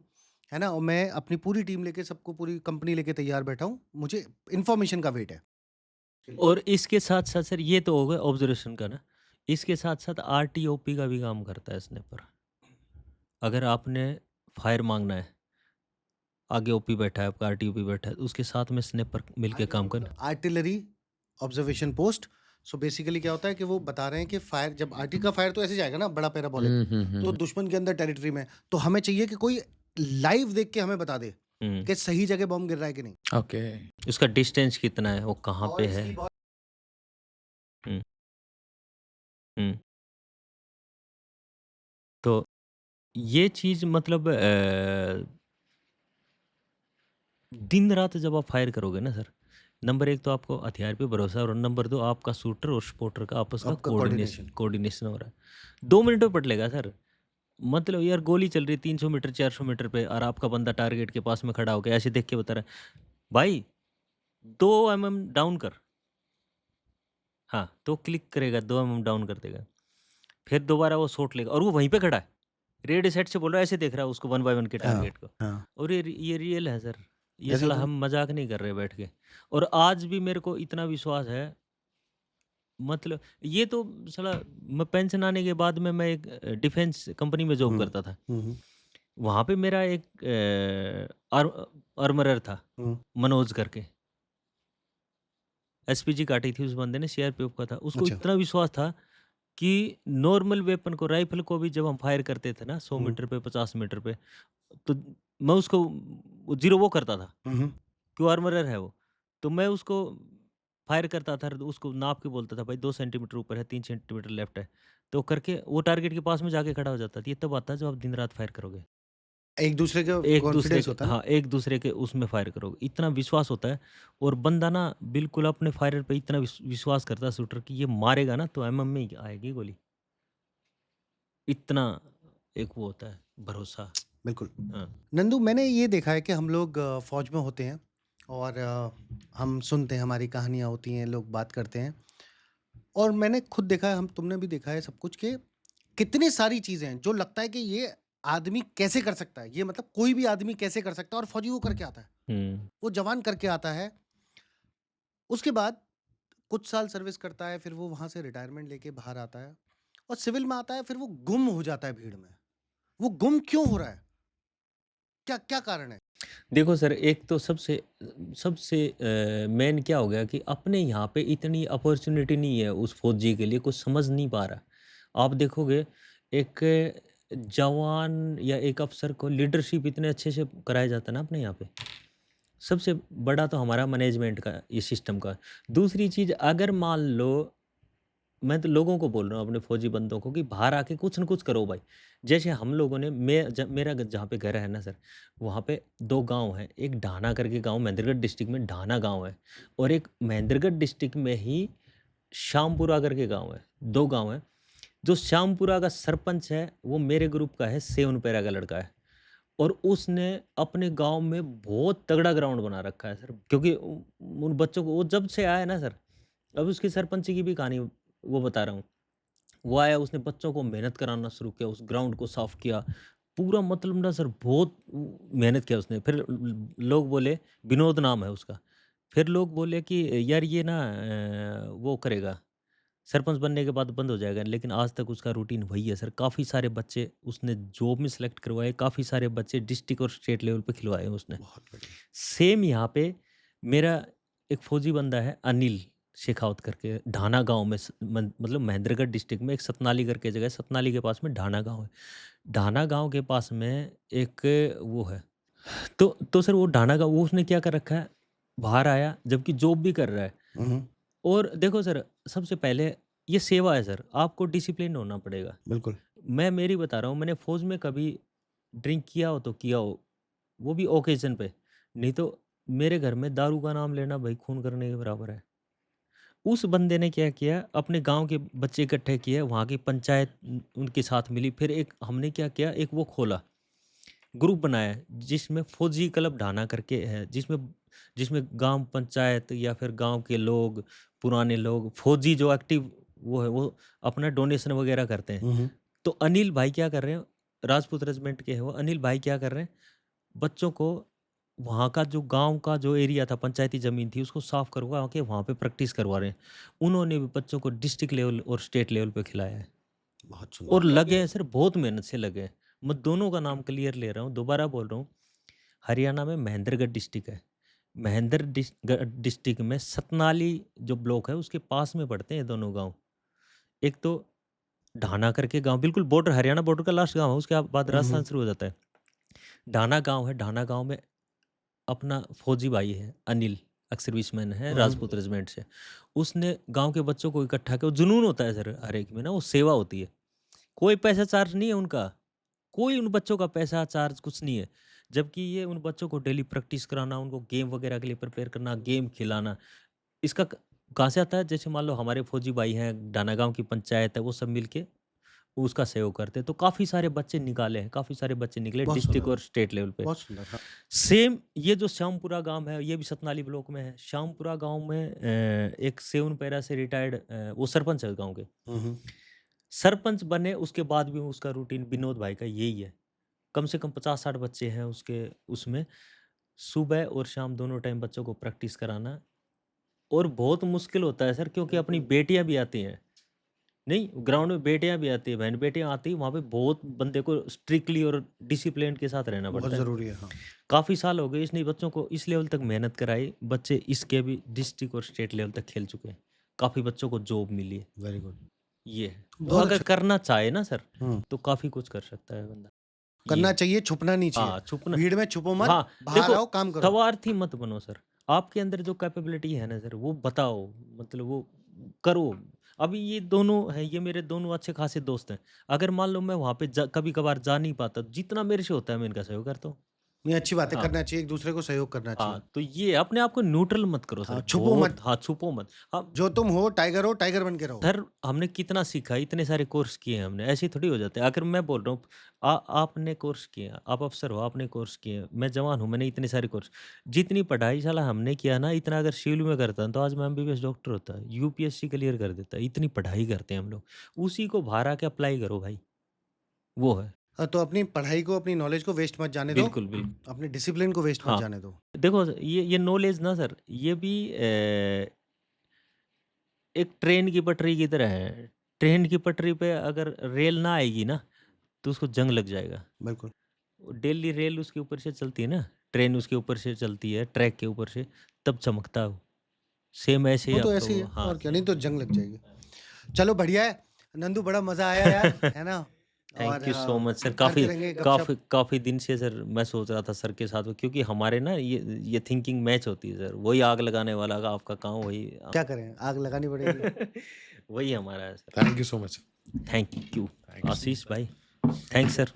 है ना? और मैं अपनी पूरी टीम लेके, सबको पूरी कंपनी लेके तैयार बैठा हूँ, मुझे इन्फॉर्मेशन का वेट है। और इसके साथ-साथ सर, ये तो हो गया ऑब्जर्वेशन का ना, इसके साथ-साथ आरटीओपी का भी काम करता है स्नैपर। अगर आपने फायर माँगना है, आगे ओपी बैठा है, आपका आरटीओपी बैठा है, तो उसके साथ में स्नैपर मिलके काम कर artillery observation post. So basically क्या होता है कि वो बता रहे हैं कि फायर, जब आर्टी का फायर तो ऐसे जाएगा ना, बड़ा पैराबोलिक, तो दुश्मन के अंदर टेरिटरी में, तो हमें चाहिए कि कोई लाइव देख के हमें बता दे हुँ। कि सही जगह बॉम्ब गिर रहा है कि नहीं। ओके। उसका डिस्टेंस कितना है, वो कहाँ और पे इसकी है? बहुत हुँ, हुँ। तो ये चीज़ मतलब दिन-रात जब आप फायर करोगे ना सर, नंबर 1 तो आपको हथियार पे भरोसा है, और नंबर 2 आपका शूटर और स्पॉटर का आपस का आपका कोऑर्डिनेशन कोऑर्डिनेशन। कोऑर्डिनेशन हो रहा है। 2 मिनट में पट लेगा सर। मतलब यार, गोली चल रही है 300 मीटर, 400 मीटर पे, और आपका बंदा टारगेट के पास में खड़ा होके ऐसे देख के बता रहा है, "भाई 2 एमएम डाउन कर।" हाँ, तो क्लिक करेगा, 2 एमएम डाउन कर देगा। फिर दोबारा वो शॉट लेगा और वो वहीं पे खड़ा है। रेड सेट से बोल रहा है, ऐसे देख रहा है उसको 1 बाय 1 के हाँ, टारगेट को। हाँ, और ये रियल है सर। ये ऐसे साला होता है। हम मज़ाक नहीं कर रहे बैठ के। और आज भी मेरे को इतना विश्वास है, मतलब ये तो साला, मैं पेंशन आने के बाद में मैं एक डिफेंस कंपनी में जॉब हुँ, करता था। हुँ, वहाँ पे मेरा एक आर्मरर था, हुँ, मनोज करके। एसपीजी काटी थी उस बंदे ने, सीआरपीएफ का था। उसको अच्छा, इतना विश्वास था कि नॉर्मल वेपन को, राइफ़ल को भी जब हम फायर करते थे ना 100 हुँ, मीटर पे, 50 मीटर पे, तो मैं उसको वो 0 वो करता था, हुँ, हुँ। क्यों आर्मरर है वो। तो मैं उसको फायर करता था, तो उसको नाप के बोलता था, भाई 2 सेंटीमीटर ऊपर है, 3 सेंटीमीटर लेफ्ट है। तो करके वो टारगेट के पास में जाके खड़ा हो जाता था। ये तब आता है जब आप दिन-रात फायर करोगे। एक दूसरे का एक दूसरे कॉन्फिडेंस के, होता है ना। हाँ, एक दूसरे के उसमें फायर करोगे। इतना विश्वास होता है, और बंदा ना बिल्कुल अपने फायरर पे इतना विश्वास करता है शूटर, कि ये मारेगा ना तो एमएम में ही आएगी गोली। इतना एक वो होता है भरोसा। बिल्कुल। हाँ। नंदू, मैंने ये देखा है कि हम लोग फ़ौज में होते हैं और हम सुनते हैं, हमारी कहानियाँ होती हैं, लोग बात करते हैं, और मैंने खुद देखा है, हम तुमने भी देखा है सब कुछ, कि कितनी सारी चीज़ें हैं जो लगता है कि ये आदमी कैसे कर सकता है, ये मतलब कोई भी आदमी कैसे कर सकता है, और फ़ौजी वो करके आता है, हुँ। वो जवान करके आता है। उसके बाद कुछ साल सर्विस करता है, फिर वो वहाँ से रिटायरमेंट लेके बाहर आता है और सिविल में आता है, फिर वो गुम हो जाता है भीड़ में। वो गुम क्यों हो रहा है? क्या क्या कारण है? देखो सर, एक तो सबसे सबसे मेन क्या हो गया कि अपने यहाँ पे इतनी अपॉर्च्युनिटी नहीं है उस फौजी के लिए, कुछ समझ नहीं पा रहा। आप देखोगे, एक जवान या एक अफ़सर को लीडरशिप इतने अच्छे से कराया जाता है ना अपने यहाँ पे। सबसे बड़ा तो हमारा मैनेजमेंट का, ये सिस्टम का। दूसरी चीज़, अगर मान लो, मैं तो लोगों को बोल रहा हूँ, अपने फौजी बंदों को, कि बाहर आके कुछ न कुछ करो भाई। जैसे हम लोगों ने, मेरा जहाँ पे घर है ना सर, वहाँ पे 2 गाँव हैं। एक ढाना करके गाँव, महेंद्रगढ़ डिस्ट्रिक्ट में ढाना गाँव है, और एक महेंद्रगढ़ डिस्ट्रिक्ट में ही श्यामपुरा करके गाँव है। 2 गाँव हैं। जो श्यामपुरा का सरपंच है, वो मेरे ग्रुप का है, सेवनपेरा का लड़का है। और उसने अपने गाँव में बहुत तगड़ा ग्राउंड बना रखा है सर, क्योंकि उन बच्चों को, वो जब से आया है ना सर, अब उसकी सरपंची की भी कहानी वो बता रहा हूँ। वो आया, उसने बच्चों को मेहनत कराना शुरू किया, उस ग्राउंड को साफ किया। पूरा मतलब ना सर, बहुत मेहनत किया उसने। फिर लोग बोले, विनोद नाम है उसका। फिर लोग बोले कि यार ये ना वो करेगा, सरपंच बनने के बाद बंद हो जाएगा, लेकिन आज तक उसका रूटीन वही है सर। काफ़ी सारे बच्चे उसने जॉब में सेलेक्ट करवाए, काफ़ी सारे बच्चे डिस्ट्रिक्ट और स्टेट लेवल पे खिलवाए उसने। बहुत बढ़िया। सेम यहाँ पे मेरा एक फौजी बंदा है अनिल शेखावत करके, ढाना गांव में मतलब महेंद्रगढ़ डिस्ट्रिक्ट में एक सतनाली करके जगह है, सतनाली के पास में ढाना गांव है। ढाना गांव के पास में एक वो है। तो सर वो ढाना गांव, वो उसने क्या कर रखा है, बाहर आया जबकि जॉब भी कर रहा है। हम्म, और देखो सर, सबसे पहले ये सेवा है सर, आपको डिसिप्लिन होना पड़ेगा। बिल्कुल। मैं मेरी बता रहा हूँ, मैंने फौज में कभी ड्रिंक किया हो तो किया हो, वो भी ओकेजन पे, नहीं तो मेरे घर में दारू का नाम लेना भाई खून करने के बराबर है। उस बंदे ने क्या किया, अपने गांव के बच्चे इकट्ठे किए, वहाँ की पंचायत उनके साथ मिली, फिर एक हमने क्या किया, एक वो खोला, ग्रुप बनाया है, जिसमें फौजी क्लब ढाना करके है, जिसमें जिसमें गांव पंचायत या फिर गांव के लोग, पुराने लोग, फौजी जो एक्टिव वो है, वो अपना डोनेशन वगैरह करते हैं। हम्म, तो अनिल भाई क्या कर रहे हैं, राजपूत रेजिमेंट के हैं वो, अनिल भाई क्या कर रहे हैं, बच्चों को वहाँ का जो गांव का जो एरिया था, पंचायती ज़मीन थी, उसको साफ करवा के वहाँ पे प्रैक्टिस करवा रहे हैं। उन्होंने भी बच्चों को डिस्ट्रिक्ट लेवल और स्टेट लेवल पे खिलाया है। बहुत और सुंदर। लगे हैं सर, बहुत मेहनत से लगे हैं। मैं दोनों का नाम क्लियर ले रहा हूँ, दोबारा बोल रहा हूँ। हरियाणा में महेंद्रगढ़ डिस्ट्रिक्ट है, डिस्ट्रिक्ट में सतनाली जो ब्लॉक है उसके पास में पड़ते हैं दोनों गांव। एक तो ढाना करके गांव, बिल्कुल बॉर्डर, हरियाणा बॉर्डर का लास्ट गांव है, उसके बाद राजस्थान शुरू हो जाता है। ढाना गांव है, ढाना गांव में अपना फौजी भाई है अनिल, एक्स सर्विसमैन है, राजपूत रेजिमेंट से। उसने गांव के बच्चों को इकट्ठा किया, जुनून होता है सर हर एक में ना, वो सेवा होती है, कोई पैसा चार्ज नहीं है उनका, कोई उन बच्चों का पैसा चार्ज कुछ नहीं है। जबकि ये उन बच्चों को डेली प्रैक्टिस कराना, उनको गेम वगैरह के लिए प्रिपेयर करना, गेम खिलाना, इसका कहाँ से आता है, जैसे मान लो हमारे फौजी भाई हैं, डाना गांव की पंचायत है, वो सब मिलके उसका सहयोग करते हैं, तो काफ़ी सारे बच्चे निकाले हैं, काफ़ी सारे बच्चे निकले बहुत डिस्ट्रिक्ट सुंदर, और स्टेट लेवल पे। बहुत सुंदर। हाँ। सेम ये जो श्यामपुरा गांव है, ये भी सतनाली ब्लॉक में है। श्यामपुरा गांव में एक सेवन पैरा से रिटायर्ड वो सरपंच है गांव के, हम्म, सरपंच बने उसके बाद भी उसका रूटीन विनोद भाई का यही है। कम से कम 50-60 बच्चे हैं उसके, उसमें सुबह और शाम दोनों टाइम बच्चों को प्रैक्टिस कराना। और बहुत मुश्किल होता है सर, क्योंकि अपनी बेटियां भी आती हैं, नहीं ग्राउंड में बेटियां भी आती है, बहन बेटियां आती है, वहाँ पे बहुत बंदे को स्ट्रिक्टली और डिसिप्लिन के साथ रहना बहुत पड़ता है। जरूरी है। हाँ। काफ़ी साल हो गए इसने बच्चों को इस लेवल तक मेहनत कराई, बच्चे इसके भी डिस्ट्रिक्ट और स्टेट लेवल तक खेल चुके हैं, काफ़ी बच्चों को जॉब मिली है। Very good. ये है, तो बहुत अगर अच्छा। करना चाहे ना सर, हम्म, तो काफ़ी कुछ कर सकता है बंदा। ये करना है। चाहिए, छुपना नहीं चाहिए। हाँ, छुपना, भीड़ में छुपो मत, हाँ, बाहर देखो आओ, काम करो। स्वार्थी मत बनो सर, आपके अंदर जो कैपेबिलिटी है ना सर, वो बताओ, मतलब वो करो। अभी ये दोनों हैं, ये मेरे दोनों अच्छे खासे दोस्त हैं। अगर मान लो मैं वहाँ पे कभी-कभार जा नहीं पाता, जितना मेरे से होता है मैं इनका सहयोग करता हूँ। ये अच्छी बात है, हाँ। करना चाहिए, एक दूसरे को सहयोग करना चाहिए। हाँ, तो ये अपने आप को न्यूट्रल मत करो हाँ, सर, छुपो मत। हाँ, छुपो मत। हाँ, जो तुम हो टाइगर बन के रहो। सर हमने कितना सीखा, इतने सारे कोर्स किए हैं हमने, ऐसे ही थोड़ी हो जाते हैं। अगर मैं बोल रहा हूँ, आपने कोर्स किए हैं, आप अफसर हो, आपने कोर्स किए हैं, मैं जवान हूँ, मैंने इतने सारे कोर्स, जितनी पढ़ाई साला हमने किया ना, इतना अगर सिविल में करता तो आज मैं एमबीबीएस डॉक्टर होता, यूपीएससी क्लियर कर देता, इतनी पढ़ाई करते हैं हम लोग, उसी को बाहर आके अप्लाई करो भाई, वो है। तो अपनी पढ़ाई को, अपनी नॉलेज को वेस्ट मत जाने दो, बिल्कुल, बिल्कुल। अपने डिसिप्लिन को वेस्ट मत हाँ, जाने दो। देखो ये नॉलेज ना सर, ये भी एक ट्रेन की पटरी की तरह है। ट्रेन की पटरी पे अगर रेल ना आएगी ना, तो उसको जंग लग जाएगा। बिल्कुल। डेली रेल उसके ऊपर से चलती है ना, ट्रेन उसके ऊपर से चलती है, ट्रैक के ऊपर से, तब चमकता है वो। सेम ऐसे ही वो तो आपका ऐसे ही वो, है, हाँ। और क्या, नहीं तो जंग लग जाएगी। चलो बढ़िया है नंदू, बड़ा मजा आया यार, है ना। और thank you so much sir. करते रहेंगे गपशप। काफ़ी काफ़ी दिन से सर मैं सोच रहा था सर के साथ, क्योंकि हमारे ना ये थिंकिंग मैच होती है सर, वही आग लगाने वाला का आपका काम, वही क्या करें, आग लगानी पड़ेगी। वही हमारा है sir. Thank you so much. Thank you Thank you. आशीष भाई, थैंक्स सर।